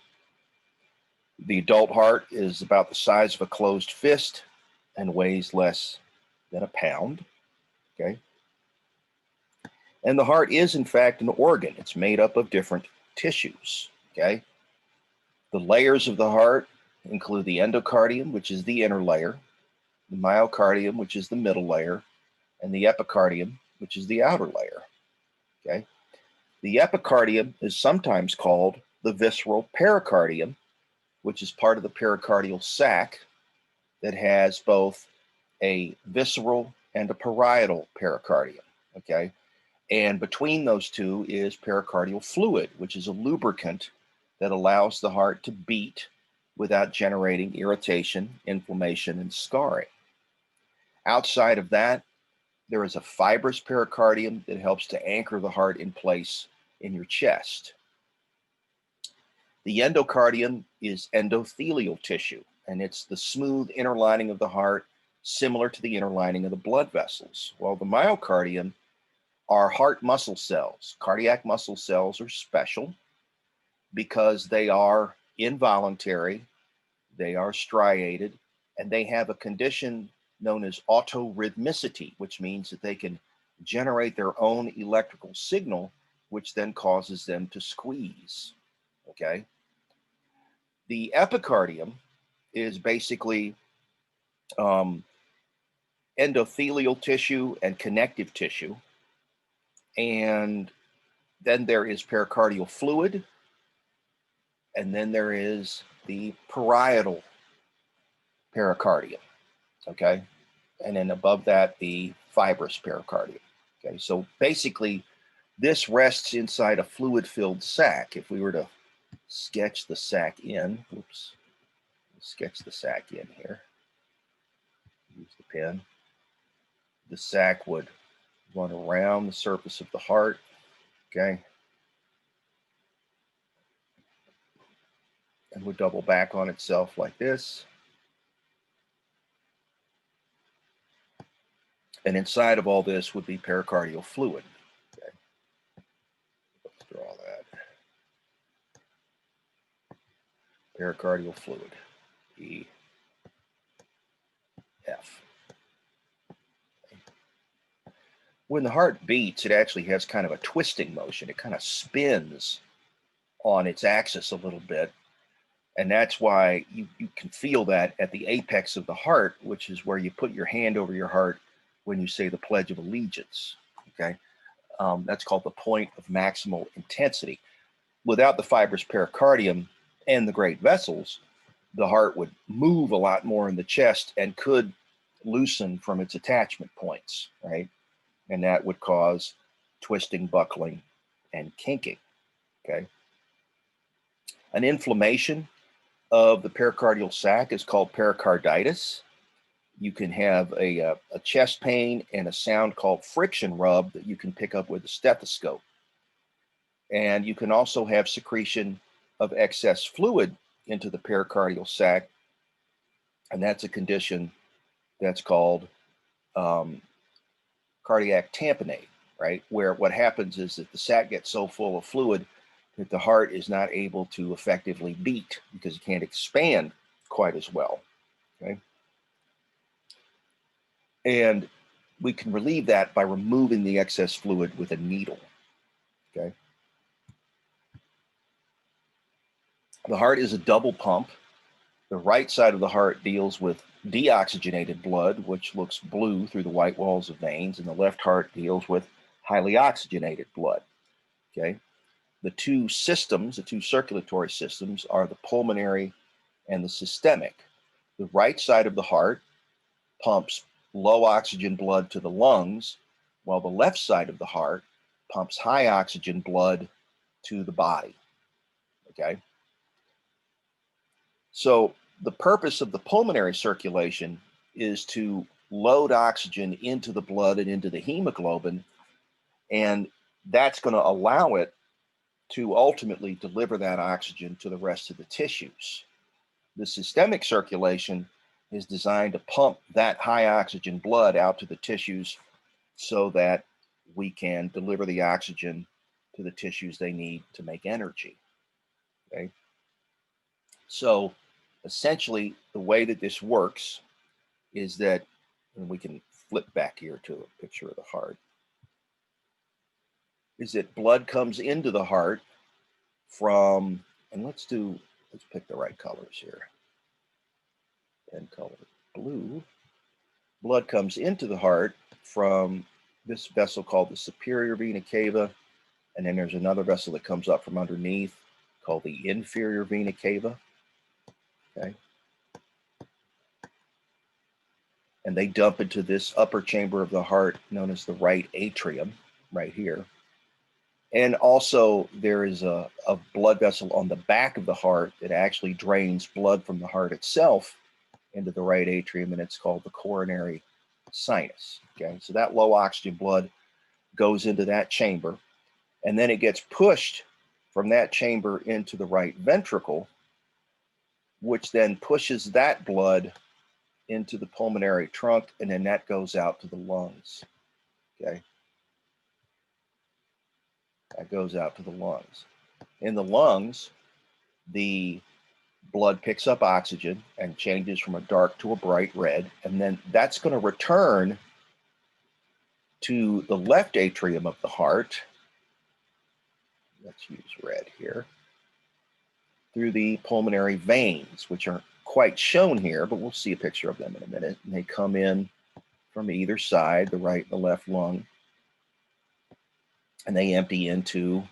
The adult heart is about the size of a closed fist and weighs less than a pound. Okay. And the heart is, in fact, an organ. It's made up of different tissues. Okay. The layers of the heart include the endocardium, which is the inner layer, the myocardium, which is the middle layer, and the epicardium, which is the outer layer. Okay. The epicardium is sometimes called the visceral pericardium, which is part of the pericardial sac that has both a visceral and a parietal pericardium. Okay. And between those two is pericardial fluid, which is a lubricant that allows the heart to beat without generating irritation, inflammation, and scarring. Outside of that, there is a fibrous pericardium that helps to anchor the heart in place in your chest. The endocardium is endothelial tissue, and it's the smooth inner lining of the heart, similar to the inner lining of the blood vessels, while the myocardium are heart muscle cells. Cardiac muscle cells are special because they are involuntary, they are striated, and they have a condition known as autorhythmicity, which means that they can generate their own electrical signal, which then causes them to squeeze. Okay. The epicardium is basically endothelial tissue and connective tissue. And then there is pericardial fluid, and then there is the parietal pericardium, okay? And then above that, the fibrous pericardium, okay? So basically, this rests inside a fluid-filled sac. If we were to sketch the sac in, sketch the sac in here, use the pen. The sac would run around the surface of the heart, okay? And would double back on itself like this. And inside of all this would be pericardial fluid. Okay. Let's draw that. Pericardial fluid, EF. Okay. When the heart beats, it actually has kind of a twisting motion. It kind of spins on its axis a little bit. And that's why you can feel that at the apex of the heart, which is where you put your hand over your heart when you say the Pledge of Allegiance, okay? That's called the point of maximal intensity. Without the fibrous pericardium and the great vessels, the heart would move a lot more in the chest and could loosen from its attachment points, right? And that would cause twisting, buckling, and kinking, okay? An inflammation of the pericardial sac is called pericarditis. You can have a chest pain and a sound called friction rub that you can pick up with a stethoscope. And you can also have secretion of excess fluid into the pericardial sac, and that's a condition that's called cardiac tamponade, right? Where what happens is that the sac gets so full of fluid that the heart is not able to effectively beat because it can't expand quite as well, okay? And we can relieve that by removing the excess fluid with a needle, okay? The heart is a double pump. The right side of the heart deals with deoxygenated blood, which looks blue through the white walls of veins, and the left heart deals with highly oxygenated blood. Okay. The two systems, the two circulatory systems, are the pulmonary and the systemic. The right side of the heart pumps low oxygen blood to the lungs, while the left side of the heart pumps high oxygen blood to the body. Okay. So the purpose of the pulmonary circulation is to load oxygen into the blood and into the hemoglobin, and that's going to allow it to ultimately deliver that oxygen to the rest of the tissues. The systemic circulation is designed to pump that high oxygen blood out to the tissues so that we can deliver the oxygen to the tissues they need to make energy. Okay? So essentially, the way that this works is that, and we can flip back here to a picture of the heart, is that blood comes into the heart from, and let's pick the right colors here. Pen color blue. Blood comes into the heart from this vessel called the superior vena cava, and then there's another vessel that comes up from underneath called the inferior vena cava. Okay. And they dump into this upper chamber of the heart known as the right atrium, right here. And also there is a blood vessel on the back of the heart that actually drains blood from the heart itself into the right atrium, and it's called the coronary sinus. Okay, so that low oxygen blood goes into that chamber, and then it gets pushed from that chamber into the right ventricle, which then pushes that blood into the pulmonary trunk, and then that goes out to the lungs. Okay, that goes out to the lungs. In the lungs, the blood picks up oxygen and changes from a dark to a bright red, and then that's going to return to the left atrium of the heart. Let's use red here. Through the pulmonary veins, which aren't quite shown here, but we'll see a picture of them in a minute. And they come in from either side, the right and the left lung, and they empty into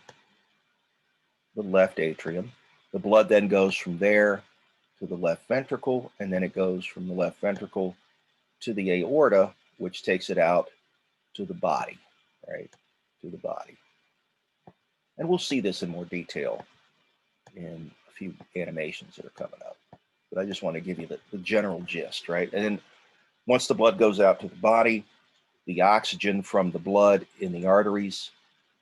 the left atrium. The blood then goes from there to the left ventricle, and then it goes from the left ventricle to the aorta, which takes it out to the body, right? To the body. And we'll see this in more detail in a few animations that are coming up. But I just want to give you the general gist, right? And then once the blood goes out to the body, the oxygen from the blood in the arteries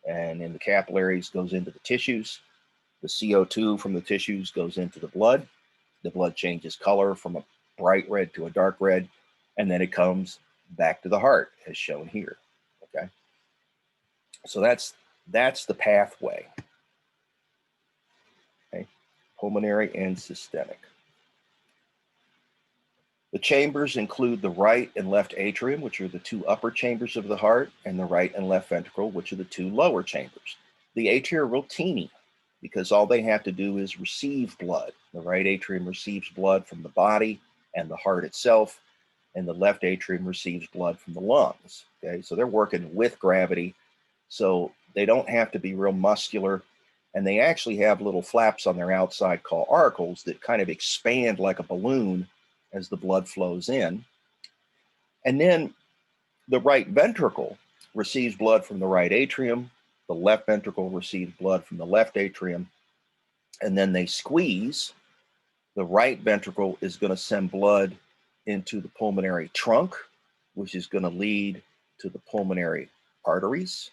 and in the capillaries goes into the tissues. The CO2 from the tissues goes into the blood. The blood changes color from a bright red to a dark red, and then it comes back to the heart, as shown here. Okay, so that's the pathway. Okay, pulmonary and systemic. The chambers include the right and left atrium, which are the two upper chambers of the heart, and the right and left ventricle, which are the two lower chambers. The atria are real teeny because all they have to do is receive blood. The right atrium receives blood from the body and the heart itself, and the left atrium receives blood from the lungs. Okay, so they're working with gravity, so they don't have to be real muscular, and they actually have little flaps on their outside called auricles that kind of expand like a balloon as the blood flows in. And then the right ventricle receives blood from the right atrium, the left ventricle receives blood from the left atrium, and then they squeeze. The right ventricle is going to send blood into the pulmonary trunk, which is going to lead to the pulmonary arteries.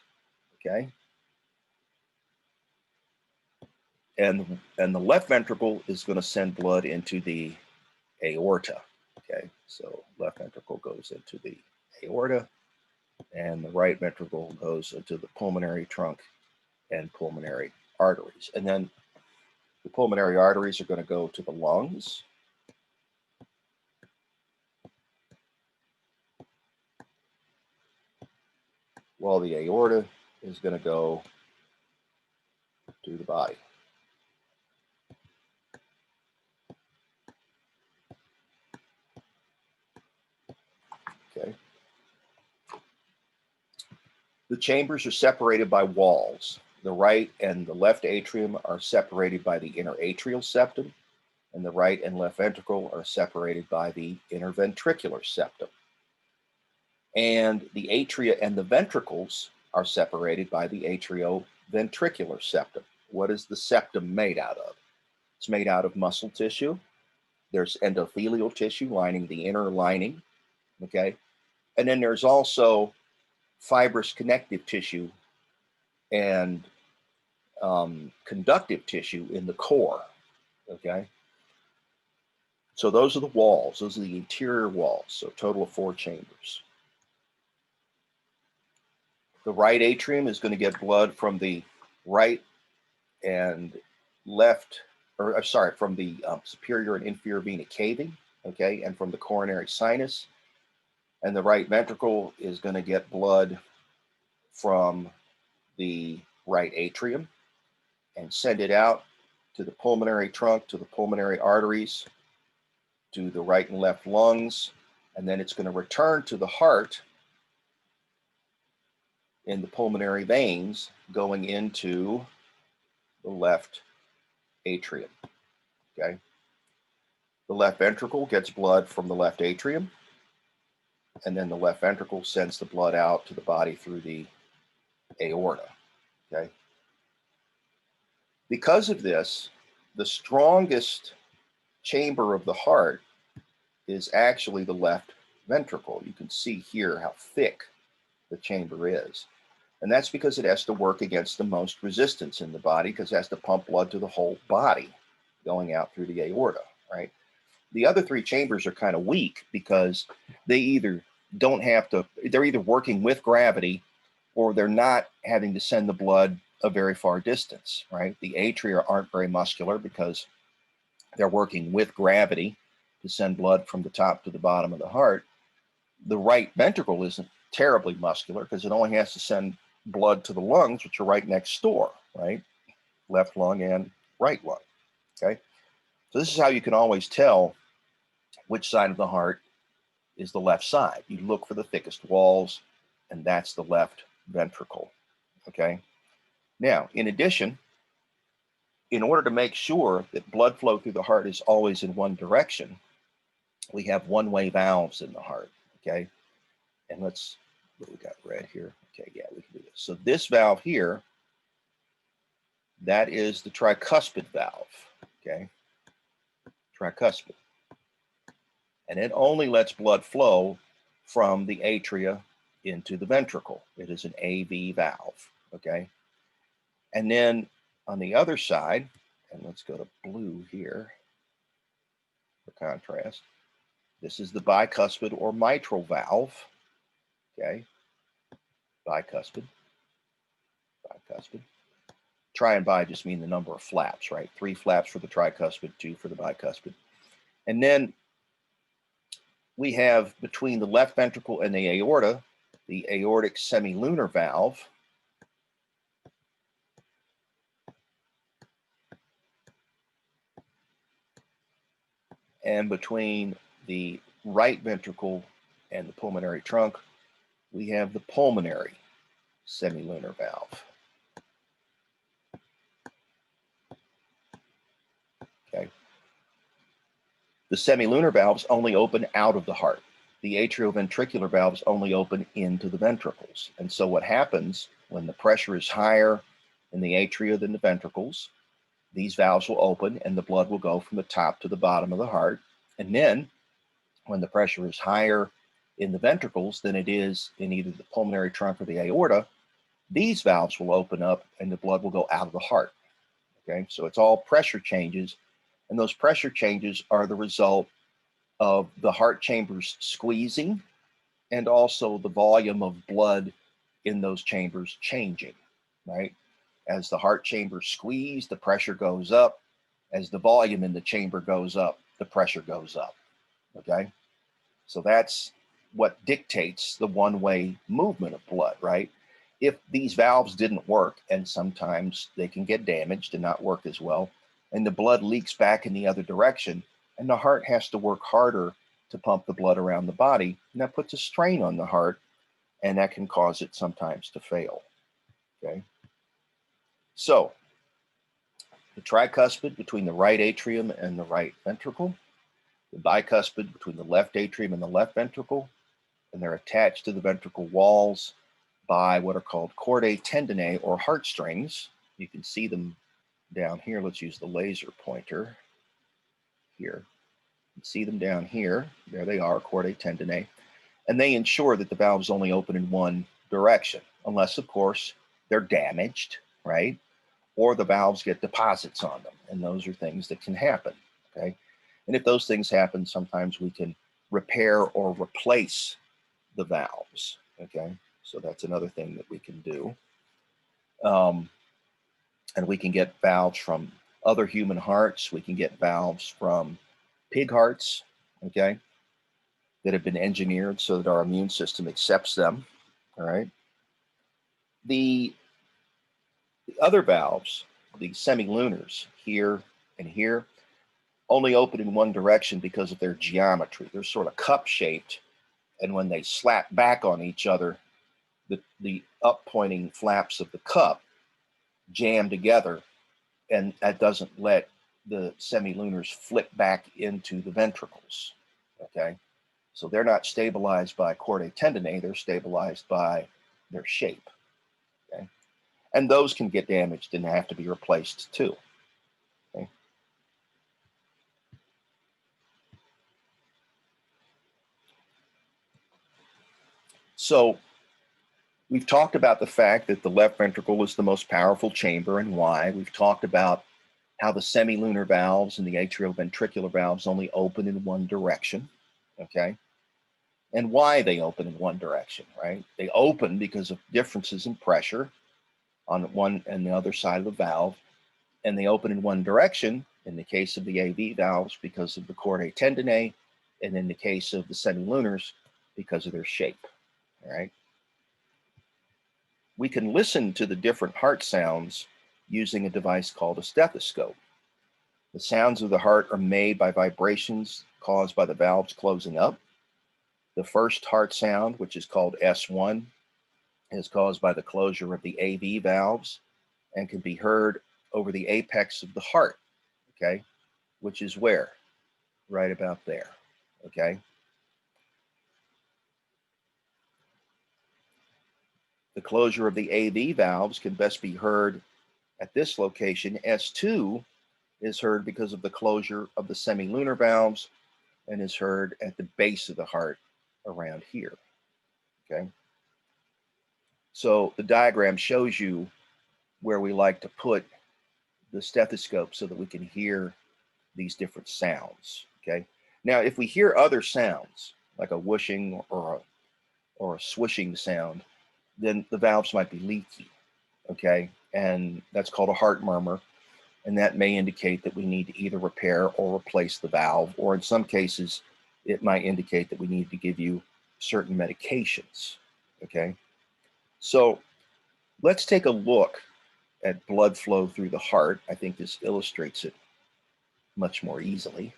Okay. And the left ventricle is going to send blood into the aorta. Okay, so left ventricle goes into the aorta, and the right ventricle goes into the pulmonary trunk and pulmonary arteries. And then the pulmonary arteries are going to go to the lungs. While the aorta is going to go to the body. Okay. The chambers are separated by walls. The right and the left atrium are separated by the inner atrial septum, and the right and left ventricle are separated by the interventricular septum. And the atria and the ventricles are separated by the atrioventricular septum. What is the septum made out of? It's made out of muscle tissue. There's endothelial tissue lining the inner lining, okay? And then there's also fibrous connective tissue and conductive tissue in the core, okay? So those are the walls. Those are the interior walls. So total of 4 chambers. The right atrium is going to get blood from the right and left, or sorry, from the superior and inferior vena cava, okay, and from the coronary sinus. And the right ventricle is going to get blood from the right atrium and send it out to the pulmonary trunk, to the pulmonary arteries, to the right and left lungs, and then it's going to return to the heart in the pulmonary veins going into the left atrium, okay? The left ventricle gets blood from the left atrium, and then the left ventricle sends the blood out to the body through the aorta, okay? Because of this, the strongest chamber of the heart is actually the left ventricle. You can see here how thick the chamber is. And that's because it has to work against the most resistance in the body, because it has to pump blood to the whole body going out through the aorta, right? The other 3 chambers are kind of weak because they either don't have to, they're either working with gravity or they're not having to send the blood a very far distance, right? The atria aren't very muscular because they're working with gravity to send blood from the top to the bottom of the heart. The right ventricle isn't terribly muscular because it only has to send blood to the lungs, which are right next door, right? Left lung and right lung, okay? So this is how you can always tell which side of the heart is the left side. You look for the thickest walls, and that's the left ventricle, okay? Now, in addition, in order to make sure that blood flow through the heart is always in one direction, we have one-way valves in the heart, okay? And let's, what we got red here? Okay, yeah, we can do this. So this valve here, that is the tricuspid valve, okay? Tricuspid. And it only lets blood flow from the atria into the ventricle. It is an AV valve, okay? And then on the other side, and let's go to blue here for contrast, this is the bicuspid or mitral valve, okay? Bicuspid, bicuspid. Tri and bi just mean the number of flaps, right? 3 flaps for the tricuspid, 2 for the bicuspid. And then we have between the left ventricle and the aorta, the aortic semilunar valve. And between the right ventricle and the pulmonary trunk, we have the pulmonary semilunar valve. Okay. The semilunar valves only open out of the heart. The atrioventricular valves only open into the ventricles. And so what happens when the pressure is higher in the atria than the ventricles, these valves will open and the blood will go from the top to the bottom of the heart. And then when the pressure is higher in the ventricles than it is in either the pulmonary trunk or the aorta, these valves will open up and the blood will go out of the heart. Okay, so it's all pressure changes, and those pressure changes are the result of the heart chambers squeezing and also the volume of blood in those chambers changing, right? As the heart chambers squeeze, the pressure goes up. As the volume in the chamber goes up, the pressure goes up, okay? So that's what dictates the one-way movement of blood, right? If these valves didn't work, and sometimes they can get damaged and not work as well, and the blood leaks back in the other direction, and the heart has to work harder to pump the blood around the body, and that puts a strain on the heart, and that can cause it sometimes to fail. Okay, so the tricuspid between the right atrium and the right ventricle, the bicuspid between the left atrium and the left ventricle, and they're attached to the ventricle walls by what are called chordae tendineae, or heartstrings. You can see them down here. Let's use the laser pointer here. You can see them down here. There they are, chordae tendineae. And they ensure that the valves only open in one direction, unless, of course, they're damaged, right? Or the valves get deposits on them. And those are things that can happen, okay? And if those things happen, sometimes we can repair or replace the valves, okay? So that's another thing that we can do. And we can get valves from other human hearts. We can get valves from pig hearts, okay, that have been engineered so that our immune system accepts them, all right? The other valves, the semilunars here and here, only open in one direction because of their geometry. They're sort of cup-shaped, and when they slap back on each other, the up-pointing flaps of the cup jam together, and that doesn't let the semilunars flip back into the ventricles, okay? So they're not stabilized by chordae tendineae, they're stabilized by their shape, okay? And those can get damaged and have to be replaced too, okay? So we've talked about the fact that the left ventricle is the most powerful chamber and why. We've talked about how the semilunar valves and the atrioventricular valves only open in one direction, okay? And why they open in one direction, right? They open because of differences in pressure on one and the other side of the valve, and they open in one direction in the case of the AV valves because of the chordae tendineae, and in the case of the semilunars because of their shape, all right? We can listen to the different heart sounds using a device called a stethoscope. The sounds of the heart are made by vibrations caused by the valves closing up. The first heart sound, which is called S1, is caused by the closure of the AV valves and can be heard over the apex of the heart, okay, which is where? Right about there, okay? The closure of the AV valves can best be heard at this location. S2 is heard because of the closure of the semilunar valves and is heard at the base of the heart around here, okay? So the diagram shows you where we like to put the stethoscope so that we can hear these different sounds, okay? Now, if we hear other sounds, like a whooshing or a swishing sound, then the valves might be leaky, okay? And that's called a heart murmur, and that may indicate that we need to either repair or replace the valve, or in some cases, it might indicate that we need to give you certain medications, okay? So let's take a look at blood flow through the heart. I think this illustrates it much more easily.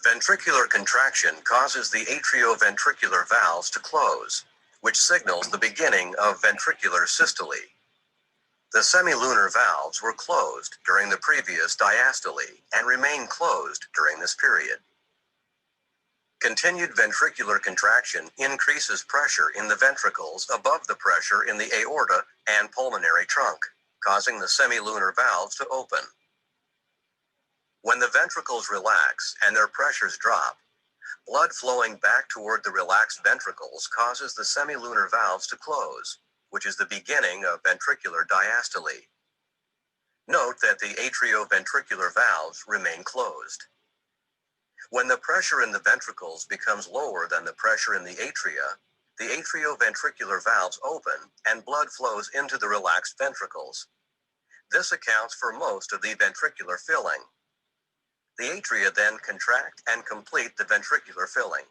Ventricular contraction causes the atrioventricular valves to close, which signals the beginning of ventricular systole. The semilunar valves were closed during the previous diastole and remain closed during this period. Continued ventricular contraction increases pressure in the ventricles above the pressure in the aorta and pulmonary trunk, causing the semilunar valves to open. When the ventricles relax and their pressures drop, blood flowing back toward the relaxed ventricles causes the semilunar valves to close, which is the beginning of ventricular diastole. Note that the atrioventricular valves remain closed. When the pressure in the ventricles becomes lower than the pressure in the atria, the atrioventricular valves open and blood flows into the relaxed ventricles. This accounts for most of the ventricular filling. The atria then contract and complete the ventricular filling.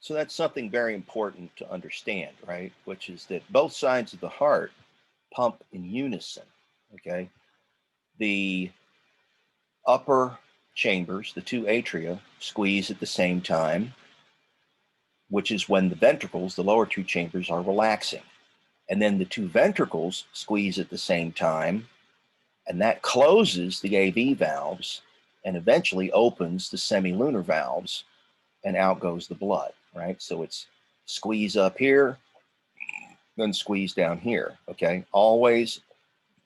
So that's something very important to understand, right? Which is that both sides of the heart pump in unison, okay? The upper chambers, the two atria, squeeze at the same time, which is when the ventricles, the lower two chambers, are relaxing. And then the two ventricles squeeze at the same time, and that closes the AV valves and eventually opens the semilunar valves, and out goes the blood, right? So it's squeeze up here, then squeeze down here, okay? Always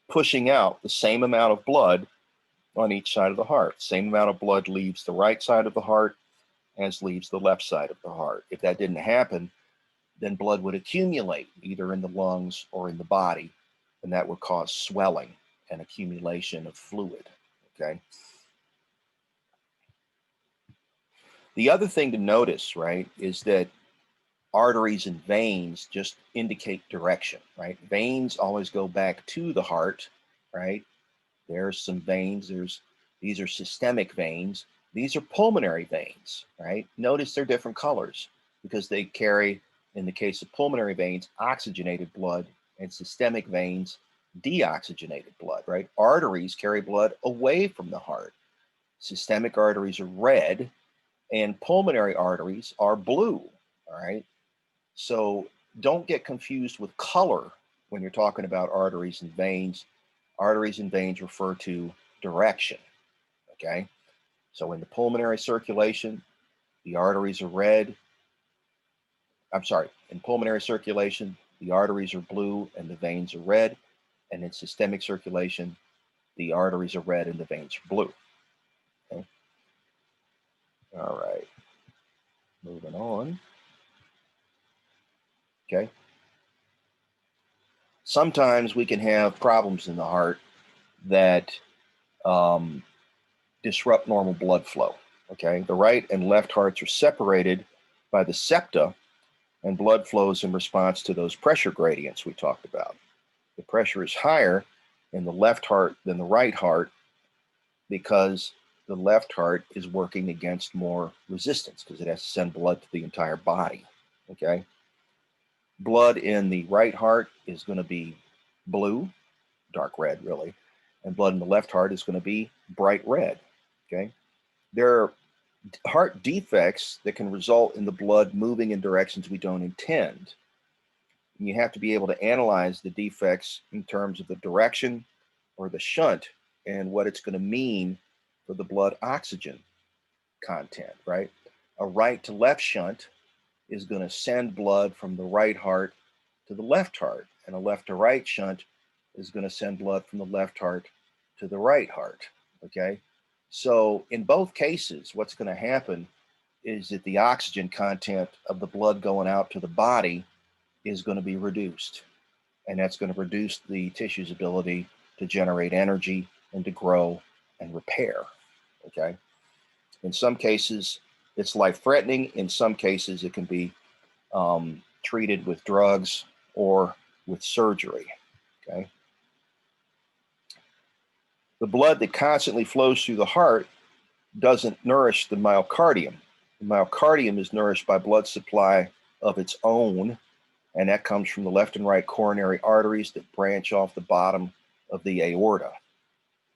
pushing out the same amount of blood on each side of the heart. Same amount of blood leaves the right side of the heart as leaves the left side of the heart. If that didn't happen, then blood would accumulate either in the lungs or in the body, and that would cause swelling and accumulation of fluid, okay? The other thing to notice, right, is that arteries and veins just indicate direction, right? Veins always go back to the heart, right? There's some veins, these are systemic veins. These are pulmonary veins, right? Notice they're different colors because they carry, in the case of pulmonary veins, oxygenated blood, and systemic veins, deoxygenated blood, right? Arteries carry blood away from the heart. Systemic arteries are red, and pulmonary arteries are blue, all right? So don't get confused with color when you're talking about arteries and veins. Arteries and veins refer to direction, okay? So in the pulmonary circulation, the arteries are red. I'm sorry, in pulmonary circulation, the arteries are blue and the veins are red. And in systemic circulation, the arteries are red and the veins are blue. Okay? All right, moving on. Okay. Sometimes we can have problems in the heart that disrupt normal blood flow. Okay, the right and left hearts are separated by the septa, and blood flows in response to those pressure gradients we talked about. The pressure is higher in the left heart than the right heart because the left heart is working against more resistance because it has to send blood to the entire body. Okay, blood in the right heart is going to be blue, dark red really, and blood in the left heart is going to be bright red. Okay, there are heart defects that can result in the blood moving in directions we don't intend. And you have to be able to analyze the defects in terms of the direction or the shunt and what it's going to mean for the blood oxygen content, right? A right to left shunt is going to send blood from the right heart to the left heart, and a left to right shunt is going to send blood from the left heart to the right heart, okay? So in both cases, what's going to happen is that the oxygen content of the blood going out to the body is going to be reduced. And that's going to reduce the tissue's ability to generate energy and to grow and repair, okay? In some cases, it's life-threatening. In some cases, it can be treated with drugs or with surgery, okay? The blood that constantly flows through the heart doesn't nourish the myocardium. The myocardium is nourished by blood supply of its own, and that comes from the left and right coronary arteries that branch off the bottom of the aorta.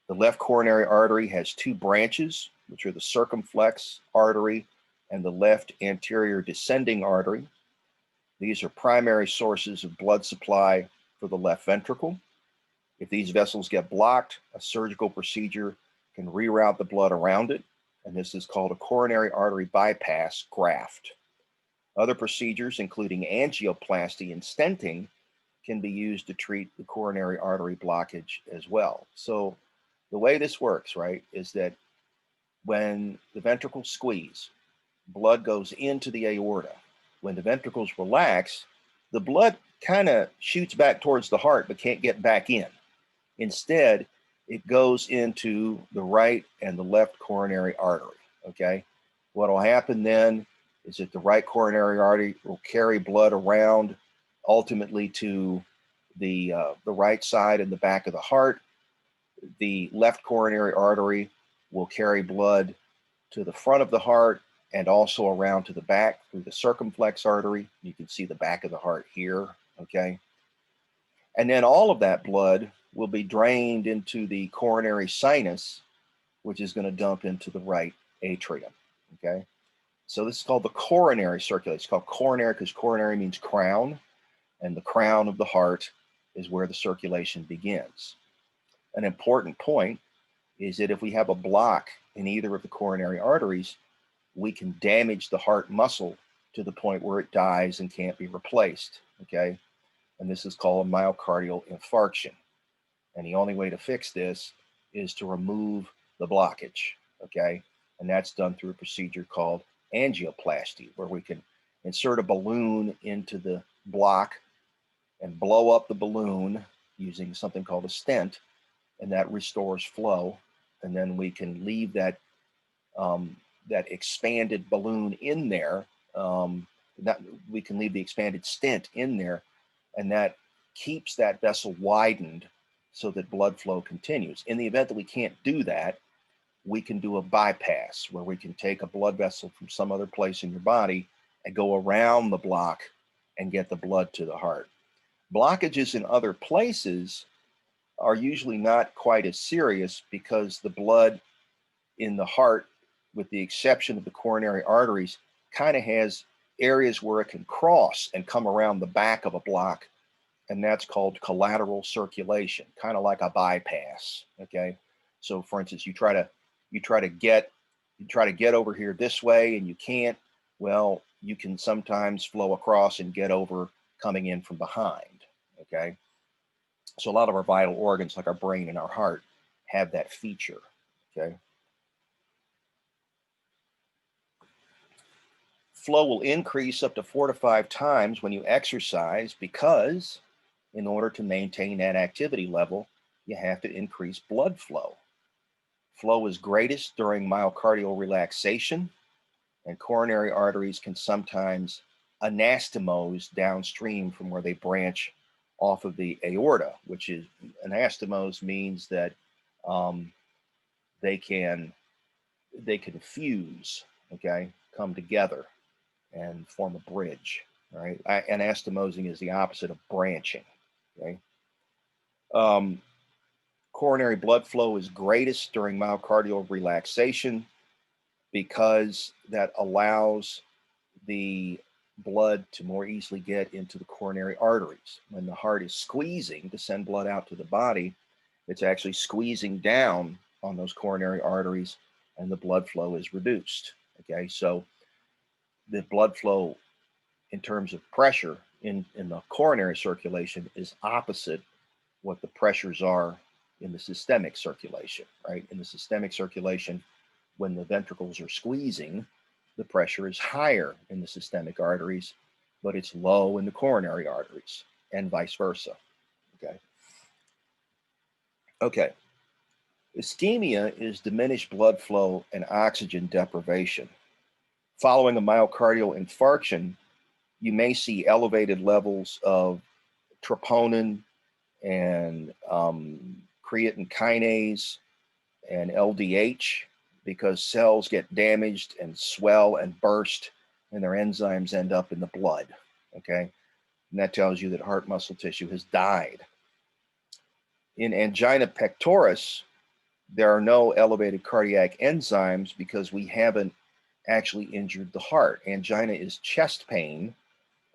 The left coronary artery has two branches, which are the circumflex artery and the left anterior descending artery. These are primary sources of blood supply for the left ventricle. If these vessels get blocked, a surgical procedure can reroute the blood around it, and this is called a coronary artery bypass graft. Other procedures, including angioplasty and stenting, can be used to treat the coronary artery blockage as well. So the way this works, right, is that when the ventricles squeeze, blood goes into the aorta. When the ventricles relax, the blood kind of shoots back towards the heart but can't get back in. Instead, it goes into the right and the left coronary artery, okay? What will happen then is that the right coronary artery will carry blood around ultimately to the right side and the back of the heart. The left coronary artery will carry blood to the front of the heart and also around to the back through the circumflex artery. You can see the back of the heart here, okay? And then all of that blood will be drained into the coronary sinus, which is going to dump into the right atrium, okay? So this is called the coronary circulation. It's called coronary because coronary means crown, and the crown of the heart is where the circulation begins. An important point is that if we have a block in either of the coronary arteries, we can damage the heart muscle to the point where it dies and can't be replaced, okay? And this is called a myocardial infarction. And the only way to fix this is to remove the blockage, okay? And that's done through a procedure called angioplasty, where we can insert a balloon into the block and blow up the balloon using something called a stent, and that restores flow. And then we can leave that that expanded balloon in there. We can leave the expanded stent in there, and that keeps that vessel widened so that blood flow continues. In the event that we can't do that, we can do a bypass where we can take a blood vessel from some other place in your body and go around the block and get the blood to the heart. Blockages in other places are usually not quite as serious because the blood in the heart, with the exception of the coronary arteries, kind of has areas where it can cross and come around the back of a block, and that's called collateral circulation, kind of like a bypass, okay? So for instance, you try to get over here this way and you can't, well, you can sometimes flow across and get over coming in from behind, okay? So a lot of our vital organs, like our brain and our heart, have that feature, okay? Flow will increase up to 4 to 5 times when you exercise because in order to maintain that activity level, you have to increase blood flow. Flow is greatest during myocardial relaxation, and coronary arteries can sometimes anastomose downstream from where they branch off of the aorta, which is anastomose means that they can fuse, okay, come together and form a bridge, right? Anastomosing is the opposite of branching, okay? Coronary blood flow is greatest during myocardial relaxation because that allows the blood to more easily get into the coronary arteries. When the heart is squeezing to send blood out to the body, it's actually squeezing down on those coronary arteries and the blood flow is reduced, okay? So the blood flow in terms of pressure in the coronary circulation is opposite what the pressures are in the systemic circulation, right? In the systemic circulation, when the ventricles are squeezing, the pressure is higher in the systemic arteries, but it's low in the coronary arteries, and vice versa, okay? Okay, ischemia is diminished blood flow and oxygen deprivation. Following a myocardial infarction, you may see elevated levels of troponin and creatine kinase and LDH because cells get damaged and swell and burst and their enzymes end up in the blood, okay? And that tells you that heart muscle tissue has died. In angina pectoris, there are no elevated cardiac enzymes because we haven't actually injured the heart. Angina is chest pain,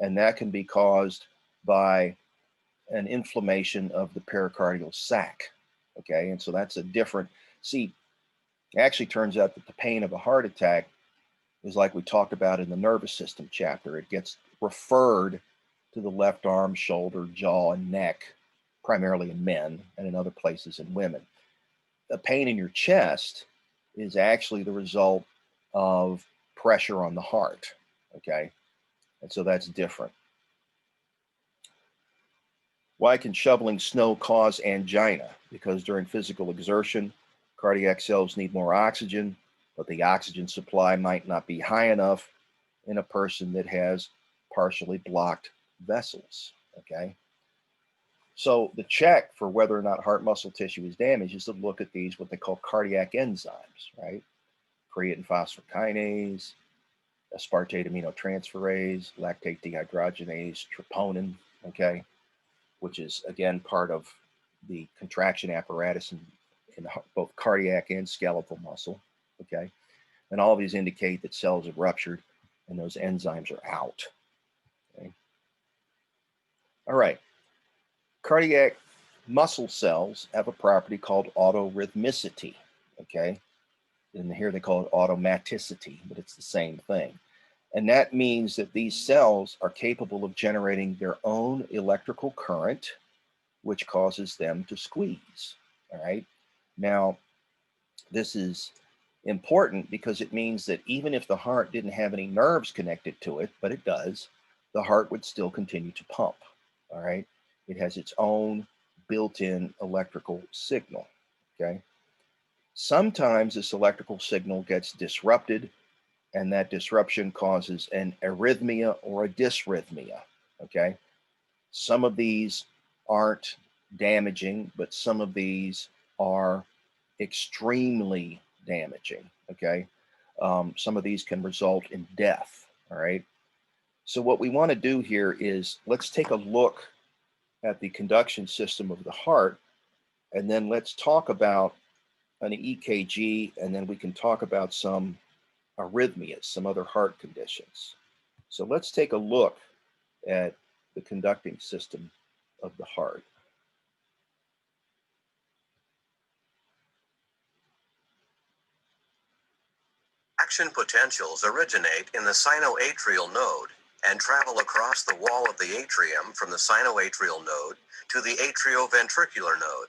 and that can be caused by an inflammation of the pericardial sac, okay? And so that's a different, see, it actually turns out that the pain of a heart attack is like we talked about in the nervous system chapter. It gets referred to the left arm, shoulder, jaw, and neck, primarily in men and in other places in women. The pain in your chest is actually the result of pressure on the heart, okay? And so that's different. Why can shoveling snow cause angina? Because during physical exertion, cardiac cells need more oxygen, but the oxygen supply might not be high enough in a person that has partially blocked vessels, okay? So the check for whether or not heart muscle tissue is damaged is to look at these, what they call cardiac enzymes, right? Creatine phosphokinase, aspartate aminotransferase, lactate dehydrogenase, troponin, okay, which is again part of the contraction apparatus in both cardiac and skeletal muscle, okay? And all of these indicate that cells have ruptured and those enzymes are out, okay? All right, cardiac muscle cells have a property called autorhythmicity, okay? And here they call it automaticity, but it's the same thing. And that means that these cells are capable of generating their own electrical current, which causes them to squeeze, all right? Now, this is important because it means that even if the heart didn't have any nerves connected to it, but it does, the heart would still continue to pump, all right? It has its own built-in electrical signal, okay? Sometimes this electrical signal gets disrupted, and that disruption causes an arrhythmia or a dysrhythmia, okay? Some of these aren't damaging, but some of these are extremely damaging, okay? Some of these can result in death, all right? So what we want to do here is let's take a look at the conduction system of the heart, and then let's talk about an EKG, and then we can talk about some arrhythmias, some other heart conditions. So let's take a look at the conducting system of the heart. Action potentials originate in the sinoatrial node and travel across the wall of the atrium from the sinoatrial node to the atrioventricular node.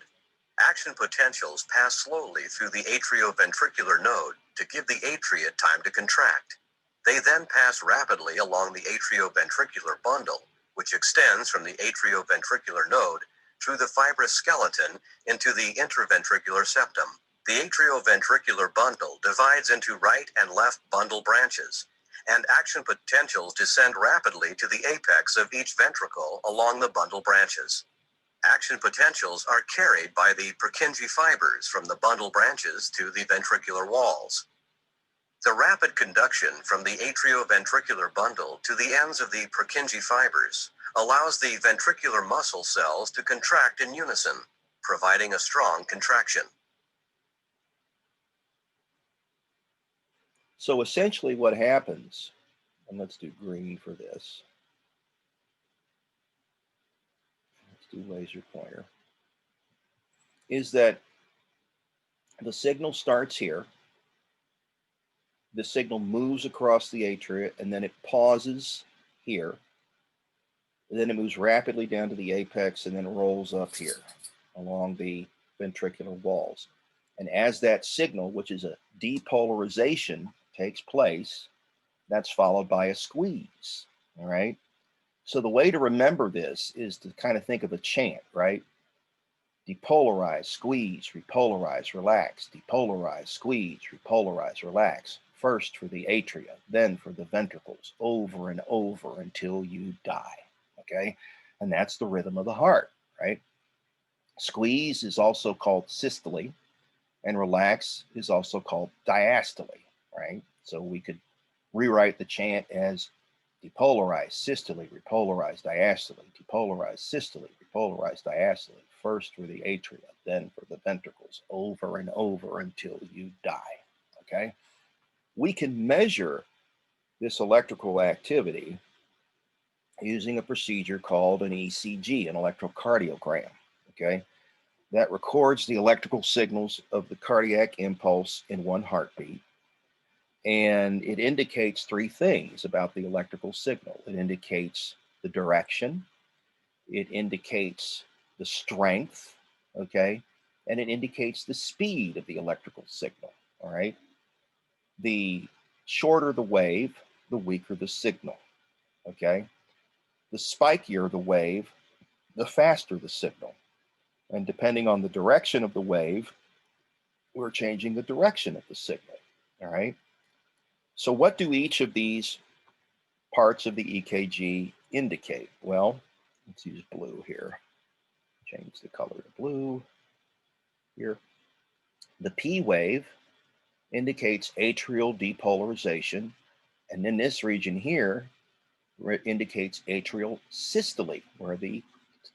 Action potentials pass slowly through the atrioventricular node to give the atria time to contract. They then pass rapidly along the atrioventricular bundle, which extends from the atrioventricular node through the fibrous skeleton into the interventricular septum. The atrioventricular bundle divides into right and left bundle branches, and action potentials descend rapidly to the apex of each ventricle along the bundle branches. Action potentials are carried by the Purkinje fibers from the bundle branches to the ventricular walls. The rapid conduction from the atrioventricular bundle to the ends of the Purkinje fibers allows the ventricular muscle cells to contract in unison, providing a strong contraction. So essentially what happens, and let's do green for this. Let's do laser pointer, is that the signal starts here. The signal moves across the atria, and then it pauses here. And then it moves rapidly down to the apex and then rolls up here along the ventricular walls. And as that signal, which is a depolarization, takes place, that's followed by a squeeze, all right? So the way to remember this is to kind of think of a chant, right? Depolarize, squeeze, repolarize, relax, depolarize, squeeze, repolarize, relax. First for the atria, then for the ventricles, over and over until you die, okay? And that's the rhythm of the heart, right? Squeeze is also called systole, and relax is also called diastole, right? So we could rewrite the chant as depolarize, systole, repolarize, diastole, depolarize, systole, repolarize, diastole, first for the atria, then for the ventricles, over and over until you die, okay? We can measure this electrical activity using a procedure called an ECG, an electrocardiogram, okay? That records the electrical signals of the cardiac impulse in one heartbeat. And it indicates three things about the electrical signal. It indicates the direction, it indicates the strength, okay? And it indicates the speed of the electrical signal, all right? The shorter the wave, the weaker the signal, okay? The spikier the wave, the faster the signal. And depending on the direction of the wave, we're changing the direction of the signal, all right? So what do each of these parts of the EKG indicate? Well, let's use blue here. Change the color to blue here. The P wave indicates atrial depolarization, And then this region here indicates atrial systole, where the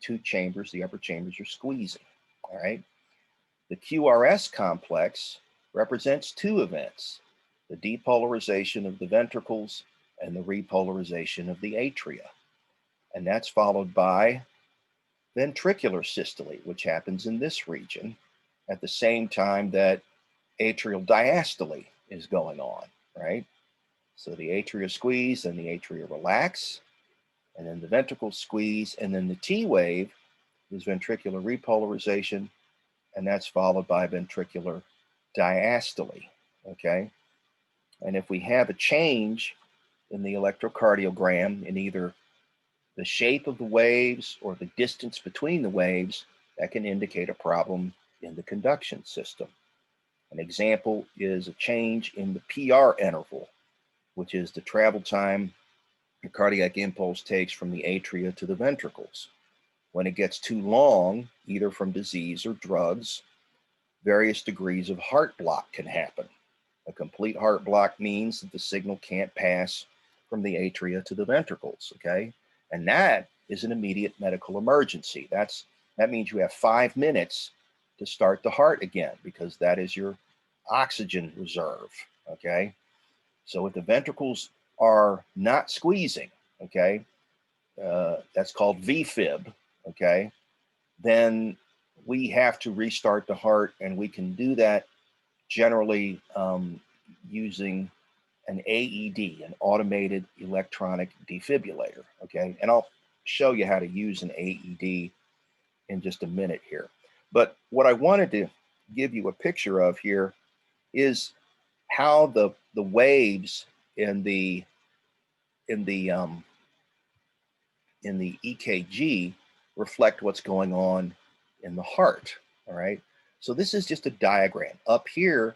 two chambers, the upper chambers, are squeezing. All right. The QRS complex represents two events, the depolarization of the ventricles and the repolarization of the atria. And that's followed by ventricular systole, which happens in this region at the same time that atrial diastole is going on, right? So the atria squeeze and the atria relax, and then the ventricles squeeze, and then the T wave is ventricular repolarization, and that's followed by ventricular diastole, okay? And if we have a change in the electrocardiogram in either the shape of the waves or the distance between the waves, that can indicate a problem in the conduction system. An example is a change in the PR interval, which is the travel time the cardiac impulse takes from the atria to the ventricles. When it gets too long, either from disease or drugs, various degrees of heart block can happen. A complete heart block means that the signal can't pass from the atria to the ventricles, okay? And that is an immediate medical emergency. That means you have 5 minutes to start the heart again, because that is your oxygen reserve, okay? So if the ventricles are not squeezing, okay, that's called VFib, okay, then we have to restart the heart, and we can do that generally using an AED, an automated electronic defibrillator, okay? And I'll show you how to use an AED in just a minute here. But what I wanted to give you a picture of here is how the waves in the EKG reflect what's going on in the heart, all right? So this is just a diagram. Up here,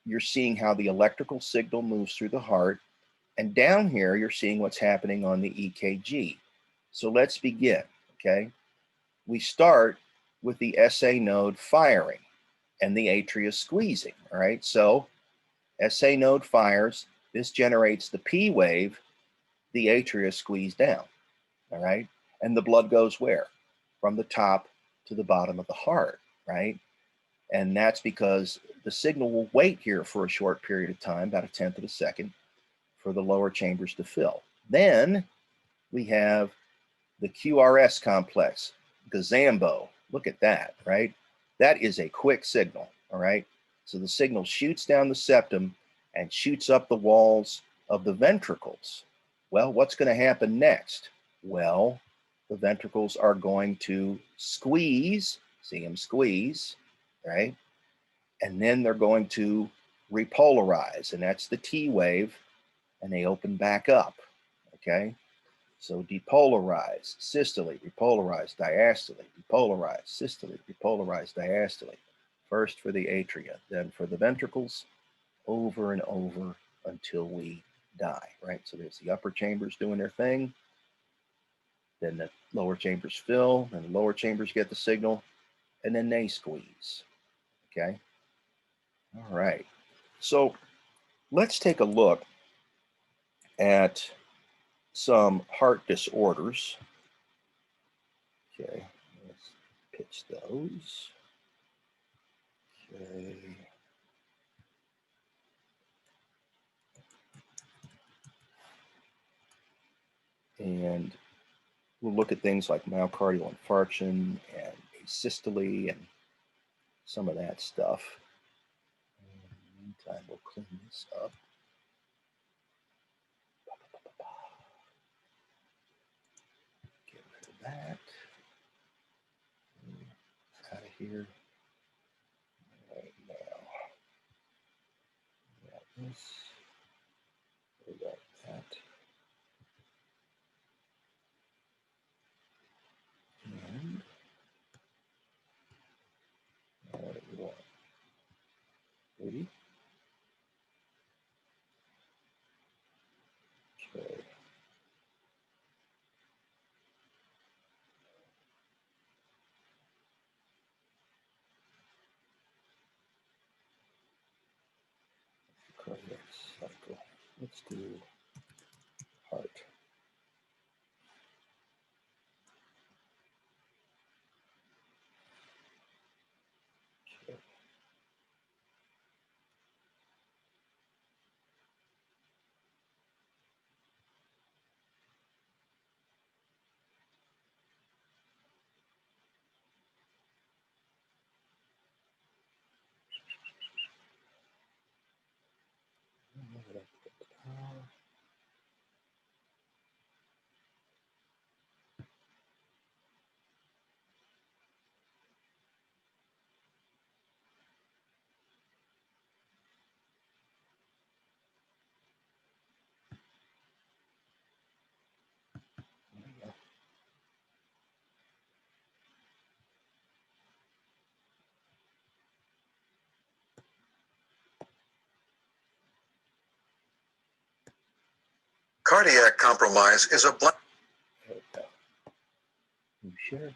you're seeing how the electrical signal moves through the heart, and down here, you're seeing what's happening on the EKG. So let's begin, okay? We start with the SA node firing and the atria squeezing, all right? So SA node fires, this generates the P wave, the atria squeeze down, all right? And the blood goes where? From the top to the bottom of the heart, right? And that's because the signal will wait here for a short period of time, about 1/10 of a second, for the lower chambers to fill. Then we have the QRS complex, gazambo. Look at that, right? That is a quick signal, all right? So the signal shoots down the septum and shoots up the walls of the ventricles. Well, what's going to happen next? Well, the ventricles are going to squeeze, see them squeeze, right? And then they're going to repolarize, and that's the T wave, and they open back up, okay? So depolarize, systole, repolarize, diastole, depolarize, systole, repolarize, diastole. First for the atria, then for the ventricles, over and over until we die, right? So there's the upper chambers doing their thing, then the lower chambers fill, and the lower chambers get the signal, and then they squeeze, okay? All right, so let's take a look at some heart disorders. Okay, let's pitch those. Okay. And we'll look at things like myocardial infarction and asystole and some of that stuff. In the meantime, we'll clean this up. Get rid of that. Out of here. Right now. We got this. We got that. And what do we want? Ready? Okay. Cardiac cycle. Let's do heart. Okay. Cardiac compromise is a blank. Okay. You sure?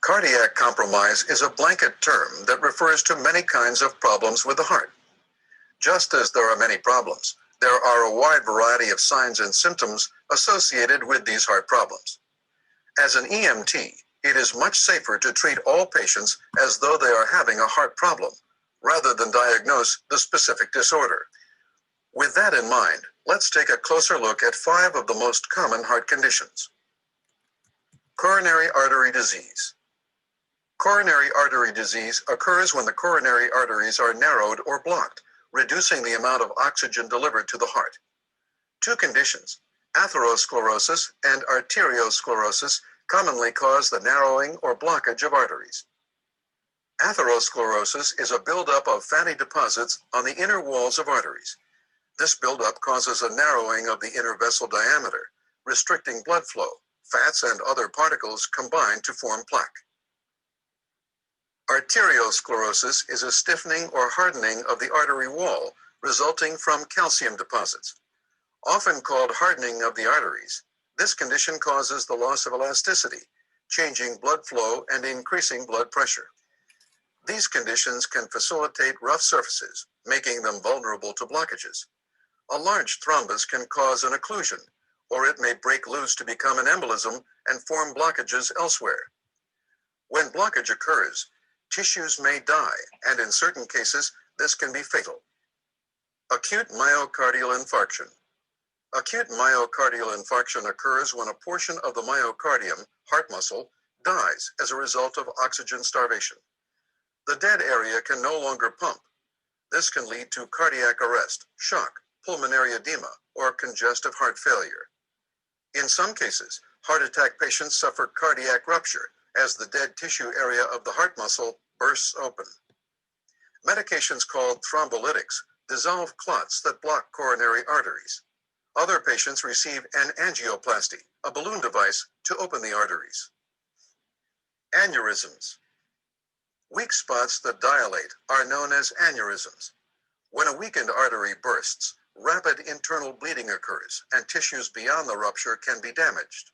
Cardiac compromise is a blanket term that refers to many kinds of problems with the heart. Just as there are many problems, there are a wide variety of signs and symptoms associated with these heart problems. As an EMT, it is much safer to treat all patients as though they are having a heart problem, rather than diagnose the specific disorder. With that in mind, let's take a closer look at 5 of the most common heart conditions. Coronary artery disease. Coronary artery disease occurs when the coronary arteries are narrowed or blocked, reducing the amount of oxygen delivered to the heart. 2 conditions, atherosclerosis and arteriosclerosis, commonly cause the narrowing or blockage of arteries. Atherosclerosis is a buildup of fatty deposits on the inner walls of arteries. This buildup causes a narrowing of the inner vessel diameter, restricting blood flow. Fats and other particles combine to form plaque. Arteriosclerosis is a stiffening or hardening of the artery wall, resulting from calcium deposits. Often called hardening of the arteries, this condition causes the loss of elasticity, changing blood flow and increasing blood pressure. These conditions can facilitate rough surfaces, making them vulnerable to blockages. A large thrombus can cause an occlusion, or it may break loose to become an embolism and form blockages elsewhere. When blockage occurs, tissues may die, and in certain cases, this can be fatal. Acute myocardial infarction. Acute myocardial infarction occurs when a portion of the myocardium, heart muscle, dies as a result of oxygen starvation. The dead area can no longer pump. This can lead to cardiac arrest, shock, pulmonary edema, or congestive heart failure. In some cases, heart attack patients suffer cardiac rupture as the dead tissue area of the heart muscle bursts open. Medications called thrombolytics dissolve clots that block coronary arteries. Other patients receive an angioplasty, a balloon device, to open the arteries. Aneurysms. Weak spots that dilate are known as aneurysms. When a weakened artery bursts, rapid internal bleeding occurs, and tissues beyond the rupture can be damaged.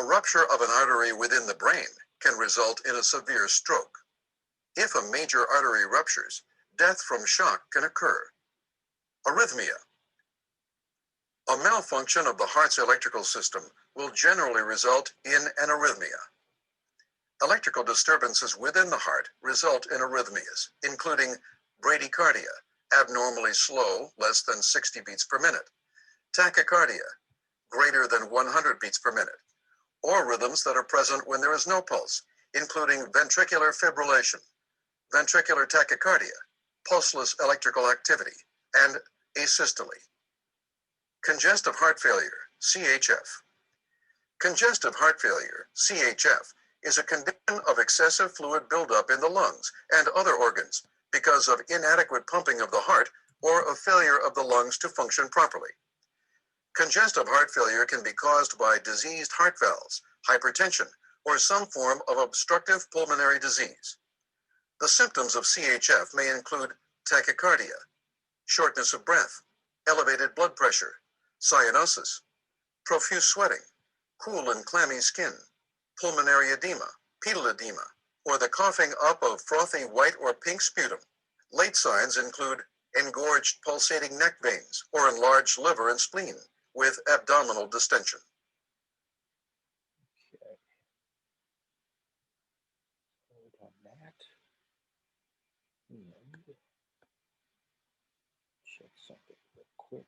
A rupture of an artery within the brain can result in a severe stroke. If a major artery ruptures, death from shock can occur. Arrhythmia. A malfunction of the heart's electrical system will generally result in an arrhythmia. Electrical disturbances within the heart result in arrhythmias, including bradycardia, abnormally slow, less than 60 beats per minute, tachycardia, greater than 100 beats per minute, or rhythms that are present when there is no pulse, including ventricular fibrillation, ventricular tachycardia, pulseless electrical activity, and asystole. Congestive heart failure, CHF. Congestive heart failure, CHF, is a condition of excessive fluid buildup in the lungs and other organs because of inadequate pumping of the heart or a failure of the lungs to function properly. Congestive heart failure can be caused by diseased heart valves, hypertension, or some form of obstructive pulmonary disease. The symptoms of CHF may include tachycardia, shortness of breath, elevated blood pressure, cyanosis, profuse sweating, cool and clammy skin, pulmonary edema, pedal edema, or the coughing up of frothy white or pink sputum. Late signs include engorged pulsating neck veins or enlarged liver and spleen with abdominal distension. Okay. Hold on that. And check something real quick.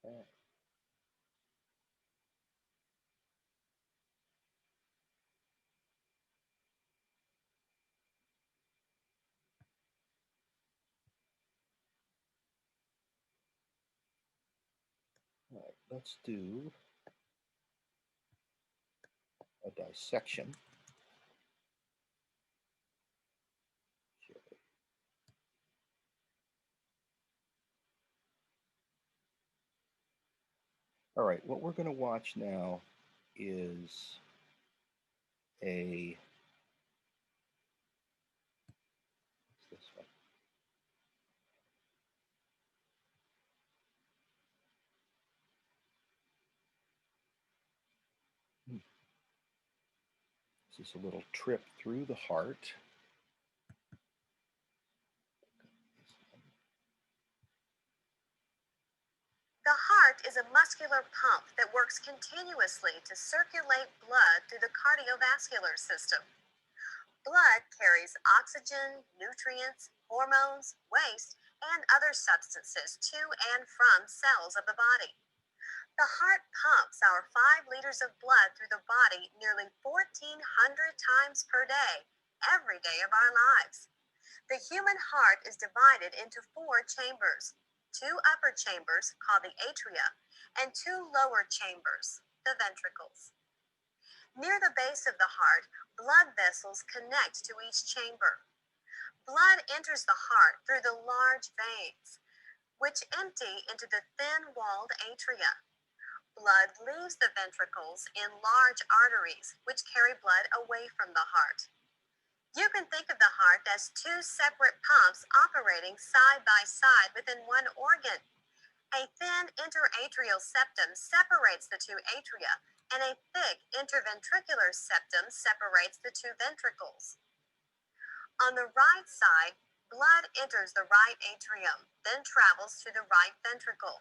Okay. All right, let's do a dissection. Okay. All right, what we're going to watch now is a, what's this one? This is a little trip through the heart. The heart is a muscular pump that works continuously to circulate blood through the cardiovascular system. Blood carries oxygen, nutrients, hormones, waste, and other substances to and from cells of the body. The heart pumps our 5 liters of blood through the body nearly 1,400 times per day, every day of our lives. The human heart is divided into 4 chambers, 2 upper chambers called the atria, and 2 lower chambers, the ventricles. Near the base of the heart, blood vessels connect to each chamber. Blood enters the heart through the large veins, which empty into the thin-walled atria. Blood leaves the ventricles in large arteries, which carry blood away from the heart. You can think of the heart as 2 separate pumps operating side by side within one organ. A thin interatrial septum separates the 2 atria, and a thick interventricular septum separates the 2 ventricles. On the right side, blood enters the right atrium, then travels to the right ventricle.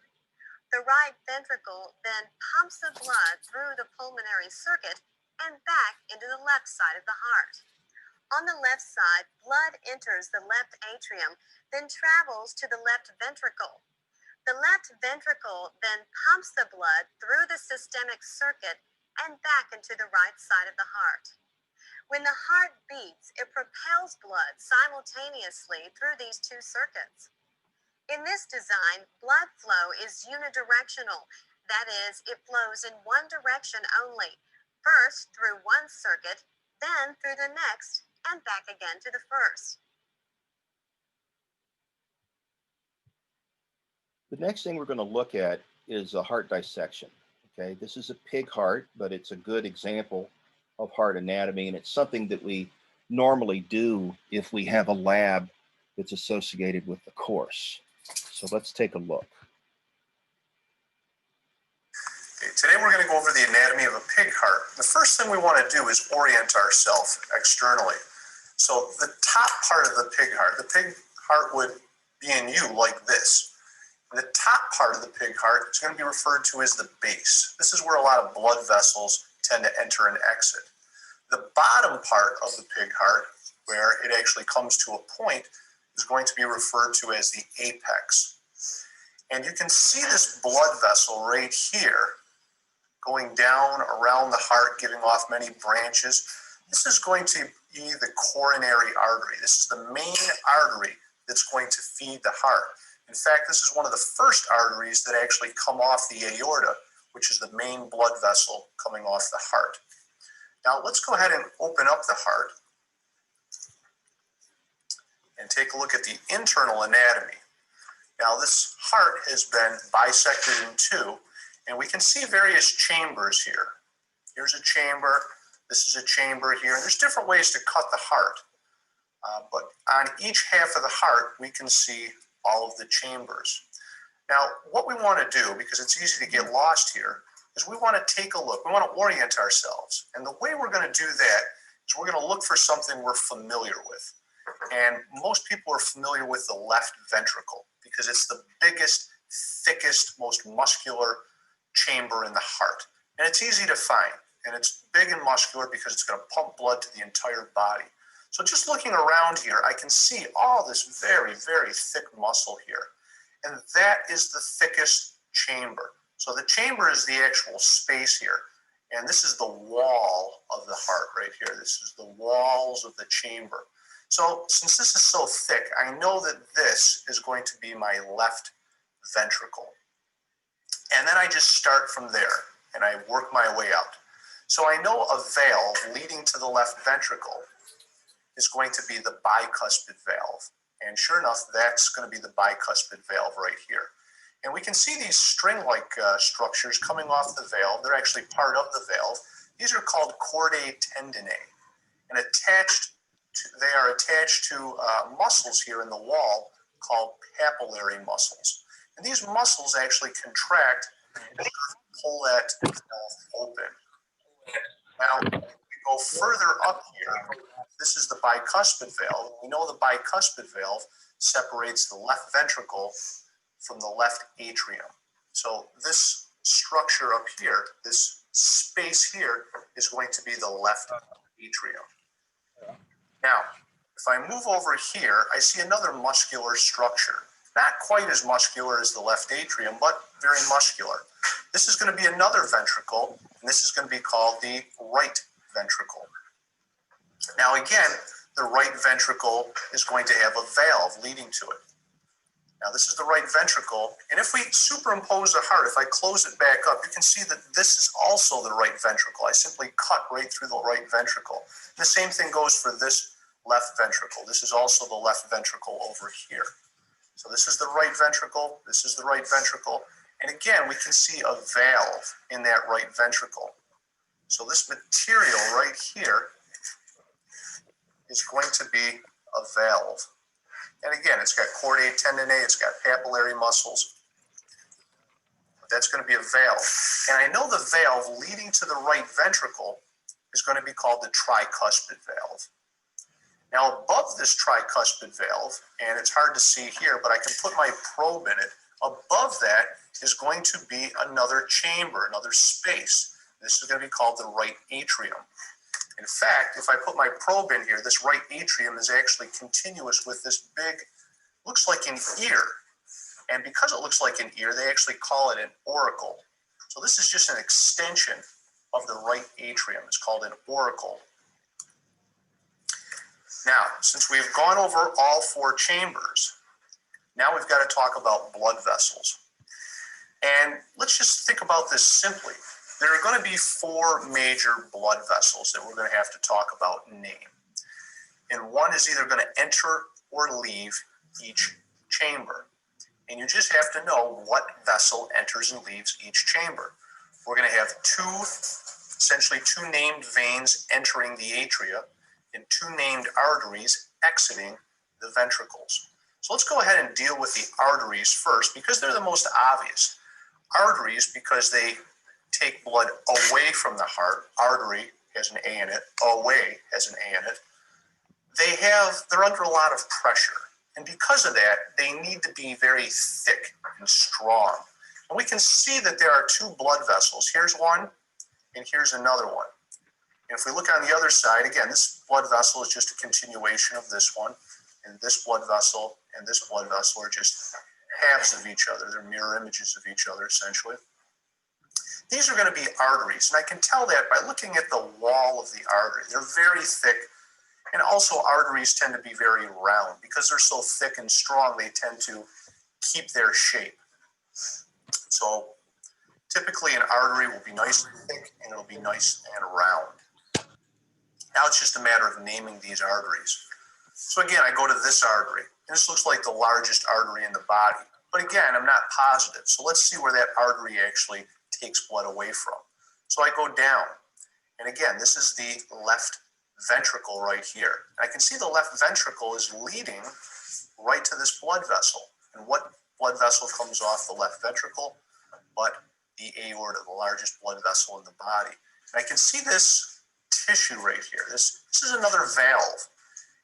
The right ventricle then pumps the blood through the pulmonary circuit and back into the left side of the heart. On the left side, blood enters the left atrium, then travels to the left ventricle. The left ventricle then pumps the blood through the systemic circuit and back into the right side of the heart. When the heart beats, it propels blood simultaneously through these 2 circuits. In this design, blood flow is unidirectional. That is, it flows in one direction only, first through one circuit, then through the next, and back again to the first. The next thing we're going to look at is a heart dissection. Okay, this is a pig heart, but it's a good example of heart anatomy, and it's something that we normally do if we have a lab that's associated with the course. So let's take a look. Okay, today we're going to go over the anatomy of a pig heart. The first thing we want to do is orient ourselves externally. So the top part of the pig heart would be in you like this. The top part of the pig heart is going to be referred to as the base. This is where a lot of blood vessels tend to enter and exit. The bottom part of the pig heart, where it actually comes to a point, is going to be referred to as the apex. And you can see this blood vessel right here going down around the heart, giving off many branches. This is going to be the coronary artery. This is the main artery that's going to feed the heart. In fact, this is one of the first arteries that actually come off the aorta, which is the main blood vessel coming off the heart. Now let's go ahead and open up the heart and take a look at the internal anatomy. Now this heart has been bisected in two, and we can see various chambers here. Here's a chamber, this is a chamber here, and there's different ways to cut the heart. But on each half of the heart, we can see all of the chambers. Now, what we want to do, because it's easy to get lost here, is we want to take a look. We want to orient ourselves. And the way we're going to do that is we're going to look for something we're familiar with. And most people are familiar with the left ventricle because it's the biggest, thickest, most muscular chamber in the heart. And it's easy to find. And it's big and muscular because it's going to pump blood to the entire body. So just looking around here, I can see all this very, very thick muscle here. And that is the thickest chamber. So the chamber is the actual space here. And this is the wall of the heart right here. This is the walls of the chamber. So since this is so thick, I know that this is going to be my left ventricle. And then I just start from there and I work my way out. So I know a valve leading to the left ventricle is going to be the bicuspid valve. And sure enough, that's going to be the bicuspid valve right here. And we can see these string-like structures coming off the valve. They're actually part of the valve. These are called chordae tendineae. And they are attached to muscles here in the wall called papillary muscles. And these muscles actually contract and pull that valve open. Now, we go further up here. This is the bicuspid valve. We know the bicuspid valve separates the left ventricle from the left atrium. So this structure up here, this space here, is going to be the left atrium. Now, if I move over here, I see another muscular structure. Not quite as muscular as the left atrium, but very muscular. This is going to be another ventricle, and this is going to be called the right ventricle. Now again, the right ventricle is going to have a valve leading to it. Now this is the right ventricle, and if we superimpose the heart, if I close it back up, you can see that this is also the right ventricle. I simply cut right through the right ventricle. The same thing goes for this left ventricle. This is also the left ventricle over here. So this is the right ventricle, this is the right ventricle, and again, we can see a valve in that right ventricle. So this material right here is going to be a valve. And again, it's got chordae tendineae, it's got papillary muscles. That's going to be a valve. And I know the valve leading to the right ventricle is going to be called the tricuspid valve. Now above this tricuspid valve, and it's hard to see here, but I can put my probe in it, above that is going to be another chamber, another space. This is going to be called the right atrium. In fact, if I put my probe in here, this right atrium is actually continuous with this big, looks like an ear. And because it looks like an ear, they actually call it an auricle. So this is just an extension of the right atrium. It's called an auricle. Now, since we've gone over all four chambers, now we've got to talk about blood vessels. And let's just think about this simply. There are going to be four major blood vessels that we're going to have to talk about and name. And one is either going to enter or leave each chamber. and you just have to know what vessel enters and leaves each chamber. We're going to have essentially two named veins entering the atria and two named arteries exiting the ventricles. So let's go ahead and deal with the arteries first because they're the most obvious. Arteries, because they take blood away from the heart, artery has an A in it, away has an A in it, they're under a lot of pressure. And because of that, they need to be very thick and strong. And we can see that there are two blood vessels. Here's one, and here's another one. And if we look on the other side, again, this blood vessel is just a continuation of this one. And this blood vessel and this blood vessel are just halves of each other. They're mirror images of each other, essentially. These are going to be arteries. And I can tell that by looking at the wall of the artery. They're very thick. And also arteries tend to be very round. Because they're so thick and strong, they tend to keep their shape. So typically an artery will be nice and thick and it'll be nice and round. Now it's just a matter of naming these arteries. So again, I go to this artery. And this looks like the largest artery in the body. But again, I'm not positive. So let's see where that artery actually takes blood away from. So I go down. And again, this is the left ventricle right here. And I can see the left ventricle is leading right to this blood vessel. And what blood vessel comes off the left ventricle? But the aorta, the largest blood vessel in the body. And I can see this tissue right here. This is another valve.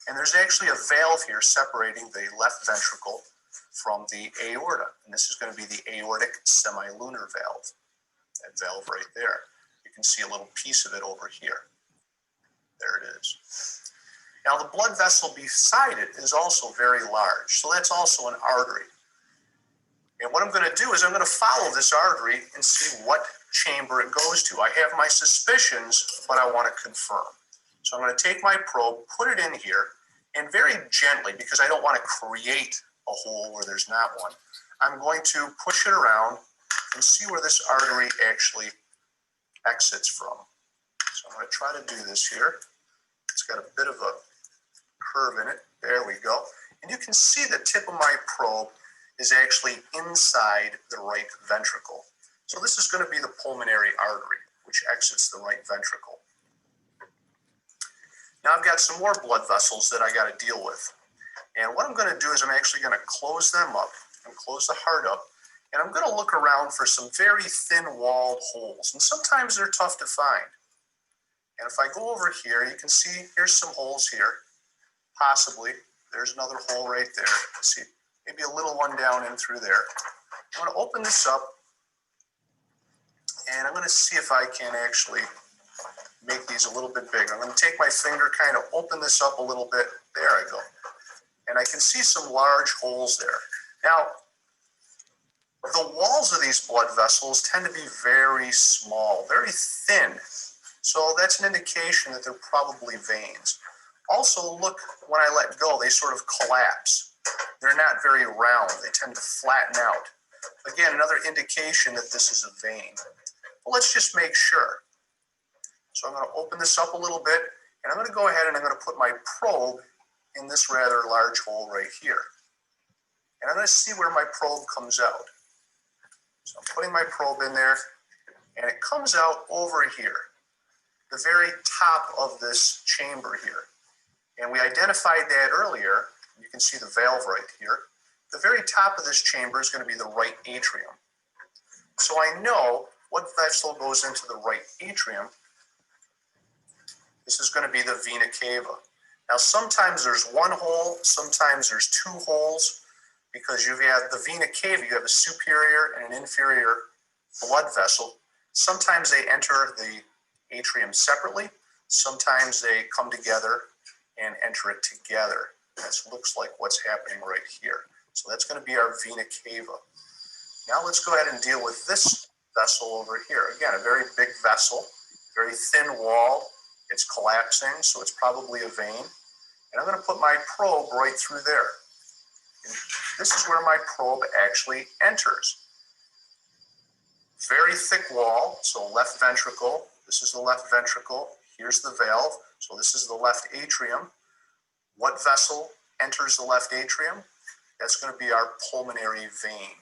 And there's actually a valve here separating the left ventricle from the aorta. And this is going to be the aortic semilunar valve. That valve right there. You can see a little piece of it over here. There it is. Now the blood vessel beside it is also very large. So that's also an artery. And what I'm going to do is I'm going to follow this artery and see what chamber it goes to. I have my suspicions, but I want to confirm. So I'm going to take my probe, put it in here, and very gently, because I don't want to create a hole where there's not one, I'm going to push it around and see where this artery actually exits from. So I'm going to try to do this here. It's got a bit of a curve in it. There we go. And you can see the tip of my probe is actually inside the right ventricle. So this is going to be the pulmonary artery, which exits the right ventricle. Now I've got some more blood vessels that I got to deal with. And what I'm going to do is I'm actually going to close them up and close the heart up. And I'm going to look around for some very thin-walled holes. And sometimes they're tough to find. And if I go over here, you can see here's some holes here. Possibly. There's another hole right there. Let's see, maybe a little one down in through there. I'm going to open this up. And I'm going to see if I can actually make these a little bit bigger. I'm going to take my finger, kind of open this up a little bit. There I go. And I can see some large holes there. Now, the walls of these blood vessels tend to be very small, very thin. So that's an indication that they're probably veins. Also, look, when I let go, they sort of collapse. They're not very round. They tend to flatten out. Again, another indication that this is a vein. But let's just make sure. So I'm going to open this up a little bit, and I'm going to go ahead and I'm going to put my probe in this rather large hole right here. And I'm going to see where my probe comes out. So I'm putting my probe in there, and it comes out over here, the very top of this chamber here. And we identified that earlier. You can see the valve right here. The very top of this chamber is going to be the right atrium. So I know what vessel goes into the right atrium. This is going to be the vena cava. Now sometimes there's one hole, sometimes there's two holes, because you have the vena cava, you have a superior and an inferior blood vessel. Sometimes they enter the atrium separately, sometimes they come together and enter it together. That looks like what's happening right here. So that's going to be our vena cava. Now let's go ahead and deal with this vessel over here. Again, a very big vessel, very thin wall. It's collapsing, so it's probably a vein. And I'm going to put my probe right through there. And this is where my probe actually enters. Very thick wall, so left ventricle. This is the left ventricle. Here's the valve. So this is the left atrium. What vessel enters the left atrium? That's going to be our pulmonary vein.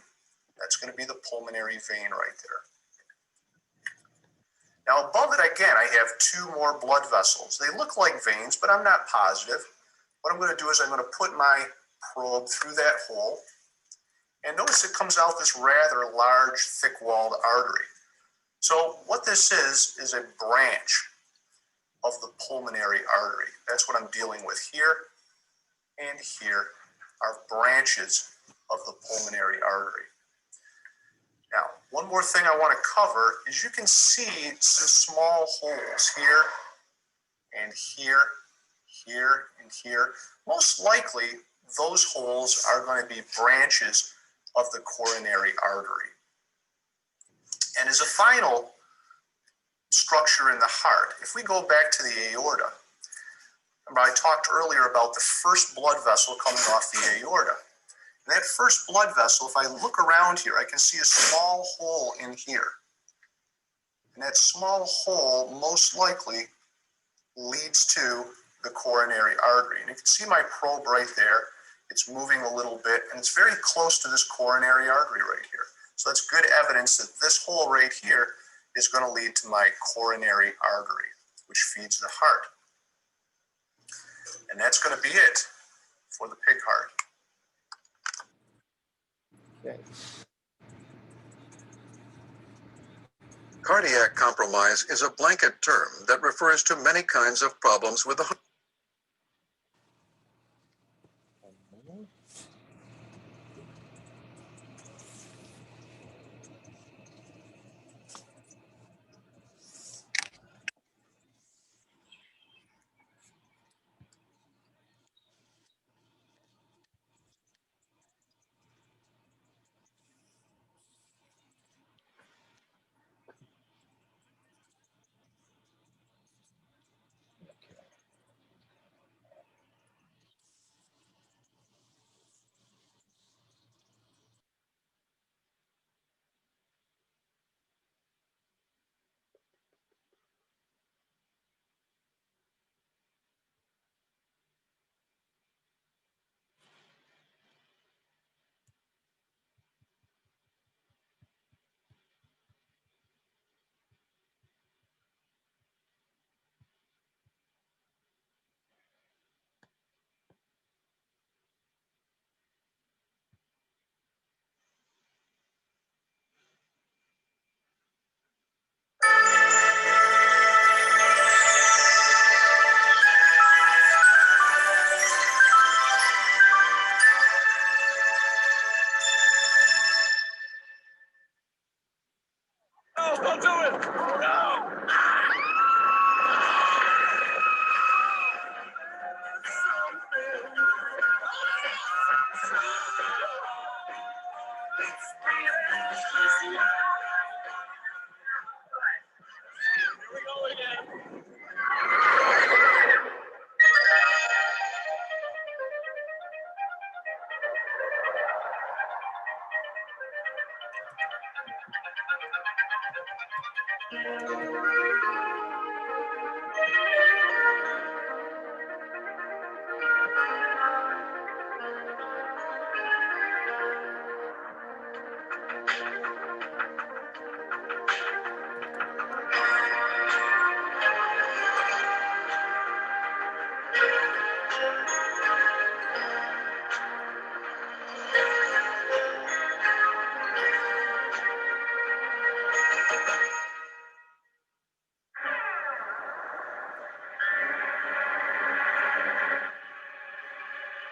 That's going to be the pulmonary vein right there. Now above it again, I have two more blood vessels. They look like veins, but I'm not positive. What I'm going to do is I'm going to put my probe through that hole. And notice it comes out this rather large, thick-walled artery. So what this is a branch of the pulmonary artery. That's what I'm dealing with here and here are branches of the pulmonary artery. Now, one more thing I want to cover is you can see some small holes here and here, here, and here. Most likely, those holes are going to be branches of the coronary artery. And as a final structure in the heart, if we go back to the aorta, remember I talked earlier about the first blood vessel coming off the aorta. And that first blood vessel, if I look around here, I can see a small hole in here. And that small hole most likely leads to the coronary artery. And you can see my probe right there. It's moving a little bit, and it's very close to this coronary artery right here. So that's good evidence that this hole right here is going to lead to my coronary artery, which feeds the heart. And that's going to be it for the pig heart. Okay. Cardiac compromise is a blanket term that refers to many kinds of problems with the heart.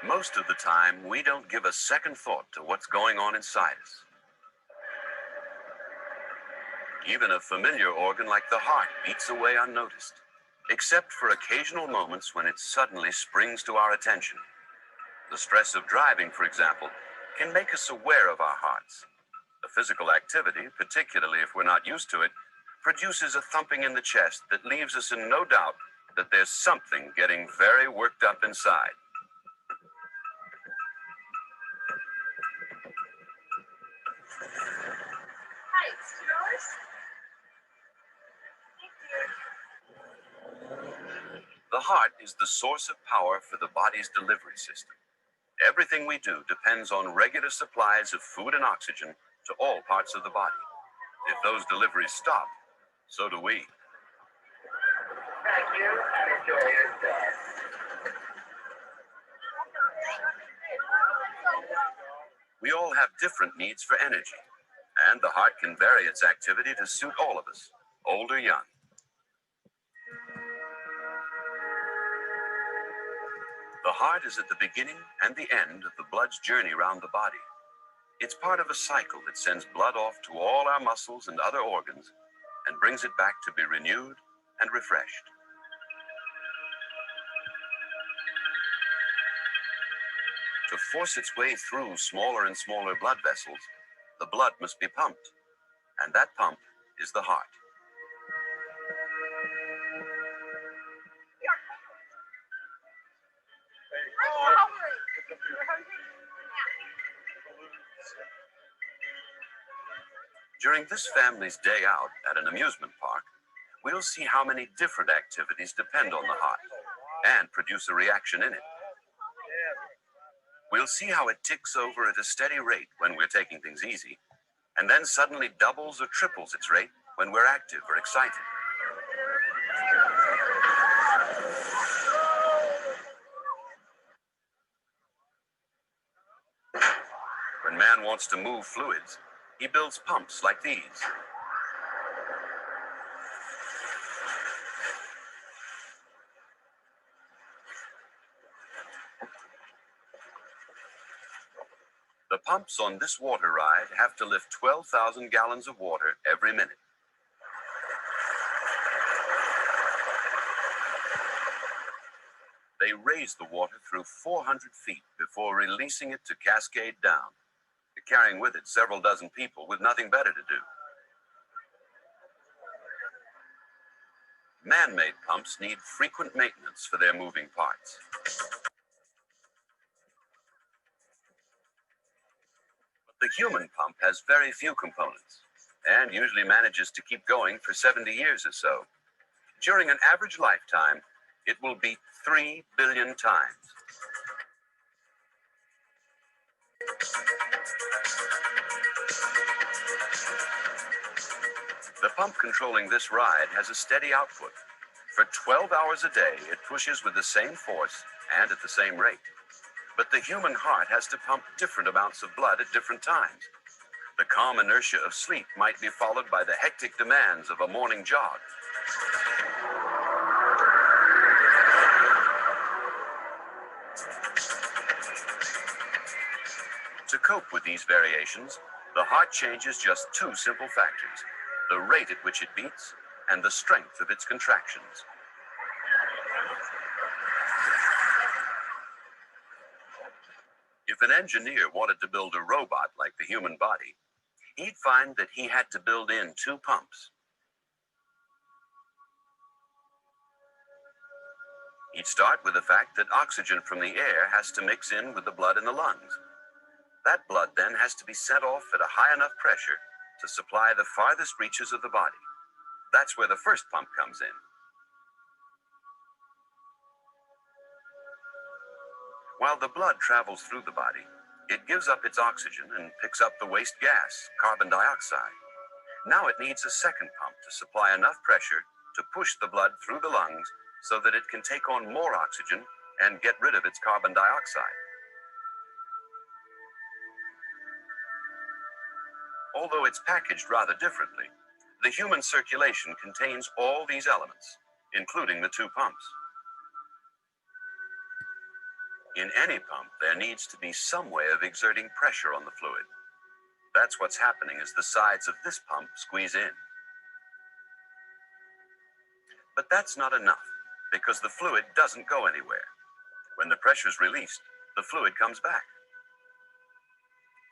Most of the time, we don't give a second thought to what's going on inside us. Even a familiar organ like the heart beats away unnoticed, except for occasional moments when it suddenly springs to our attention. The stress of driving, for example, can make us aware of our hearts. The physical activity, particularly if we're not used to it, produces a thumping in the chest that leaves us in no doubt that there's something getting very worked up inside. The heart is the source of power for the body's delivery system. Everything we do depends on regular supplies of food and oxygen to all parts of the body. If those deliveries stop, so do we. Thank you. Enjoy your stay. We all have different needs for energy, and the heart can vary its activity to suit all of us, old or young. The heart is at the beginning and the end of the blood's journey around the body. It's part of a cycle that sends blood off to all our muscles and other organs and brings it back to be renewed and refreshed. To force its way through smaller and smaller blood vessels, the blood must be pumped, and that pump is the heart. During this family's day out at an amusement park, we'll see how many different activities depend on the heart and produce a reaction in it. We'll see how it ticks over at a steady rate when we're taking things easy, and then suddenly doubles or triples its rate when we're active or excited. When man wants to move fluids, he builds pumps like these. The pumps on this water ride have to lift 12,000 gallons of water every minute. They raise the water through 400 feet before releasing it to cascade down, carrying with it several dozen people with nothing better to do. Man-made pumps need frequent maintenance for their moving parts. But the human pump has very few components and usually manages to keep going for 70 years or so. During an average lifetime, it will beat 3 billion times. The pump controlling this ride has a steady output. For 12 hours a day, it pushes with the same force and at the same rate. But the human heart has to pump different amounts of blood at different times. The calm inertia of sleep might be followed by the hectic demands of a morning jog. To cope with these variations, the heart changes just two simple factors: the rate at which it beats and the strength of its contractions. If an engineer wanted to build a robot like the human body, he'd find that he had to build in two pumps. He'd start with the fact that oxygen from the air has to mix in with the blood in the lungs. That blood then has to be sent off at a high enough pressure to supply the farthest reaches of the body. That's where the first pump comes in. While the blood travels through the body, it gives up its oxygen and picks up the waste gas, carbon dioxide. Now it needs a second pump to supply enough pressure to push the blood through the lungs so that it can take on more oxygen and get rid of its carbon dioxide. Although it's packaged rather differently, the human circulation contains all these elements, including the two pumps. In any pump, there needs to be some way of exerting pressure on the fluid. That's what's happening as the sides of this pump squeeze in. But that's not enough, because the fluid doesn't go anywhere. When the pressure's released, the fluid comes back.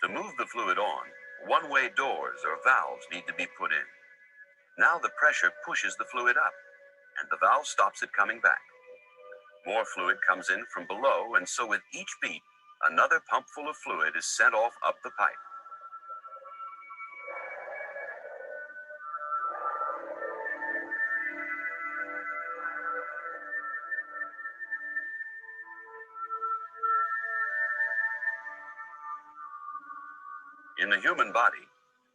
To move the fluid on, one-way doors or valves need to be put in. Now the pressure pushes the fluid up, and the valve stops it coming back. More fluid comes in from below, and so with each beat, another pump full of fluid is sent off up the pipe. In the human body,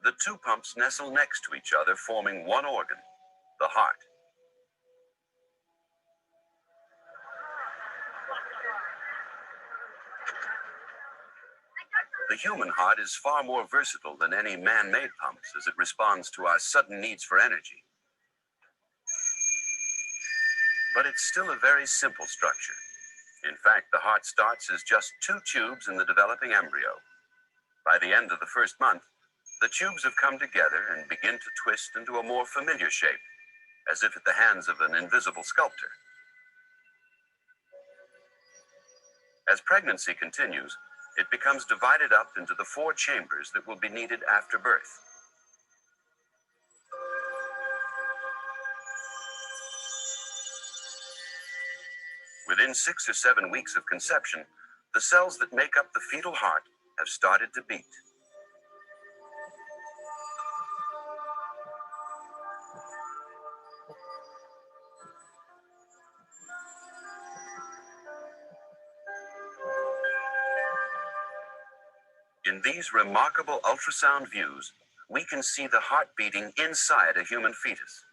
the two pumps nestle next to each other, forming one organ, the heart. The human heart is far more versatile than any man-made pumps as it responds to our sudden needs for energy. But it's still a very simple structure. In fact, the heart starts as just two tubes in the developing embryo. By the end of the first month, the tubes have come together and begin to twist into a more familiar shape, as if at the hands of an invisible sculptor. As pregnancy continues, it becomes divided up into the 4 chambers that will be needed after birth. Within 6 or 7 weeks of conception, the cells that make up the fetal heart have started to beat. In these remarkable ultrasound views, we can see the heart beating inside a human fetus.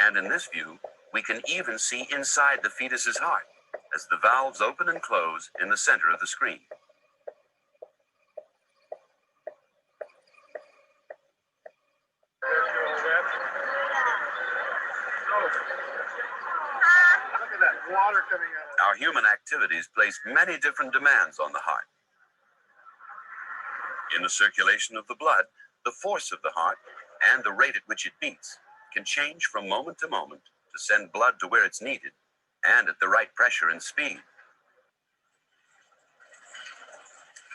And in this view, we can even see inside the fetus's heart, as the valves open and close in the center of the screen. Look at that water coming out. Our human activities place many different demands on the heart. In the circulation of the blood, the force of the heart and the rate at which it beats can change from moment to moment to send blood to where it's needed and at the right pressure and speed.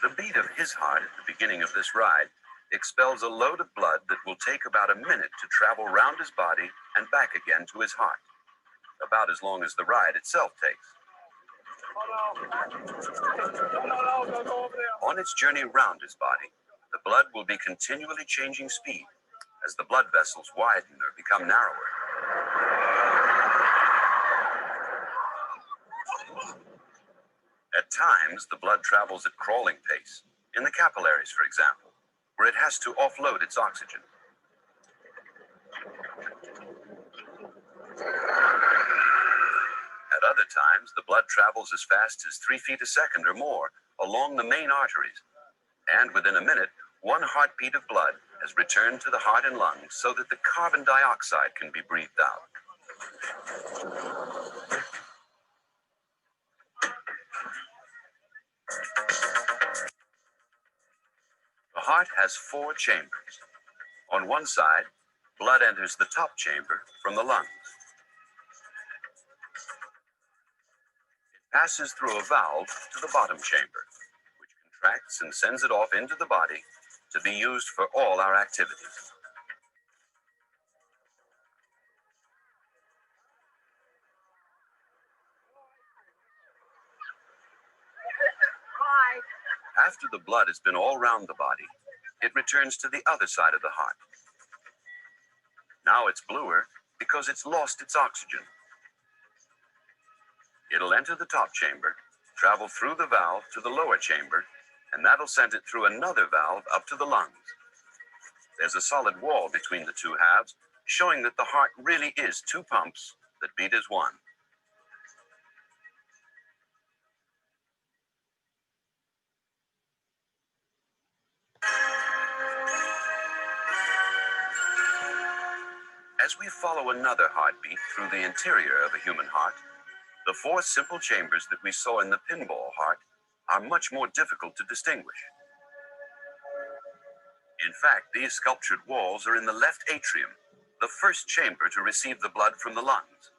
The beat of his heart at the beginning of this ride expels a load of blood that will take about a minute to travel round his body and back again to his heart, about as long as the ride itself takes. On its journey round his body, the blood will be continually changing speed as the blood vessels widen or become narrower. At times, the blood travels at crawling pace, in the capillaries, for example, where it has to offload its oxygen. At other times, the blood travels as fast as 3 feet a second or more along the main arteries, and within a minute, 1 heartbeat of blood has returned to the heart and lungs so that the carbon dioxide can be breathed out. The heart has 4 chambers. On one side, blood enters the top chamber from the lungs. It passes through a valve to the bottom chamber, which contracts and sends it off into the body to be used for all our activities. After the blood has been all round the body, it returns to the other side of the heart. Now it's bluer because it's lost its oxygen. It'll enter the top chamber, travel through the valve to the lower chamber, and that'll send it through another valve up to the lungs. There's a solid wall between the 2 halves, showing that the heart really is 2 pumps that beat as one. As we follow another heartbeat through the interior of a human heart, the 4 simple chambers that we saw in the pinball heart are much more difficult to distinguish. In fact, these sculptured walls are in the left atrium, the first chamber to receive the blood from the lungs.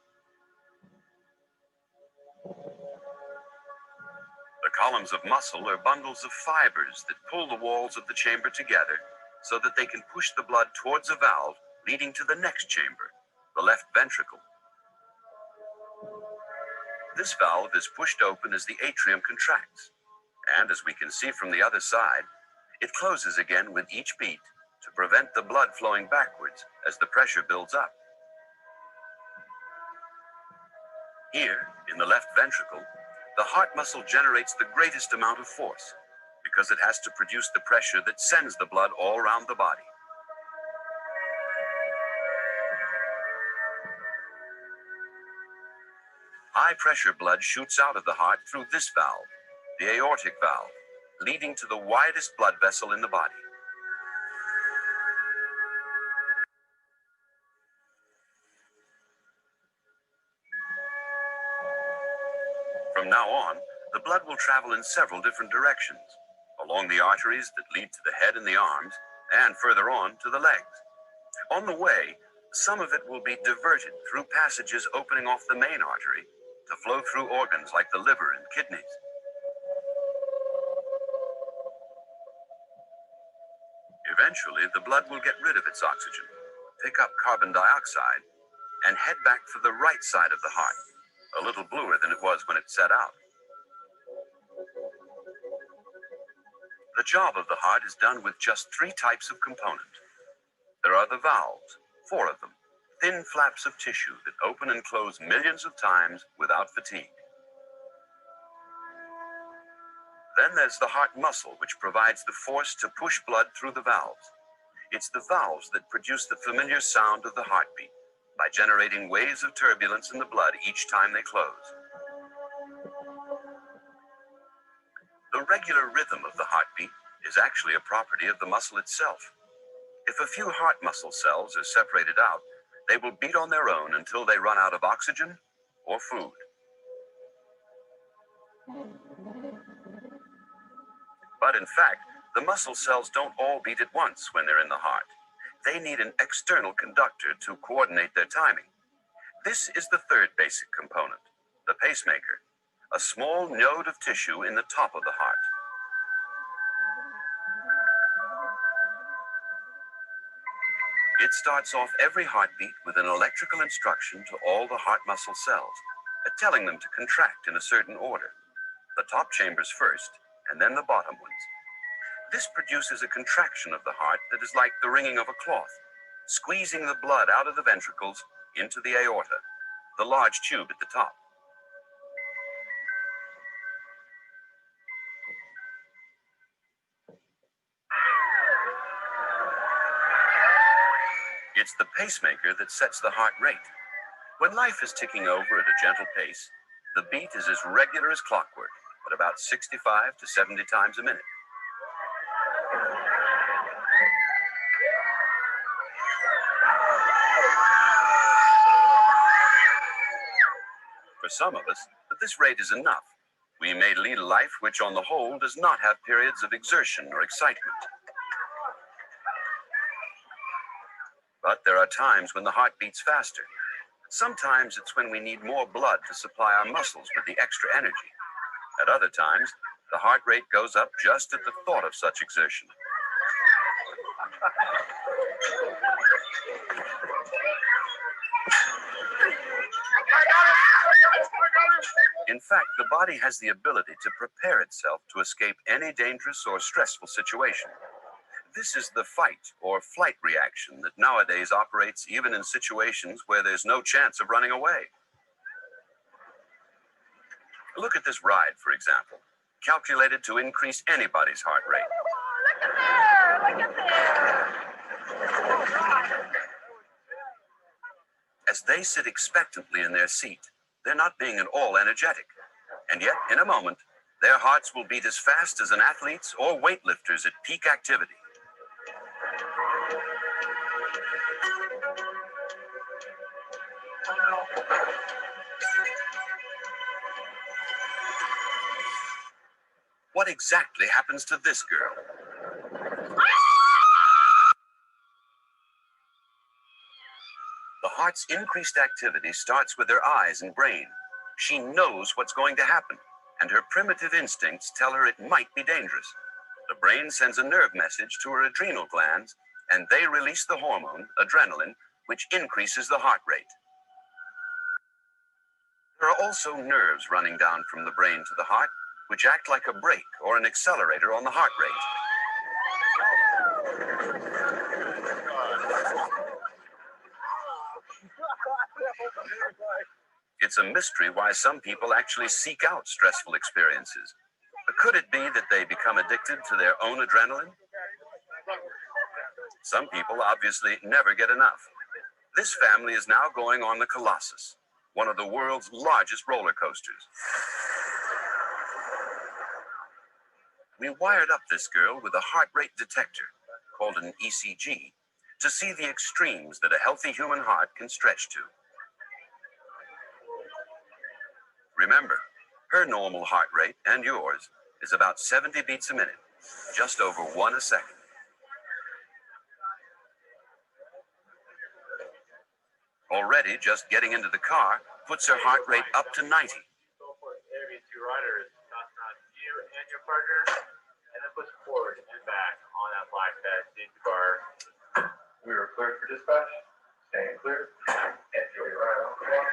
The columns of muscle are bundles of fibers that pull the walls of the chamber together so that they can push the blood towards a valve leading to the next chamber, the left ventricle. This valve is pushed open as the atrium contracts, and as we can see from the other side, it closes again with each beat to prevent the blood flowing backwards as the pressure builds up. Here, in the left ventricle, the heart muscle generates the greatest amount of force because it has to produce the pressure that sends the blood all around the body. High-pressure blood shoots out of the heart through this valve, the aortic valve, leading to the widest blood vessel in the body. From now on, the blood will travel in several different directions, along the arteries that lead to the head and the arms, and further on to the legs. On the way, some of it will be diverted through passages opening off the main artery to flow through organs like the liver and kidneys. Eventually, the blood will get rid of its oxygen, pick up carbon dioxide, and head back for the right side of the heart, a little bluer than it was when it set out. The job of the heart is done with just 3 types of component. There are the valves, 4 of them, thin flaps of tissue that open and close millions of times without fatigue. Then there's the heart muscle, which provides the force to push blood through the valves. It's the valves that produce the familiar sound of the heartbeat by generating waves of turbulence in the blood each time they close. The regular rhythm of the heartbeat is actually a property of the muscle itself. If a few heart muscle cells are separated out, they will beat on their own until they run out of oxygen or food. But in fact, the muscle cells don't all beat at once when they're in the heart. They need an external conductor to coordinate their timing. This is the third basic component, the pacemaker, a small node of tissue in the top of the heart. It starts off every heartbeat with an electrical instruction to all the heart muscle cells, telling them to contract in a certain order. The top chambers first, and then the bottom ones. This produces a contraction of the heart that is like the wringing of a cloth, squeezing the blood out of the ventricles into the aorta, the large tube at the top. It's the pacemaker that sets the heart rate. When life is ticking over at a gentle pace, the beat is as regular as clockwork, at about 65 to 70 times a minute. For some of us, this rate is enough. We may lead a life which on the whole does not have periods of exertion or excitement. But there are times when the heart beats faster. Sometimes it's when we need more blood to supply our muscles with the extra energy. At other times, the heart rate goes up just at the thought of such exertion. In fact, the body has the ability to prepare itself to escape any dangerous or stressful situation. This is the fight or flight reaction that nowadays operates even in situations where there's no chance of running away. Look at this ride, for example, calculated to increase anybody's heart rate. Look at there! As they sit expectantly in their seat, they're not being at all energetic. And yet, in a moment, their hearts will beat as fast as an athlete's or weightlifter's at peak activity. What exactly happens to this girl? The heart's increased activity starts with her eyes and brain. She knows what's going to happen, and her primitive instincts tell her it might be dangerous. The brain sends a nerve message to her adrenal glands, and they release the hormone, adrenaline, which increases the heart rate. There are also nerves running down from the brain to the heart, which act like a brake or an accelerator on the heart rate. It's a mystery why some people actually seek out stressful experiences. But could it be that they become addicted to their own adrenaline? Some people obviously never get enough. This family is now going on the Colossus, one of the world's largest roller coasters. We wired up this girl with a heart rate detector, called an ECG, to see the extremes that a healthy human heart can stretch to. Remember, her normal heart rate and yours is about 70 beats a minute, just over 1 a second. Already, just getting into the car puts her heart rate up to 90. Every two riders, tossing on you and your partner, and then push forward and back on that black pad safety bar. We were cleared for dispatch. Staying clear. Enjoy your ride on the clock.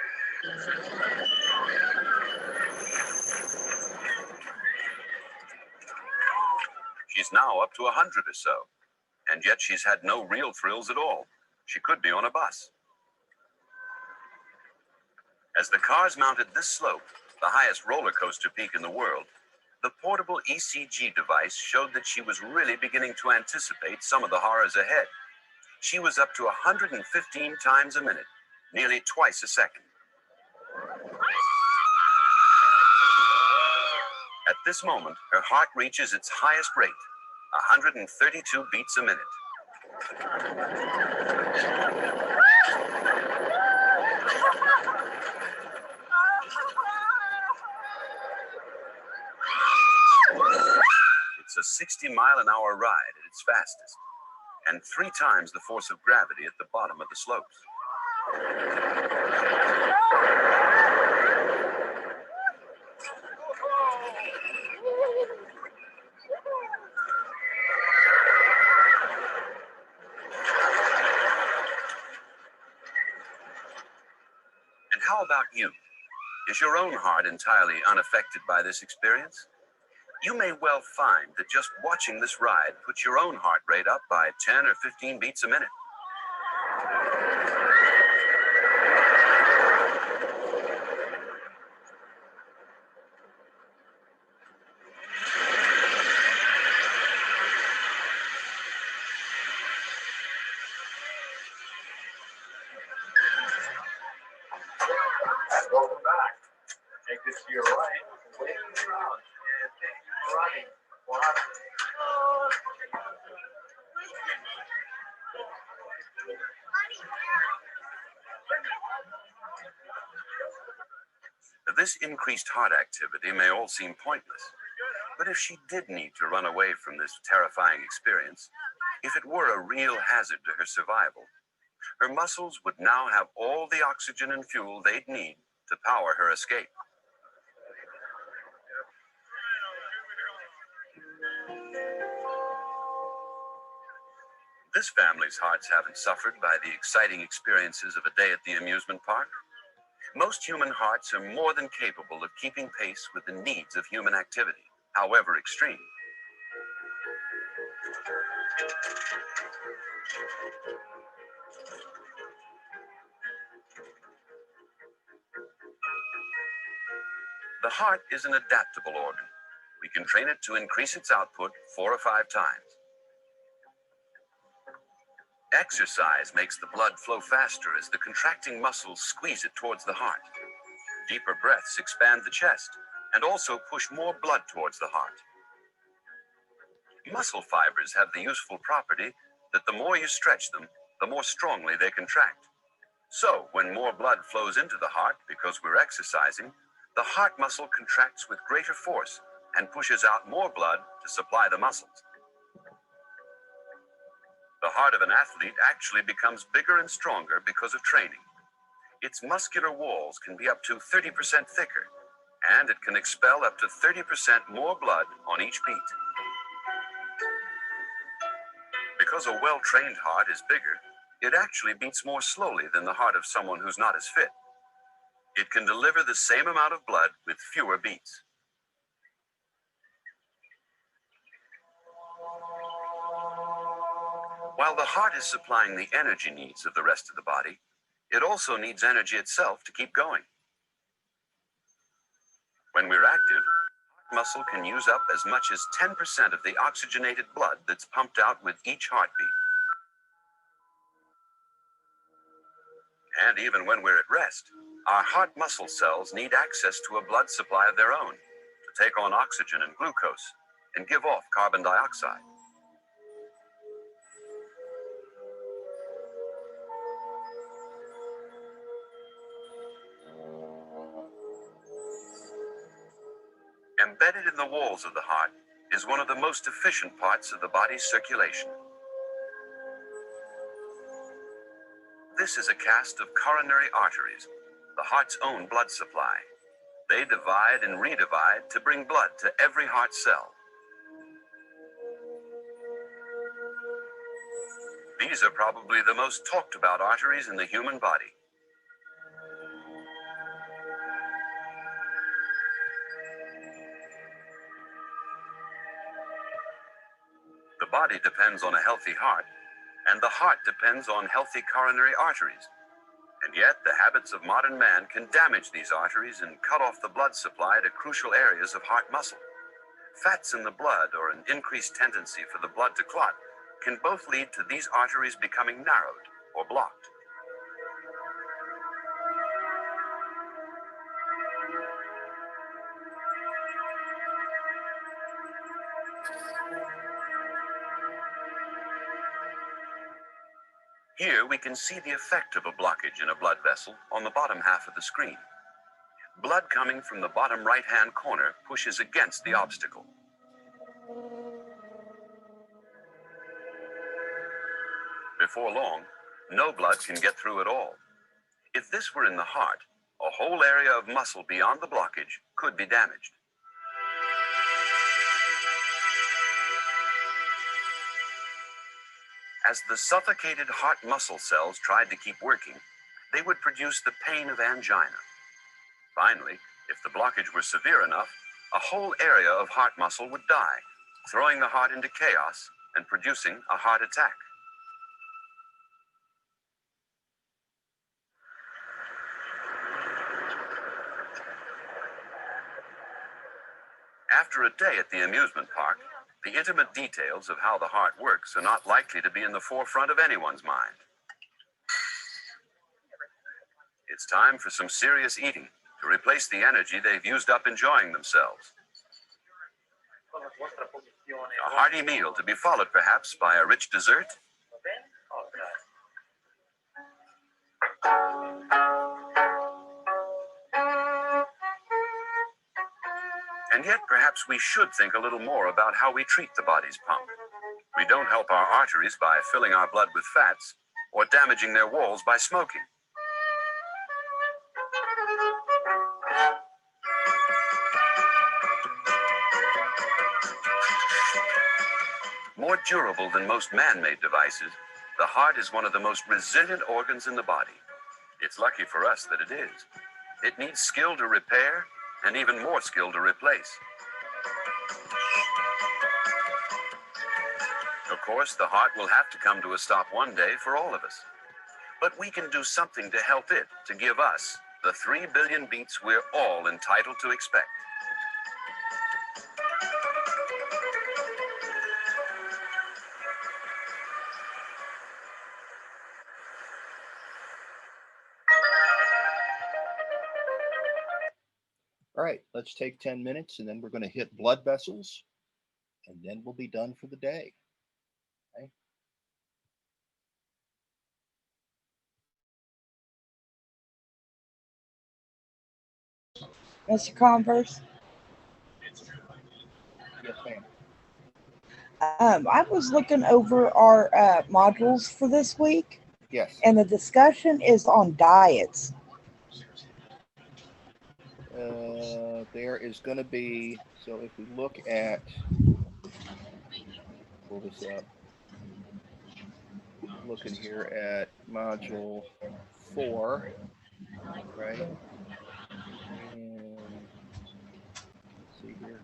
She's now up to 100 or so, and yet she's had no real thrills at all. She could be on a bus. As the cars mounted this slope, the highest roller coaster peak in the world, the portable ECG device showed that she was really beginning to anticipate some of the horrors ahead. She was up to 115 times a minute, nearly twice a second. At this moment, her heart reaches its highest rate, 132 beats a minute. It's a 60-mile-an-hour ride at its fastest, and 3 times the force of gravity at the bottom of the slopes. And how about you? Is your own heart entirely unaffected by this experience? You may well find that just watching this ride puts your own heart rate up by 10 or 15 beats a minute. Welcome back. Take this to your right. Wait around and take your right. This increased heart activity may all seem pointless, but if she did need to run away from this terrifying experience, if it were a real hazard to her survival, her muscles would now have all the oxygen and fuel they'd need to power her escape. This family's hearts haven't suffered by the exciting experiences of a day at the amusement park. Most human hearts are more than capable of keeping pace with the needs of human activity, however extreme. The heart is an adaptable organ. We can train it to increase its output 4 or 5 times. Exercise makes the blood flow faster as the contracting muscles squeeze it towards the heart. Deeper breaths expand the chest and also push more blood towards the heart. Muscle fibers have the useful property that the more you stretch them, the more strongly they contract. So, when more blood flows into the heart because we're exercising, the heart muscle contracts with greater force and pushes out more blood to supply the muscles. The heart of an athlete actually becomes bigger and stronger because of training. Its muscular walls can be up to 30% thicker, and it can expel up to 30% more blood on each beat. Because a well-trained heart is bigger, it actually beats more slowly than the heart of someone who's not as fit. It can deliver the same amount of blood with fewer beats. While the heart is supplying the energy needs of the rest of the body, it also needs energy itself to keep going. When we're active, heart muscle can use up as much as 10% of the oxygenated blood that's pumped out with each heartbeat. And even when we're at rest, our heart muscle cells need access to a blood supply of their own to take on oxygen and glucose and give off carbon dioxide. Embedded in the walls of the heart is one of the most efficient parts of the body's circulation. This is a cast of coronary arteries, the heart's own blood supply. They divide and redivide to bring blood to every heart cell. These are probably the most talked about arteries in the human body. The body depends on a healthy heart, and the heart depends on healthy coronary arteries. And yet, the habits of modern man can damage these arteries and cut off the blood supply to crucial areas of heart muscle. Fats in the blood or an increased tendency for the blood to clot can both lead to these arteries becoming narrowed or blocked. Here we can see the effect of a blockage in a blood vessel on the bottom half of the screen. Blood coming from the bottom right-hand corner pushes against the obstacle. Before long, no blood can get through at all. If this were in the heart, a whole area of muscle beyond the blockage could be damaged. As the suffocated heart muscle cells tried to keep working, they would produce the pain of angina. Finally, if the blockage were severe enough, a whole area of heart muscle would die, throwing the heart into chaos and producing a heart attack. After a day at the amusement park, the intimate details of how the heart works are not likely to be in the forefront of anyone's mind. It's time for some serious eating to replace the energy they've used up enjoying themselves. A hearty meal to be followed perhaps by a rich dessert. And yet perhaps we should think a little more about how we treat the body's pump. We don't help our arteries by filling our blood with fats or damaging their walls by smoking. More durable than most man-made devices, the heart is one of the most resilient organs in the body. It's lucky for us that it is. It needs skill to repair and even more skill to replace. Of course, the heart will have to come to a stop one day for all of us. But we can do something to help it to give us the 3 billion beats we're all entitled to expect. All right, let's take 10 minutes and then we're going to hit blood vessels and then we'll be done for the day. Okay. Mr. Converse? Yes, ma'am. I was looking over our modules for this week. Yes. And the discussion is on diets. There is going to be, so if we look at, pull this up, looking here at module 4, right? And let's see here.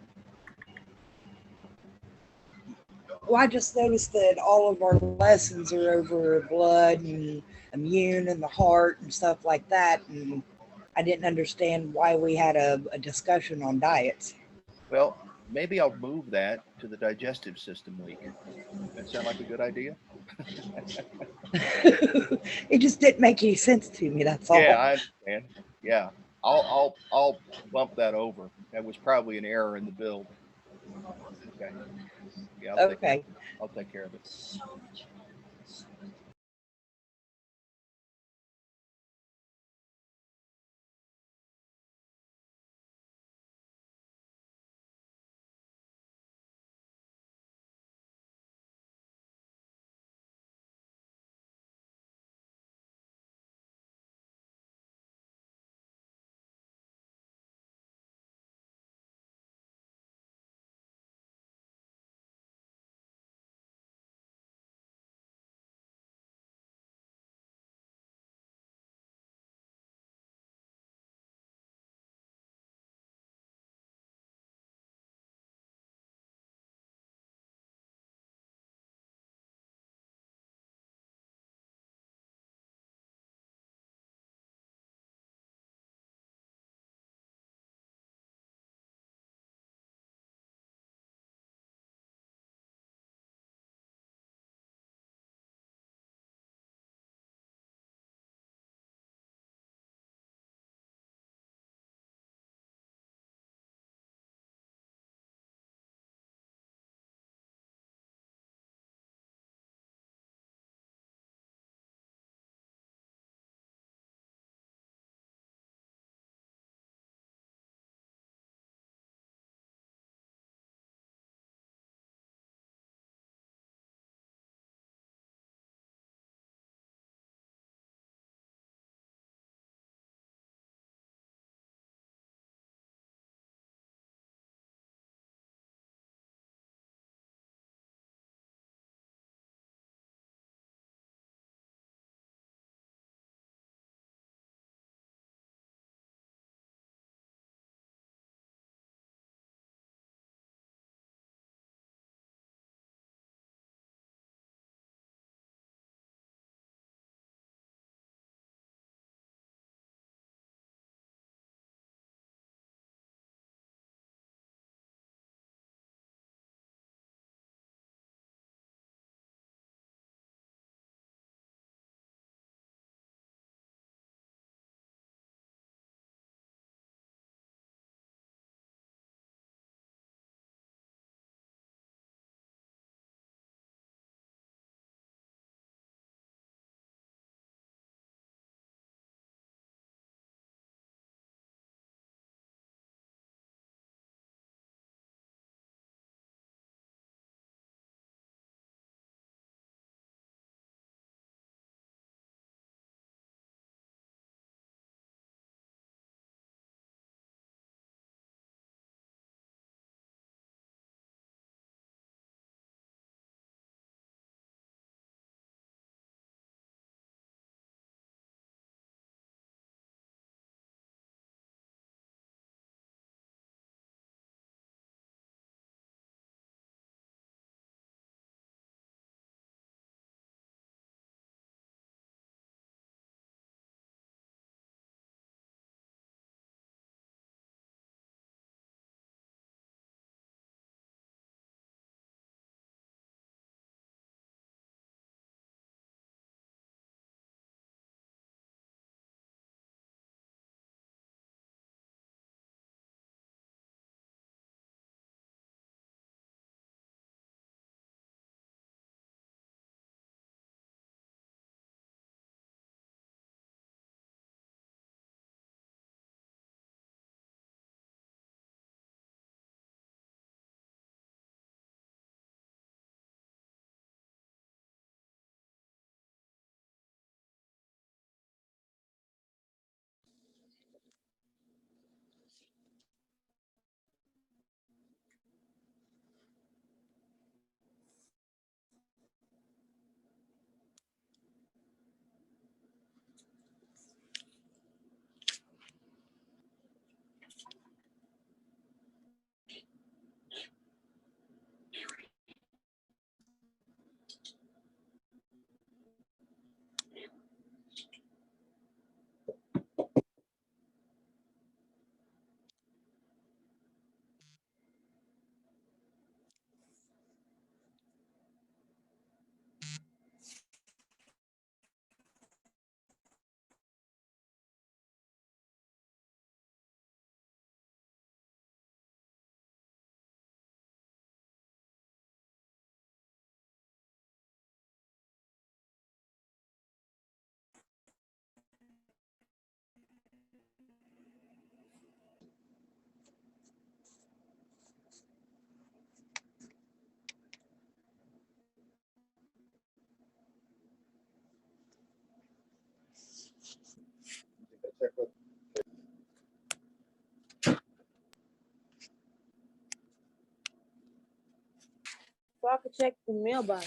Well, I just noticed that all of our lessons are over blood and immune and the heart and stuff like that. And I didn't understand why we had a discussion on diets. Well, maybe I'll move that to the digestive system week. That sound like a good idea? It just didn't make any sense to me. That's all. Yeah, I understand. Yeah, I'll bump that over. That was probably an error in the build. Okay. Yeah, Okay. I'll take care of it. So I could check the mailbox.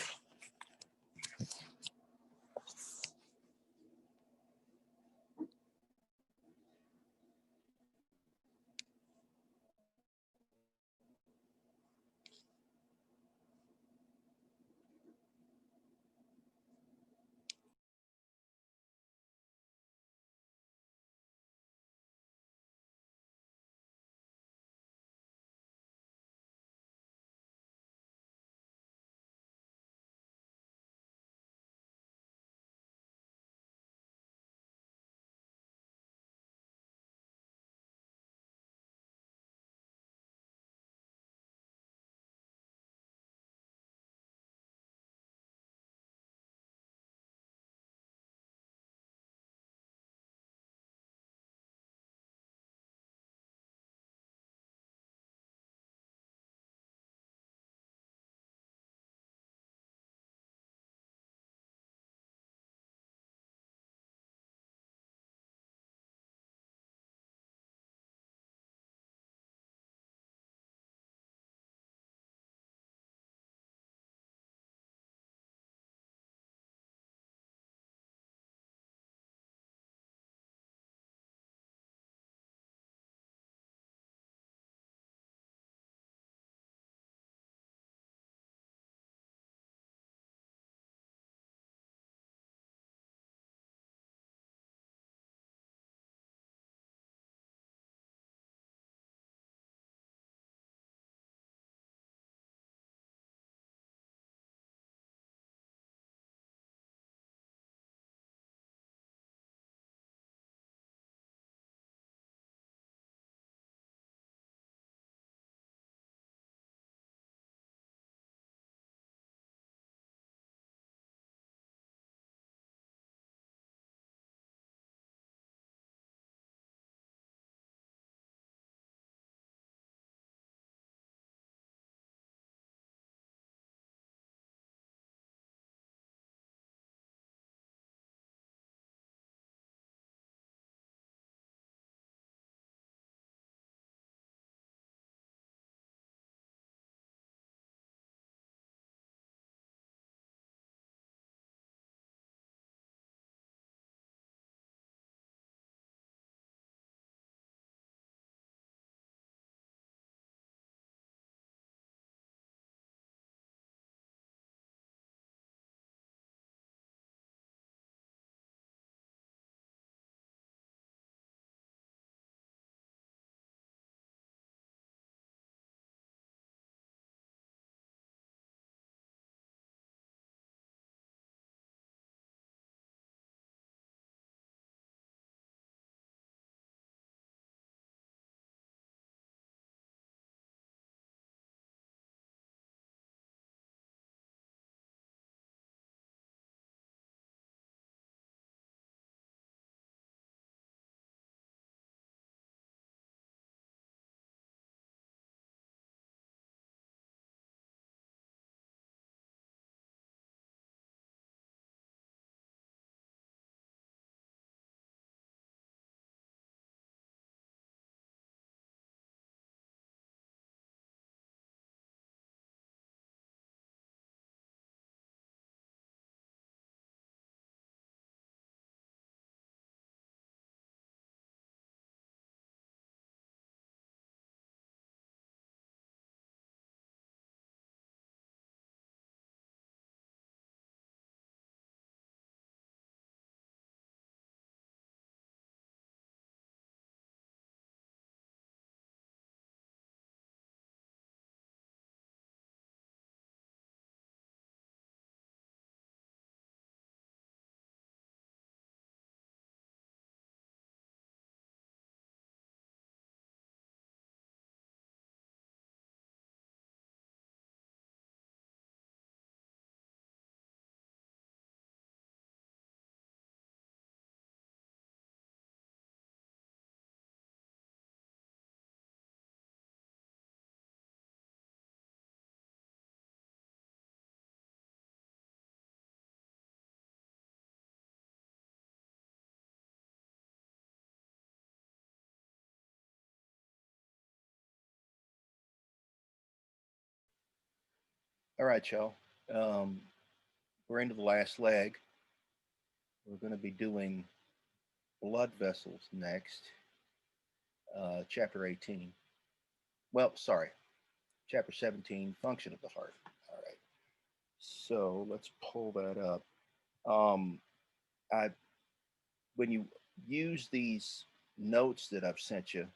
All right, y'all. We're into the last leg. We're going to be doing blood vessels next. Chapter 18. Well, sorry. Chapter 17, function of the heart. All right. So let's pull that up. When you use these notes that I've sent you,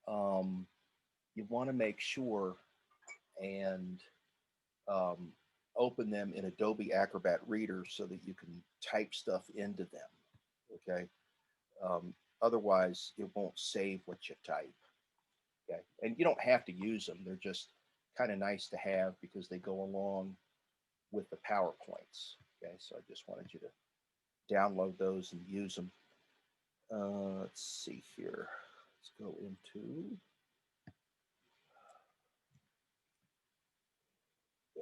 you want to make sure and open them in Adobe Acrobat Reader so that you can type stuff into them. Okay. Otherwise, it won't save what you type. Okay. And you don't have to use them. They're just kind of nice to have because they go along with the PowerPoints. Okay. So I just wanted you to download those and use them. Let's see here. Let's go into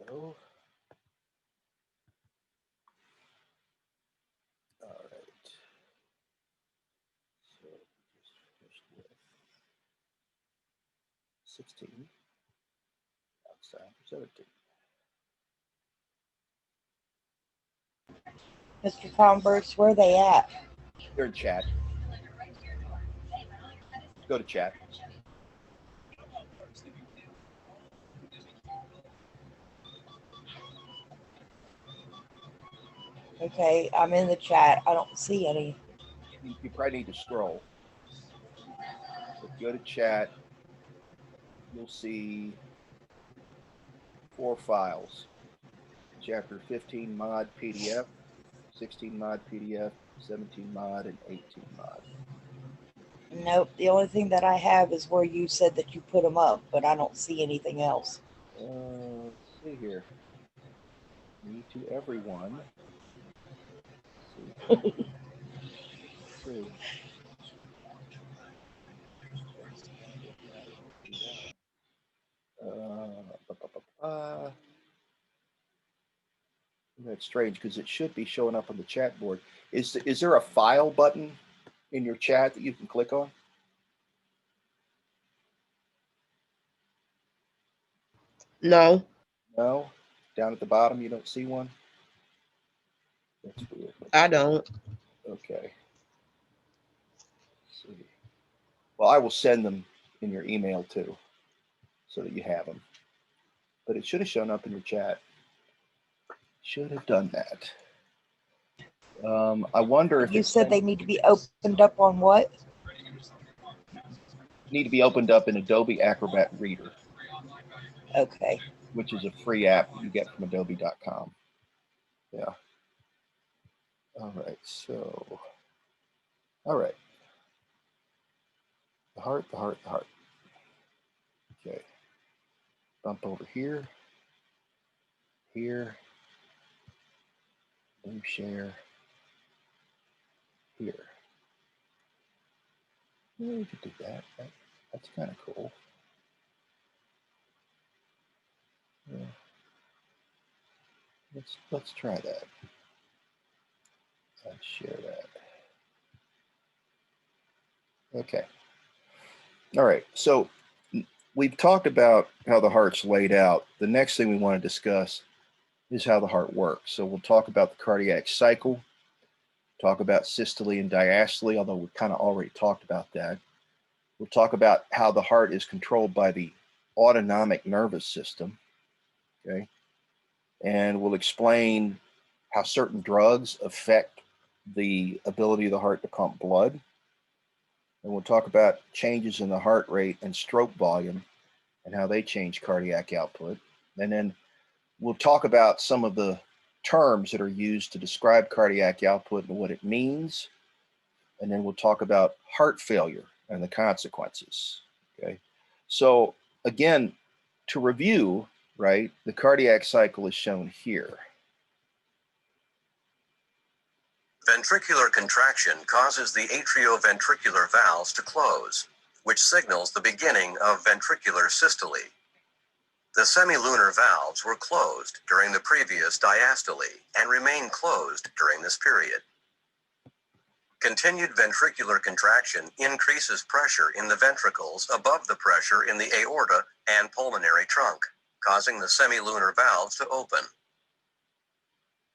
go. All right. So just finished with 16. Now it's time for 17. Mr. Converse, where are they at? They're in chat. Go to chat. Okay, I'm in the chat. I don't see any. You probably need to scroll. But go to chat. You'll see 4 files. Chapter 15 mod PDF, 16 mod PDF, 17 mod, and 18 mod. Nope, the only thing that I have is where you said that you put them up, but I don't see anything else. Let's see here. Me to everyone. Let's see. Let's see. That's strange because it should be showing up on the chat board. Is there a file button in your chat that you can click on? No. No? Down at the bottom, you don't see one? That's weird. I don't. Okay. Let's see. Well, I will send them in your email too, so that you have them. But it should have shown up in your chat. Should have done that. I wonder if you said they need to be opened up on what? Need to be opened up in Adobe Acrobat Reader. Okay. Which is a free app that you get from adobe.com. Yeah. All right. So, all right. The heart, the heart, the heart. Okay. Bump over here. Here. New share. Here. Yeah, you could do that. That's kind of cool. Yeah. Let's try that. Let's share that. Okay. All right. So we've talked about how the heart's laid out. The next thing we want to discuss is how the heart works. So we'll talk about the cardiac cycle, talk about systole and diastole, although we've kind of already talked about that. We'll talk about how the heart is controlled by the autonomic nervous system, okay? And we'll explain how certain drugs affect the ability of the heart to pump blood. And we'll talk about changes in the heart rate and stroke volume and how they change cardiac output. And then we'll talk about some of the terms that are used to describe cardiac output and what it means. And then we'll talk about heart failure and the consequences. Okay. So again, to review, right, the cardiac cycle is shown here. Ventricular contraction causes the atrioventricular valves to close, which signals the beginning of ventricular systole. The semilunar valves were closed during the previous diastole and remain closed during this period. Continued ventricular contraction increases pressure in the ventricles above the pressure in the aorta and pulmonary trunk, causing the semilunar valves to open.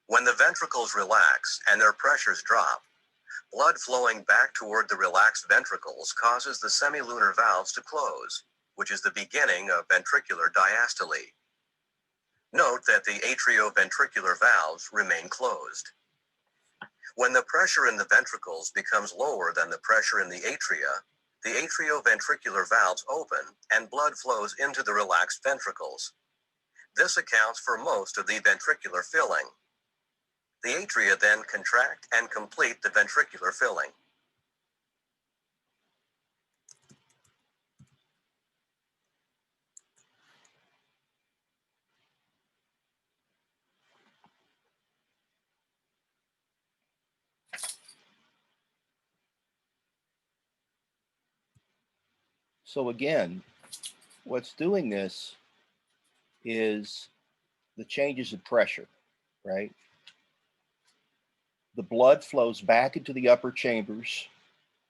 When the ventricles relax and their pressures drop, blood flowing back toward the relaxed ventricles causes the semilunar valves to close, which is the beginning of ventricular diastole. Note that the atrioventricular valves remain closed. When the pressure in the ventricles becomes lower than the pressure in the atrioventricular valves open and blood flows into the relaxed ventricles. This accounts for most of the ventricular filling. The atria then contract and complete the ventricular filling. So again, what's doing this is the changes in pressure, right? The blood flows back into the upper chambers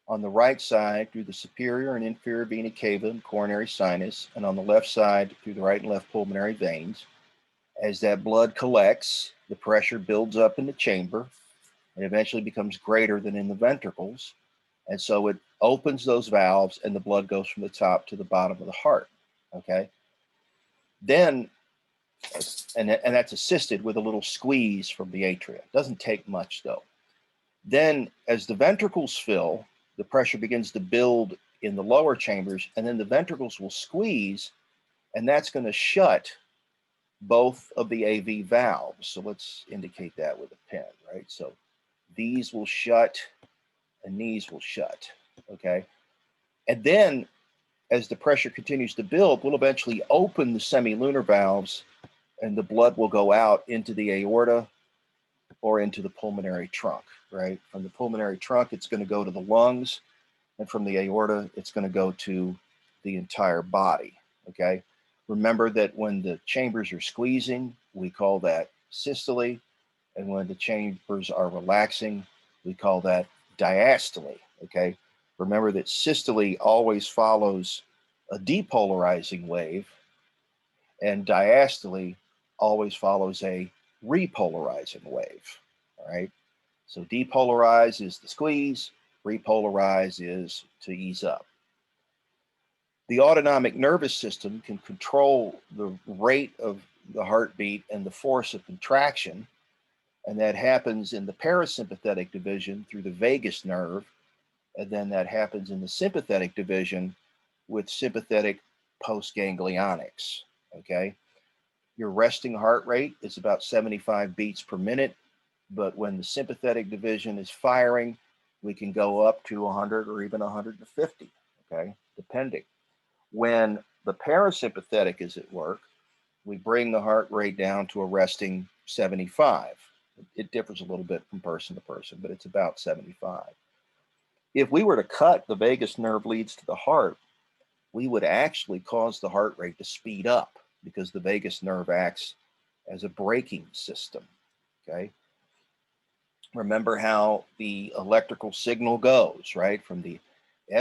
on the right side through the superior and inferior vena cava and coronary sinus, and on the left side through the right and left pulmonary veins. As that blood collects, the pressure builds up in the chamber and eventually becomes greater than in the ventricles. And so it opens those valves and the blood goes from the top to the bottom of the heart, okay? Then, and that's assisted with a little squeeze from the atria. It doesn't take much though. Then as the ventricles fill, the pressure begins to build in the lower chambers, and then the ventricles will squeeze, and that's going to shut both of the AV valves. So let's indicate that with a pen, right? So these will shut and these will shut, okay? And then as the pressure continues to build, we'll eventually open the semilunar valves and the blood will go out into the aorta or into the pulmonary trunk, right? From the pulmonary trunk, it's going to go to the lungs, and from the aorta, it's going to go to the entire body, okay? Remember that when the chambers are squeezing, we call that systole, and when the chambers are relaxing, we call that diastole, okay? Remember that systole always follows a depolarizing wave, and diastole always follows a repolarizing wave, all right? So depolarize is the squeeze, repolarize is to ease up. The autonomic nervous system can control the rate of the heartbeat and the force of contraction, and that happens in the parasympathetic division through the vagus nerve, and then that happens in the sympathetic division with sympathetic postganglionics, okay? Your resting heart rate is about 75 beats per minute, but when the sympathetic division is firing, we can go up to 100 or even 150, okay, depending. When the parasympathetic is at work, we bring the heart rate down to a resting 75. It differs a little bit from person to person, but it's about 75. If we were to cut the vagus nerve leads to the heart, we would actually cause the heart rate to speed up because the vagus nerve acts as a braking system, okay? Remember how the electrical signal goes, right? From the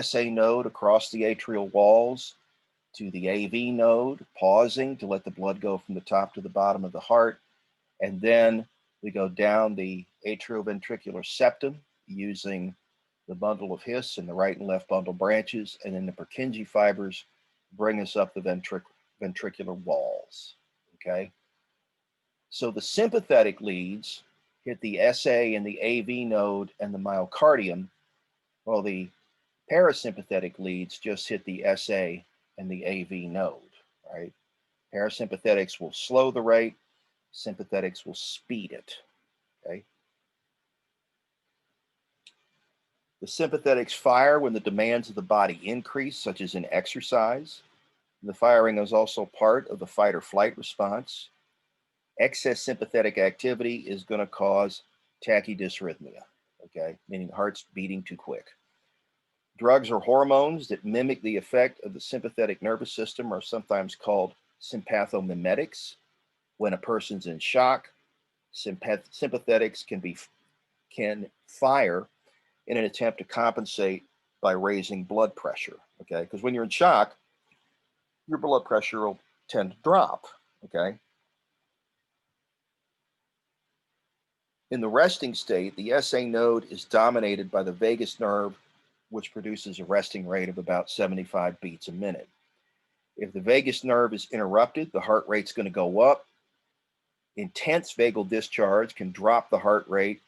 SA node across the atrial walls to the AV node, pausing to let the blood go from the top to the bottom of the heart. And then we go down the atrioventricular septum using the bundle of His and the right and left bundle branches, and then the Purkinje fibers bring us up the ventricular walls, okay? So the sympathetic leads hit the SA and the AV node and the myocardium, while the parasympathetic leads just hit the SA and the AV node, right? Parasympathetics will slow the rate, sympathetics will speed it, okay? The sympathetics fire when the demands of the body increase, such as in exercise. The firing is also part of the fight or flight response. Excess sympathetic activity is going to cause tachydysrhythmia, okay, meaning heart's beating too quick. Drugs or hormones that mimic the effect of the sympathetic nervous system are sometimes called sympathomimetics. When a person's in shock, sympathetics can fire in an attempt to compensate by raising blood pressure, okay? Because when you're in shock, your blood pressure will tend to drop, okay? In the resting state, the SA node is dominated by the vagus nerve, which produces a resting rate of about 75 beats a minute. If the vagus nerve is interrupted, the heart rate's going to go up. Intense vagal discharge can drop the heart rate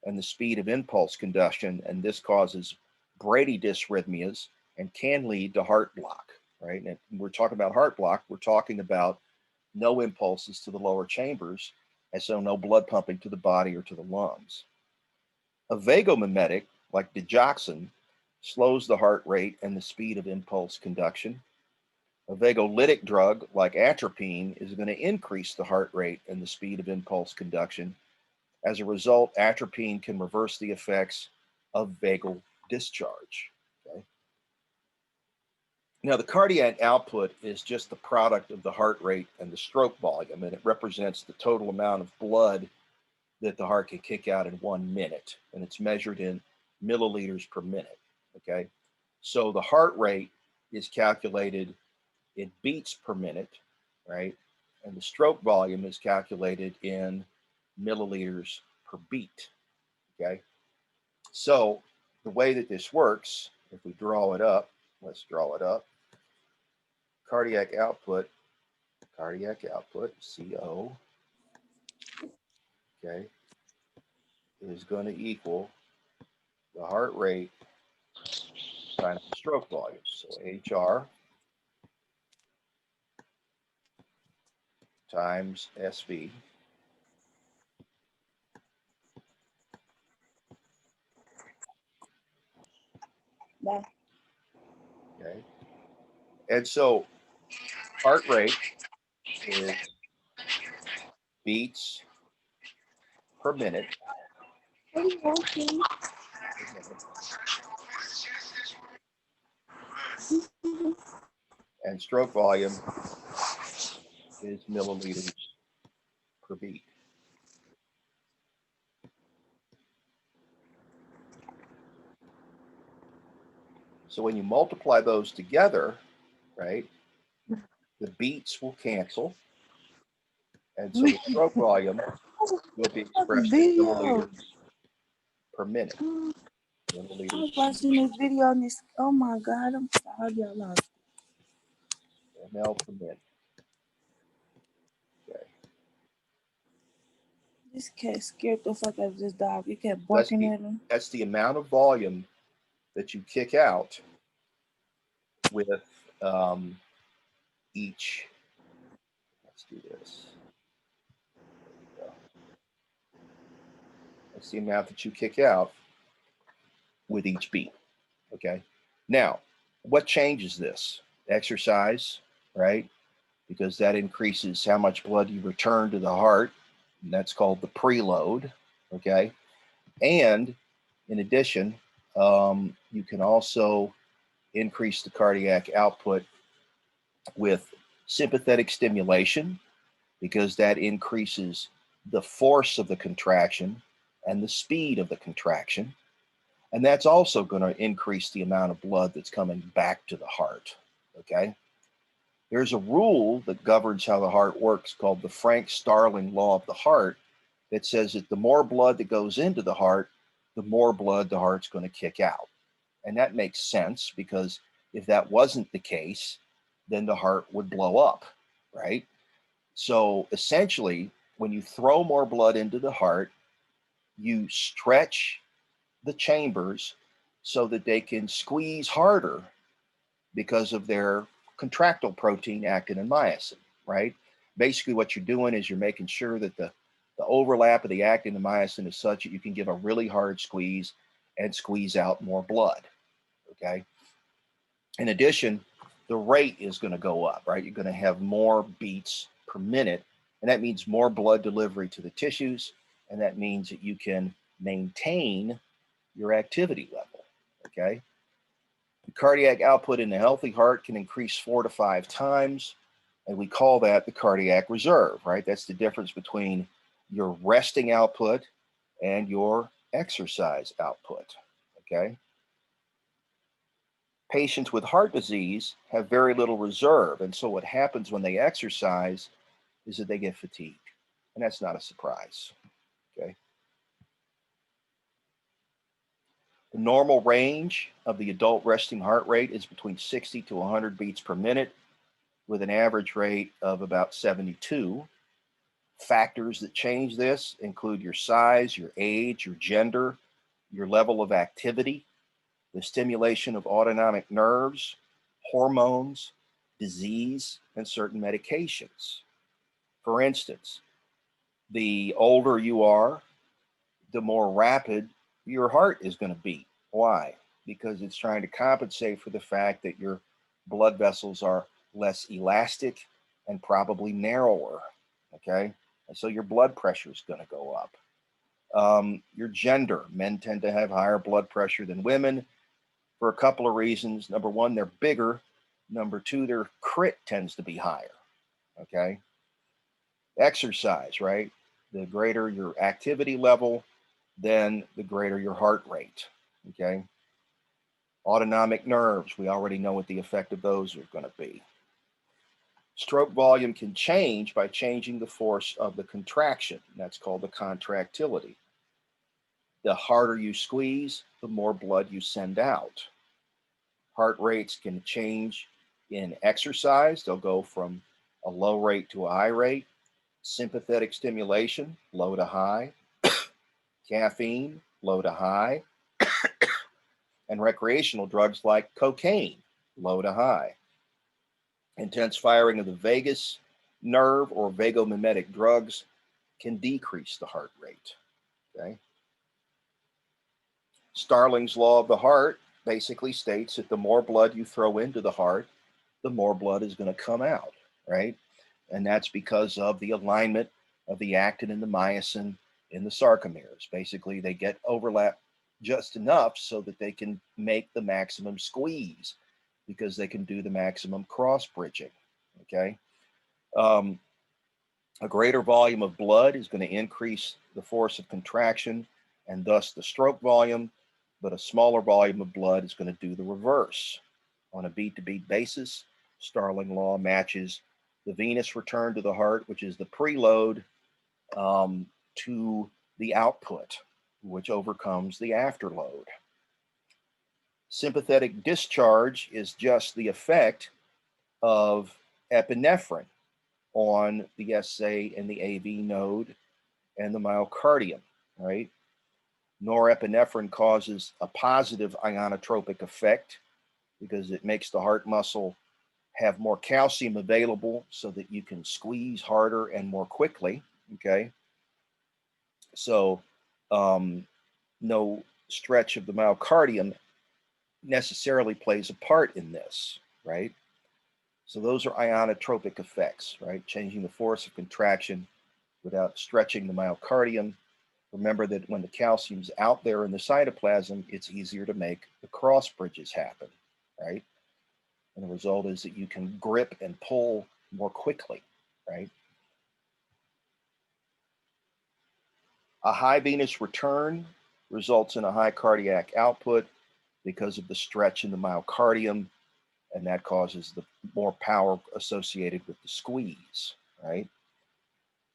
and the speed of impulse conduction, and this causes bradydysrhythmias and can lead to heart block, right? And when we're talking about heart block, we're talking about no impulses to the lower chambers, and so no blood pumping to the body or to the lungs. A vagomimetic, like digoxin, slows the heart rate and the speed of impulse conduction. A vagolytic drug, like atropine, is going to increase the heart rate and the speed of impulse conduction. As a result, atropine can reverse the effects of vagal discharge. Okay? Now, the cardiac output is just the product of the heart rate and the stroke volume, and it represents the total amount of blood that the heart can kick out in 1 minute, and it's measured in milliliters per minute. Okay, so the heart rate is calculated in beats per minute, right? And the stroke volume is calculated in milliliters per beat. Okay, so the way that this works, if we draw it up, let's draw it up. Cardiac output, CO, okay, is going to equal the heart rate times the stroke volume. So HR times SV Bye. Okay. And so heart rate is beats per minute. And stroke volume is milliliters per beat. So when you multiply those together, right, the beats will cancel. And so the stroke volume will be expressed in milliliters per minute. I was watching this video on this. Oh my God, I'm sorry, y'all lost. ml per minute. Okay. This cat scared the fuck out of this dog. He kept barking at him. That's the amount of volume that you kick out with each. Let's do this. There we go. That's the amount that you kick out with each beat. Okay. Now, what changes this? Exercise, right? Because that increases how much blood you return to the heart. And that's called the preload. Okay. And in addition, you can also increase the cardiac output with sympathetic stimulation, because that increases the force of the contraction and the speed of the contraction. And that's also going to increase the amount of blood that's coming back to the heart. Okay. There's a rule that governs how the heart works called the Frank-Starling law of the heart that says that the more blood that goes into the heart, the more blood the heart's going to kick out. And that makes sense, because if that wasn't the case, then the heart would blow up, right? So essentially, when you throw more blood into the heart, you stretch the chambers so that they can squeeze harder because of their contractile protein, actin and myosin, right? Basically, what you're doing is you're making sure that the overlap of the actin and myosin is such that you can give a really hard squeeze and squeeze out more blood, okay? In addition, the rate is going to go up, right? You're going to have more beats per minute, and that means more blood delivery to the tissues, and that means that you can maintain your activity level, okay? The cardiac output in a healthy heart can increase 4 to 5 times, and we call that the cardiac reserve, right? That's the difference between your resting output and your exercise output, okay? Patients with heart disease have very little reserve, and so what happens when they exercise is that they get fatigued. And that's not a surprise, okay? The normal range of the adult resting heart rate is between 60 to 100 beats per minute, with an average rate of about 72. Factors that change this include your size, your age, your gender, your level of activity, the stimulation of autonomic nerves, hormones, disease, and certain medications. For instance, the older you are, the more rapid your heart is going to beat. Why? Because it's trying to compensate for the fact that your blood vessels are less elastic and probably narrower, okay? And so your blood pressure is going to go up. Your gender, men tend to have higher blood pressure than women for a couple of reasons. Number one, they're bigger. Number two, their crit tends to be higher, okay? Exercise, right? The greater your activity level, then the greater your heart rate, okay? Autonomic nerves, we already know what the effect of those are going to be. Stroke volume can change by changing the force of the contraction. That's called the contractility. The harder you squeeze, the more blood you send out. Heart rates can change in exercise. They'll go from a low rate to a high rate. Sympathetic stimulation, low to high. Caffeine, low to high. And recreational drugs like cocaine, low to high. Intense firing of the vagus nerve or vagomimetic drugs can decrease the heart rate, okay? Starling's law of the heart basically states that the more blood you throw into the heart, the more blood is going to come out, right? And that's because of the alignment of the actin and the myosin in the sarcomeres. Basically, they get overlap just enough so that they can make the maximum squeeze, because they can do the maximum cross bridging, okay? A greater volume of blood is going to increase the force of contraction and thus the stroke volume, but a smaller volume of blood is going to do the reverse. On a beat-to-beat basis, Starling law matches the venous return to the heart, which is the preload, to the output, which overcomes the afterload. Sympathetic discharge is just the effect of epinephrine on the SA and the AV node and the myocardium, right? Norepinephrine causes a positive ionotropic effect because it makes the heart muscle have more calcium available so that you can squeeze harder and more quickly, okay? So no stretch of the myocardium necessarily plays a part in this, right? So those are ionotropic effects, right? Changing the force of contraction without stretching the myocardium. Remember that when the calcium's out there in the cytoplasm, it's easier to make the cross bridges happen, right? And the result is that you can grip and pull more quickly, right? A high venous return results in a high cardiac output because of the stretch in the myocardium, and that causes the more power associated with the squeeze, right?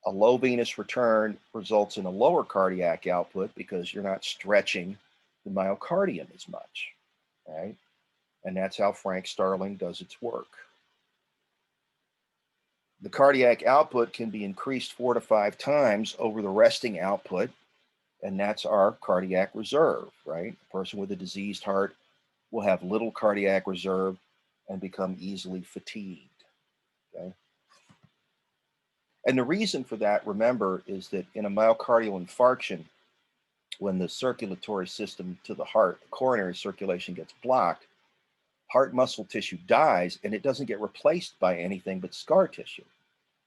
A low venous return results in a lower cardiac output because you're not stretching the myocardium as much, right? And that's how Frank Starling does its work. The cardiac output can be increased 4 to 5 times over the resting output, and that's our cardiac reserve, right? A person with a diseased heart will have little cardiac reserve and become easily fatigued, okay? And the reason for that, remember, is that in a myocardial infarction, when the circulatory system to the heart, the coronary circulation gets blocked, heart muscle tissue dies and it doesn't get replaced by anything but scar tissue.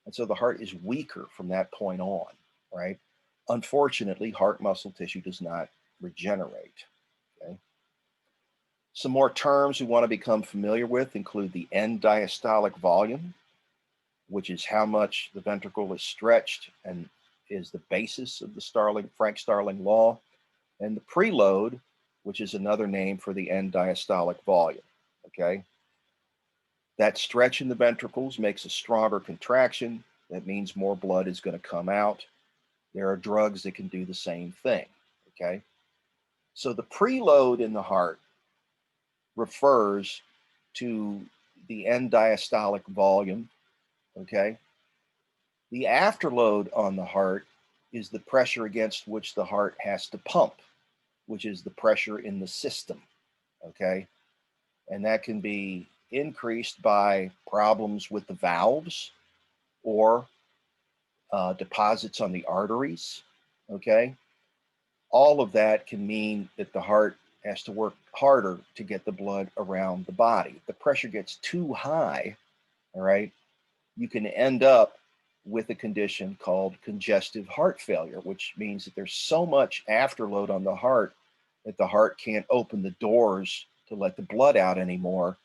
And so the heart is weaker from that point on, right? Unfortunately, heart muscle tissue does not regenerate, okay? Some more terms we want to become familiar with include the end diastolic volume, which is how much the ventricle is stretched and is the basis of the Frank Starling law, and the preload, which is another name for the end diastolic volume, okay? That stretch in the ventricles makes a stronger contraction, That means more blood is going to come out. There are drugs that can do the same thing, okay? So the preload in the heart refers to the end diastolic volume, okay? The afterload on the heart is the pressure against which the heart has to pump, which is the pressure in the system, okay? And that can be increased by problems with the valves or deposits on the arteries, okay? All of that can mean that the heart has to work harder to get the blood around the body. If the pressure gets too high, all right, you can end up with a condition called congestive heart failure, which means that there's so much afterload on the heart that the heart can't open the doors to let the blood out anymore.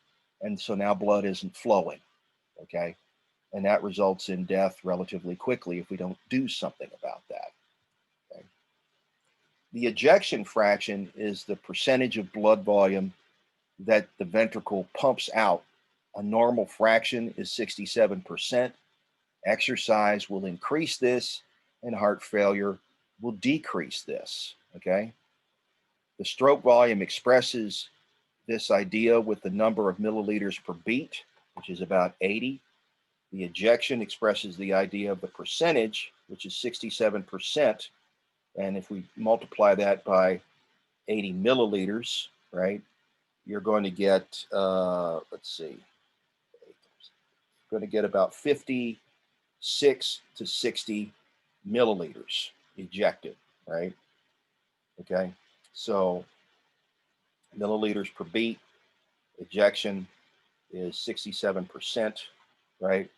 And so now blood isn't flowing, okay? And that results in death relatively quickly if we don't do something about that. Okay? The ejection fraction is the percentage of blood volume that the ventricle pumps out. A normal fraction is 67%. Exercise will increase this, and heart failure will decrease this, okay? The stroke volume expresses this idea with the number of milliliters per beat, which is about 80. The ejection expresses the idea of the percentage, which is 67%. And if we multiply that by 80 milliliters, right, you're going to get, let's see, going to get about 56 to 60 milliliters ejected, right? Okay, so milliliters per beat, ejection is 67%, right?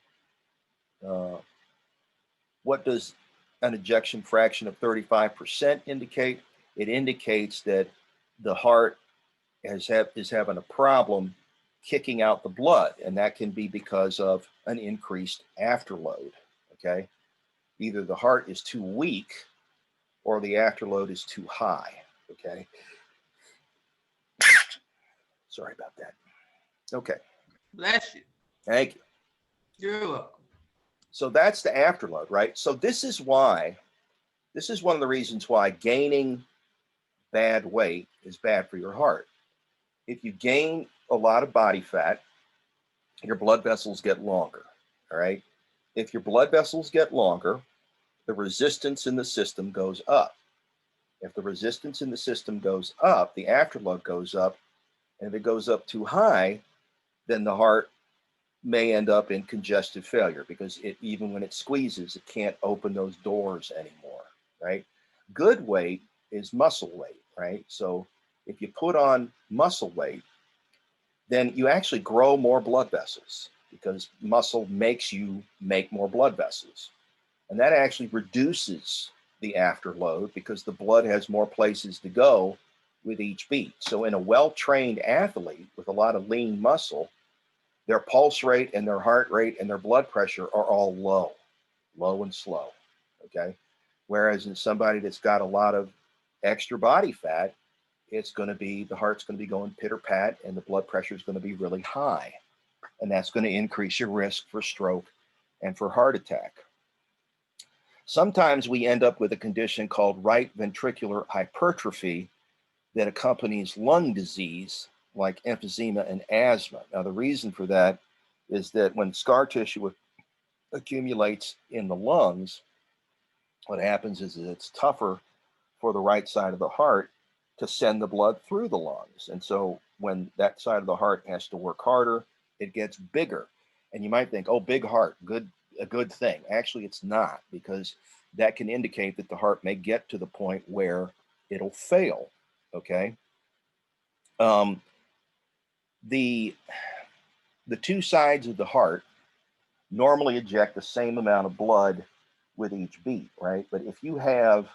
What does an ejection fraction of 35% indicate? It indicates that the heart is having a problem kicking out the blood, and that can be because of an increased afterload, okay? Either the heart is too weak or the afterload is too high, okay? Sorry about that. Okay. Bless you. Thank you. You're welcome. So that's the afterload, right? So this is one of the reasons why gaining bad weight is bad for your heart. If you gain a lot of body fat, your blood vessels get longer, all right? If your blood vessels get longer, the resistance in the system goes up. If the resistance in the system goes up, the afterload goes up. And if it goes up too high, then the heart may end up in congestive failure because even when it squeezes, it can't open those doors anymore, right? Good weight is muscle weight, right? So if you put on muscle weight, then you actually grow more blood vessels because muscle makes you make more blood vessels. And that actually reduces the afterload because the blood has more places to go with each beat. So in a well-trained athlete with a lot of lean muscle, their pulse rate and their heart rate and their blood pressure are all low and slow, okay? Whereas in somebody that's got a lot of extra body fat, it's going to be, the heart's going to be going pitter-pat and the blood pressure is going to be really high. And that's going to increase your risk for stroke and for heart attack. Sometimes we end up with a condition called right ventricular hypertrophy that accompanies lung disease like emphysema and asthma. Now, the reason for that is that when scar tissue accumulates in the lungs, what happens is that it's tougher for the right side of the heart to send the blood through the lungs. And so when that side of the heart has to work harder, it gets bigger. And you might think, oh, big heart, a good thing. Actually, it's not, because that can indicate that the heart may get to the point where it'll fail, okay? The two sides of the heart normally eject the same amount of blood with each beat, right? But if you have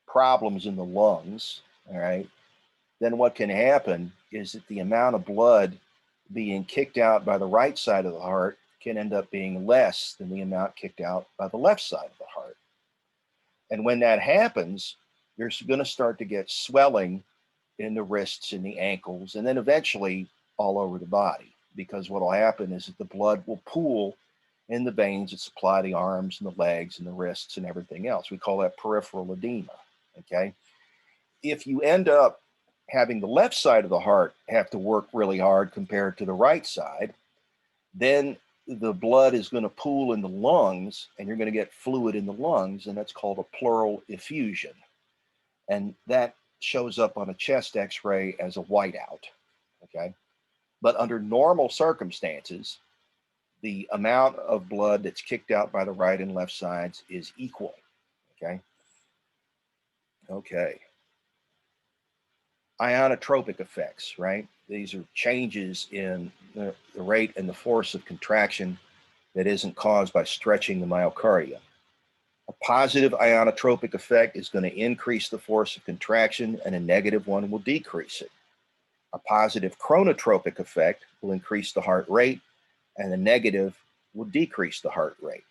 problems in the lungs, all right, then what can happen is that the amount of blood being kicked out by the right side of the heart can end up being less than the amount kicked out by the left side of the heart. And when that happens, you're going to start to get swelling in the wrists and the ankles, and then eventually all over the body, because what will happen is that the blood will pool in the veins that supply the arms and the legs and the wrists and everything else. We call that peripheral edema, okay? If you end up having the left side of the heart have to work really hard compared to the right side, then the blood is going to pool in the lungs and you're going to get fluid in the lungs, and that's called a pleural effusion. And that shows up on a chest x-ray as a whiteout, okay? But under normal circumstances, the amount of blood that's kicked out by the right and left sides is equal, okay? Okay. Ionotropic effects, right? These are changes in the rate and the force of contraction that isn't caused by stretching the myocardia. A positive ionotropic effect is going to increase the force of contraction, and a negative one will decrease it. A positive chronotropic effect will increase the heart rate, and a negative will decrease the heart rate.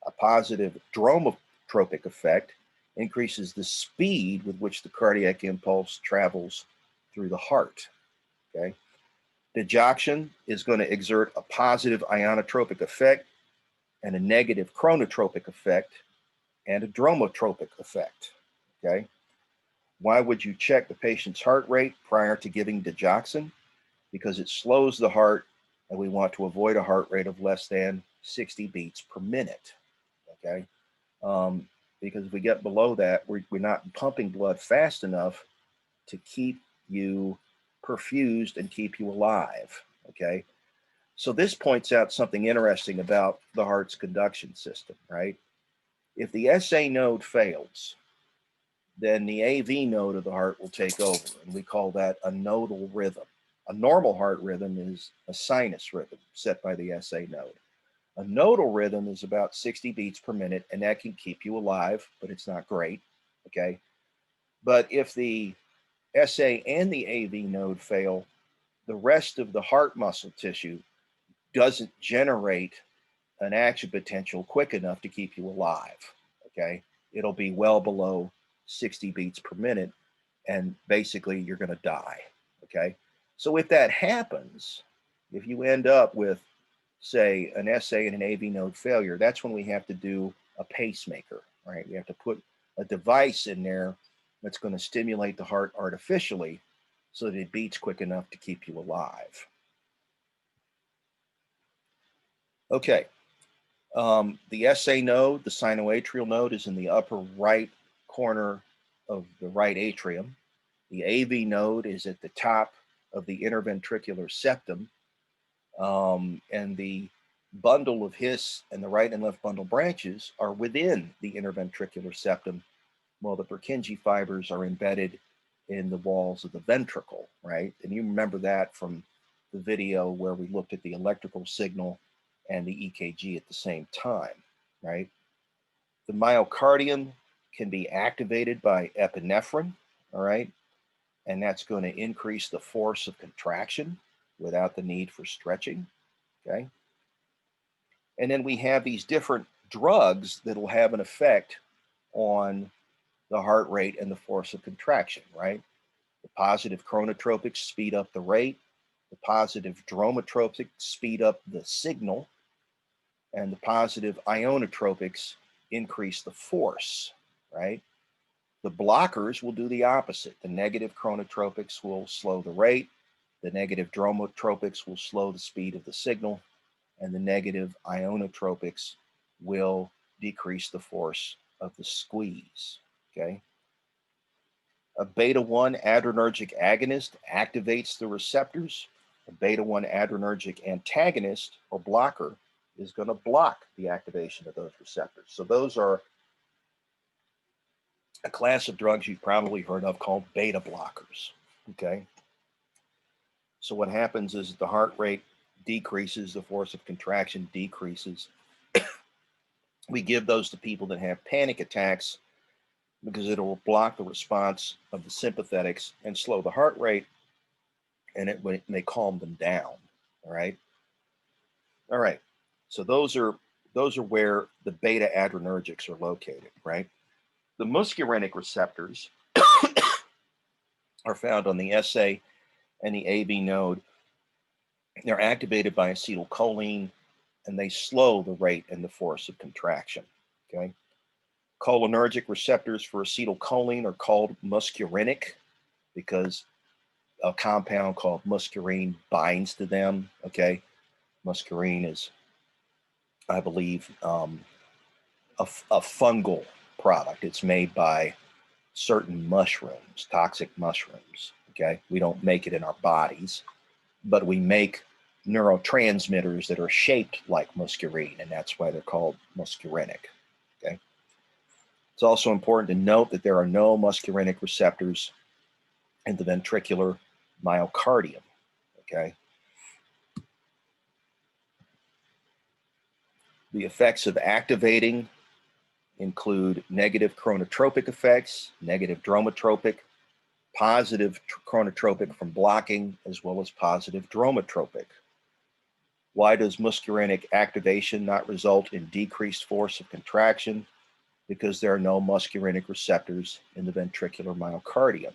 A positive dromotropic effect increases the speed with which the cardiac impulse travels through the heart, okay? Digoxin is going to exert a positive ionotropic effect and a negative chronotropic effect and a dromotropic effect, okay? Why would you check the patient's heart rate prior to giving digoxin? Because it slows the heart, and we want to avoid a heart rate of less than 60 beats per minute, okay? Because if we get below that, we're not pumping blood fast enough to keep you perfused and keep you alive, okay? So this points out something interesting about the heart's conduction system, right? If the SA node fails, then the AV node of the heart will take over, and we call that a nodal rhythm. A normal heart rhythm is a sinus rhythm set by the SA node. A nodal rhythm is about 60 beats per minute, and that can keep you alive, but it's not great, okay? But if the SA and the AV node fail, the rest of the heart muscle tissue doesn't generate an action potential quick enough to keep you alive, okay? It'll be well below 60 beats per minute, and basically you're going to die, okay? So if that happens, if you end up with, say, an SA and an AV node failure, that's when we have to do a pacemaker, right? We have to put a device in there that's going to stimulate the heart artificially so that it beats quick enough to keep you alive. Okay. The SA node, the sinoatrial node, is in the upper right corner of the right atrium. The AV node is at the top of the interventricular septum. And the bundle of His and the right and left bundle branches are within the interventricular septum, while the Purkinje fibers are embedded in the walls of the ventricle, right? And you remember that from the video where we looked at the electrical signal and the EKG at the same time, right? The myocardium can be activated by epinephrine, all right? And that's going to increase the force of contraction without the need for stretching, okay? And then we have these different drugs that will have an effect on the heart rate and the force of contraction, right? The positive chronotropics speed up the rate. The positive dromotropics speed up the signal. And the positive ionotropics increase the force, right? The blockers will do the opposite. The negative chronotropics will slow the rate. The negative dromotropics will slow the speed of the signal. And the negative ionotropics will decrease the force of the squeeze, okay? A beta-1 adrenergic agonist activates the receptors. A beta-1 adrenergic antagonist or blocker is going to block the activation of those receptors. So those are a class of drugs you've probably heard of called beta blockers, okay? So what happens is the heart rate decreases, the force of contraction decreases. We give those to people that have panic attacks because it will block the response of the sympathetics and slow the heart rate, and it may calm them down, all right? All right, so those are where the beta adrenergics are located, right? The muscarinic receptors are found on the SA and the AV node. They're activated by acetylcholine and they slow the rate and the force of contraction. Okay. Cholinergic receptors for acetylcholine are called muscarinic because a compound called muscarine binds to them. Okay. Muscarine is, I believe, a fungal product. It's made by certain mushrooms, toxic mushrooms. Okay. We don't make it in our bodies, but we make neurotransmitters that are shaped like muscarine, and that's why they're called muscarinic. Okay. It's also important to note that there are no muscarinic receptors in the ventricular myocardium. Okay. The effects of activating include negative chronotropic effects, negative dromotropic, positive chronotropic from blocking, as well as positive dromotropic. Why does muscarinic activation not result in decreased force of contraction? Because there are no muscarinic receptors in the ventricular myocardium.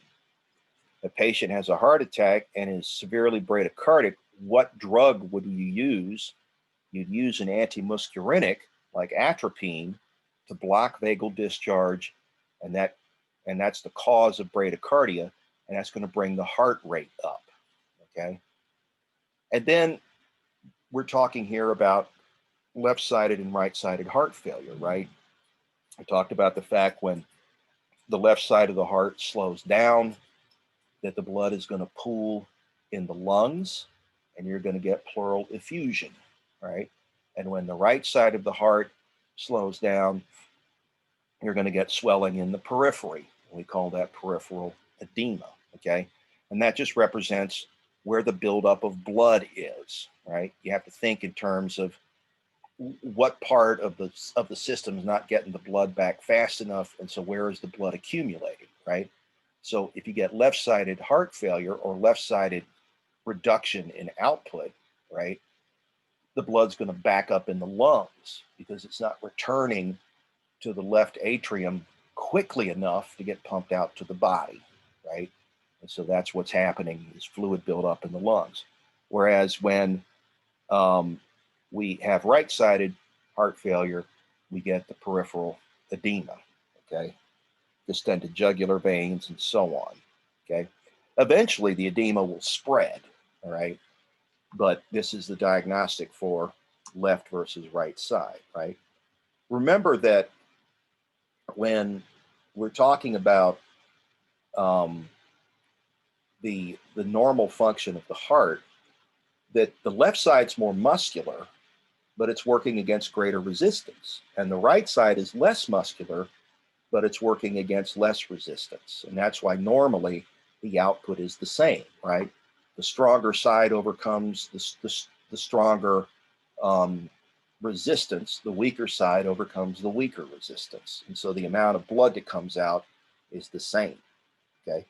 A patient has a heart attack and is severely bradycardic. What drug would you use? You'd use an antimuscarinic like atropine to block vagal discharge, and that's the cause of bradycardia, and that's going to bring the heart rate up. Okay. And then we're talking here about left-sided and right-sided heart failure, right? I talked about the fact when the left side of the heart slows down, that the blood is going to pool in the lungs, and you're going to get pleural effusion, right? And when the right side of the heart slows down, you're going to get swelling in the periphery. We call that peripheral edema, okay? And that just represents where the buildup of blood is, right? You have to think in terms of what part of the system is not getting the blood back fast enough, and so where is the blood accumulating, right? So if you get left-sided heart failure or left-sided reduction in output, right, the blood's going to back up in the lungs because it's not returning to the left atrium quickly enough to get pumped out to the body, right? And so that's what's happening, is fluid buildup in the lungs. Whereas when we have right-sided heart failure, we get the peripheral edema, okay? Distended jugular veins and so on, okay? Eventually, the edema will spread, all right? But this is the diagnostic for left versus right side, right? Remember that when we're talking about the normal function of the heart, that the left side's more muscular, but it's working against greater resistance. And the right side is less muscular, but it's working against less resistance. And that's why normally the output is the same, right? The stronger side overcomes the stronger resistance. The weaker side overcomes the weaker resistance. And so the amount of blood that comes out is the same, okay?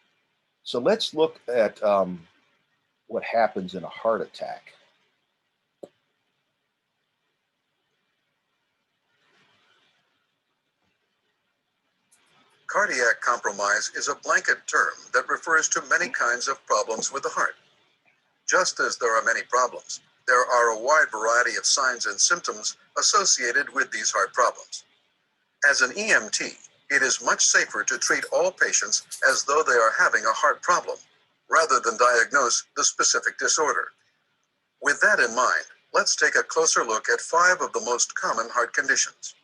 So let's look at what happens in a heart attack. Cardiac compromise is a blanket term that refers to many kinds of problems with the heart. Just as there are many problems, there are a wide variety of signs and symptoms associated with these heart problems. As an EMT, it is much safer to treat all patients as though they are having a heart problem, rather than diagnose the specific disorder. With that in mind, let's take a closer look at 5 of the most common heart conditions.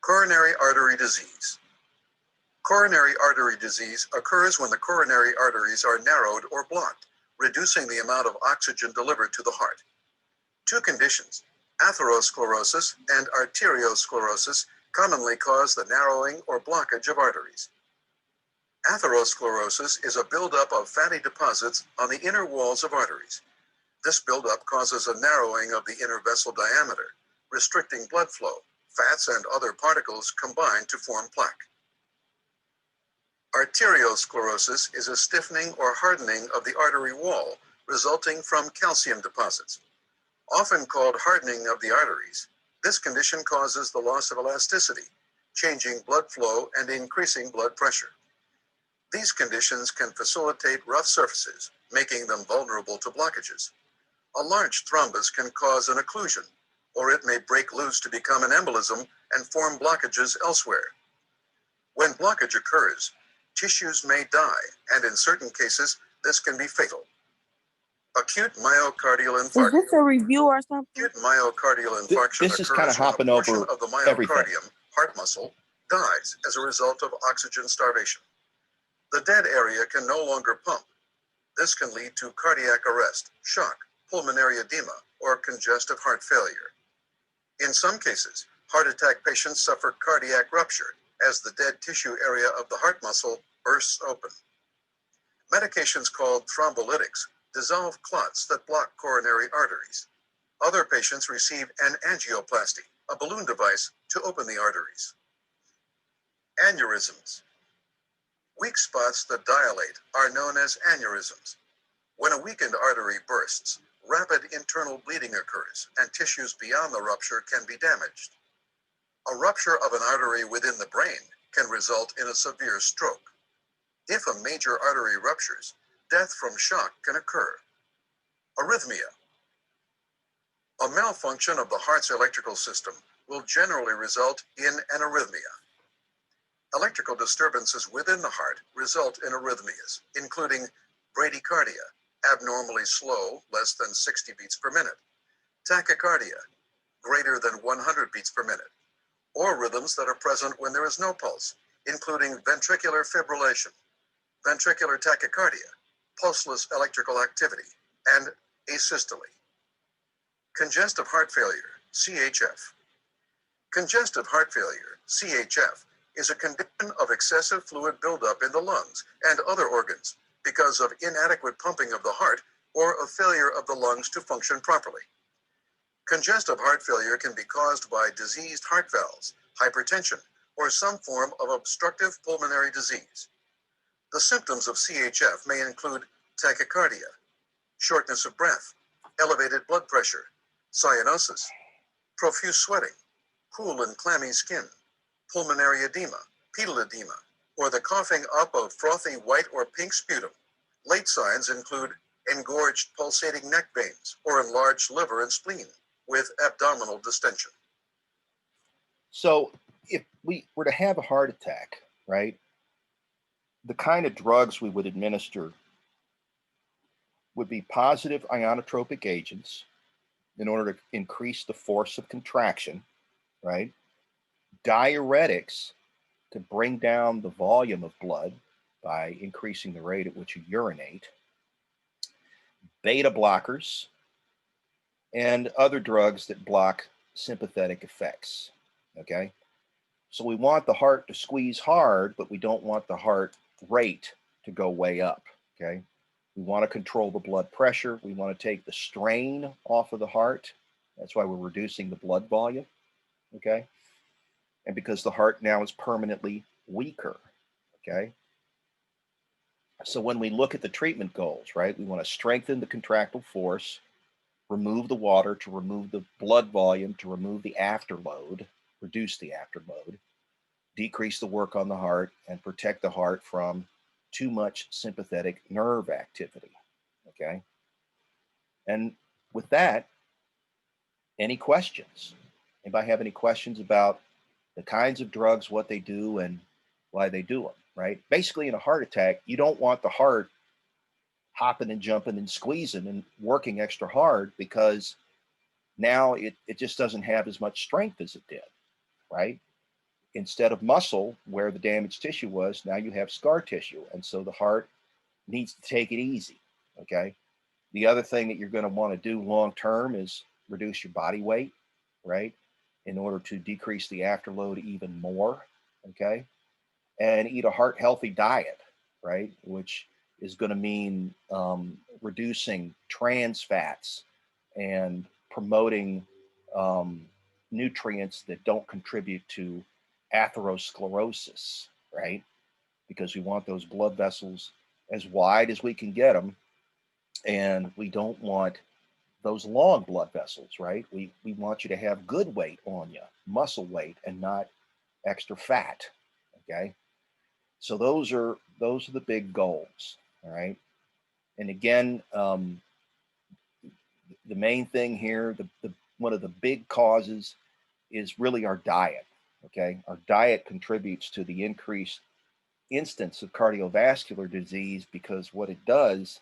Coronary artery disease. Coronary artery disease occurs when the coronary arteries are narrowed or blocked, reducing the amount of oxygen delivered to the heart. 2 conditions, atherosclerosis and arteriosclerosis, commonly cause the narrowing or blockage of arteries. Atherosclerosis is a buildup of fatty deposits on the inner walls of arteries. This buildup causes a narrowing of the inner vessel diameter, restricting blood flow. Fats and other particles combine to form plaque. Arteriosclerosis is a stiffening or hardening of the artery wall resulting from calcium deposits. Often called hardening of the arteries, this condition causes the loss of elasticity, changing blood flow and increasing blood pressure. These conditions can facilitate rough surfaces, making them vulnerable to blockages. A large thrombus can cause an occlusion, or it may break loose to become an embolism and form blockages elsewhere. When blockage occurs, tissues may die, and in certain cases, this can be fatal. Acute myocardial Is infarction. this a review or something? Acute myocardial infarction This is kind of occurs when a hopping portion over of the everything. myocardium, heart muscle, dies as a result of oxygen starvation. The dead area can no longer pump. This can lead to cardiac arrest, shock, pulmonary edema, or congestive heart failure. In some cases, heart attack patients suffer cardiac rupture as the dead tissue area of the heart muscle bursts open. Medications called thrombolytics dissolve clots that block coronary arteries. Other patients receive an angioplasty, a balloon device to open the arteries. Aneurysms. Weak spots that dilate are known as aneurysms. When a weakened artery bursts, rapid internal bleeding occurs and tissues beyond the rupture can be damaged. A rupture of an artery within the brain can result in a severe stroke. If a major artery ruptures, death from shock can occur. Arrhythmia. A malfunction of the heart's electrical system will generally result in an arrhythmia. Electrical disturbances within the heart result in arrhythmias, including bradycardia, abnormally slow, less than 60 beats per minute, tachycardia, greater than 100 beats per minute, or rhythms that are present when there is no pulse, including ventricular fibrillation, ventricular tachycardia, pulseless electrical activity, and asystole. Congestive heart failure, CHF. Congestive heart failure, CHF, is a condition of excessive fluid buildup in the lungs and other organs because of inadequate pumping of the heart or a failure of the lungs to function properly. Congestive heart failure can be caused by diseased heart valves, hypertension, or some form of obstructive pulmonary disease. The symptoms of CHF may include tachycardia, shortness of breath, elevated blood pressure, cyanosis, profuse sweating, cool and clammy skin, pulmonary edema, pedal edema, or the coughing up of frothy white or pink sputum. Late signs include engorged pulsating neck veins or enlarged liver and spleen with abdominal distension. So if we were to have a heart attack, right, the kind of drugs we would administer would be positive ionotropic agents in order to increase the force of contraction, right? Diuretics to bring down the volume of blood by increasing the rate at which you urinate, beta blockers, and other drugs that block sympathetic effects, okay? So we want the heart to squeeze hard, but we don't want the heart rate to go way up, okay? We want to control the blood pressure. We want to take the strain off of the heart. That's why we're reducing the blood volume, okay? And because the heart now is permanently weaker, okay? So when we look at the treatment goals, right, we want to strengthen the contractile force, remove the water to remove the blood volume, to remove the afterload, reduce the afterload, decrease the work on the heart, and protect the heart from too much sympathetic nerve activity, okay? And with that, any questions? Anybody have any questions about the kinds of drugs, what they do, and why they do them, right? Basically, in a heart attack, you don't want the heart hopping and jumping and squeezing and working extra hard, because now it just doesn't have as much strength as it did, right? Instead of muscle, where the damaged tissue was, now you have scar tissue. And so the heart needs to take it easy, okay? The other thing that you're going to want to do long term is reduce your body weight, right, in order to decrease the afterload even more, okay? And eat a heart healthy diet, right, which is going to mean reducing trans fats and promoting nutrients that don't contribute to atherosclerosis, right? Because we want those blood vessels as wide as we can get them, and we don't want those long blood vessels, right? We want you to have good weight on you, muscle weight, and not extra fat, okay? So those are the big goals, all right? And again, the main thing here, one of the big causes is really our diet. Okay, our diet contributes to the increased instance of cardiovascular disease, because what it does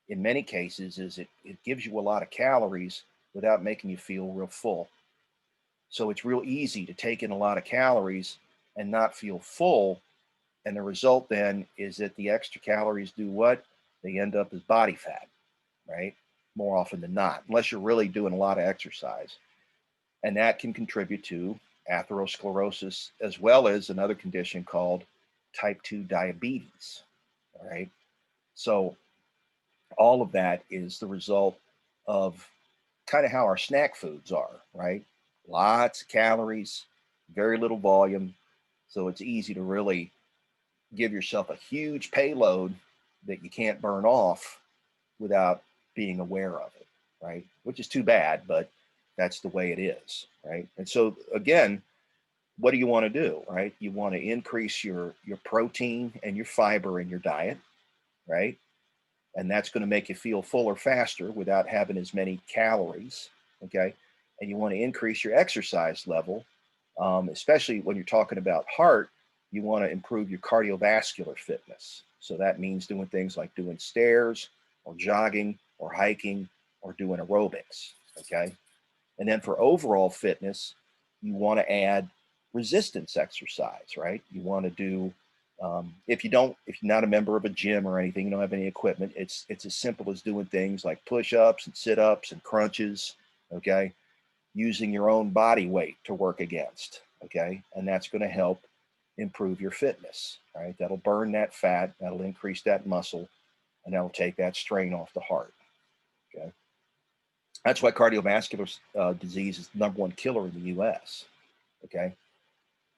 in many cases is it gives you a lot of calories without making you feel real full. So it's real easy to take in a lot of calories and not feel full. And the result then is that the extra calories do what? They end up as body fat, right? More often than not, unless you're really doing a lot of exercise. And that can contribute to atherosclerosis, as well as another condition called type 2 diabetes. All right. So all of that is the result of kind of how our snack foods are, right? Lots of calories, very little volume. So it's easy to really give yourself a huge payload that you can't burn off without being aware of it, right? Which is too bad, but that's the way it is, right? And so again, what do you want to do, right? You want to increase your protein and your fiber in your diet, right? And that's going to make you feel fuller faster without having as many calories, okay? And you want to increase your exercise level, especially when you're talking about heart. You want to improve your cardiovascular fitness. So that means doing things like doing stairs or jogging or hiking or doing aerobics, okay? And then for overall fitness, you want to add resistance exercise, right? You want to do, if you're not a member of a gym or anything, you don't have any equipment, it's as simple as doing things like push-ups and sit-ups and crunches, okay? Using your own body weight to work against, okay? And that's going to help improve your fitness, right? That'll burn that fat, that'll increase that muscle, and that'll take that strain off the heart, okay? That's why cardiovascular disease is the #1 killer in the US, okay?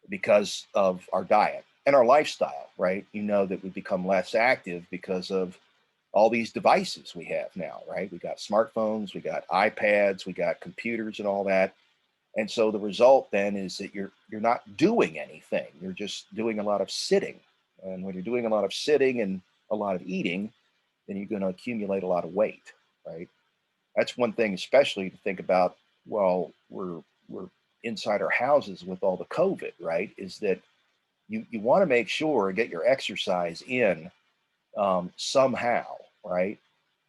Because of our diet and our lifestyle, right? You know that we become less active because of all these devices we have now, right? We got smartphones, we got iPads, we got computers and all that. And so the result then is that you're not doing anything. You're just doing a lot of sitting. And when you're doing a lot of sitting and a lot of eating, then you're going to accumulate a lot of weight, right? That's one thing, especially to think about. Well, we're inside our houses with all the COVID, right? Is that you want to make sure get your exercise in somehow, right?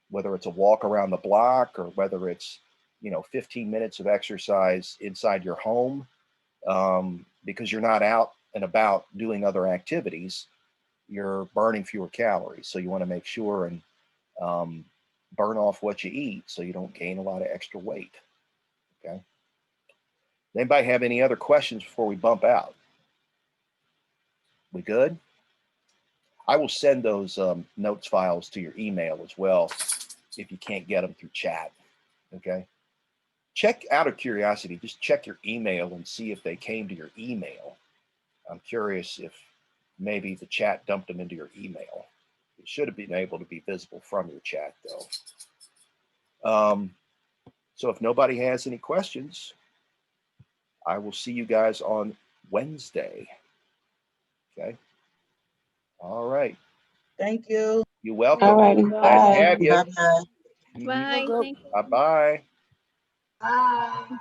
Whether it's a walk around the block or whether it's 15 minutes of exercise inside your home, because you're not out and about doing other activities, you're burning fewer calories. So you want to make sure and burn off what you eat so you don't gain a lot of extra weight. Okay. Anybody have any other questions before we bump out? We good? I will send those notes files to your email as well if you can't get them through chat. Okay. Check, out of curiosity, just check your email and see if they came to your email. I'm curious if maybe the chat dumped them into your email. It should have been able to be visible from your chat though. So if nobody has any questions, I will see you guys on Wednesday. Okay. All right. Thank you. You're welcome. All righty. Glad to have you. Bye-bye. Bye. Thank you. Bye-bye. Bye.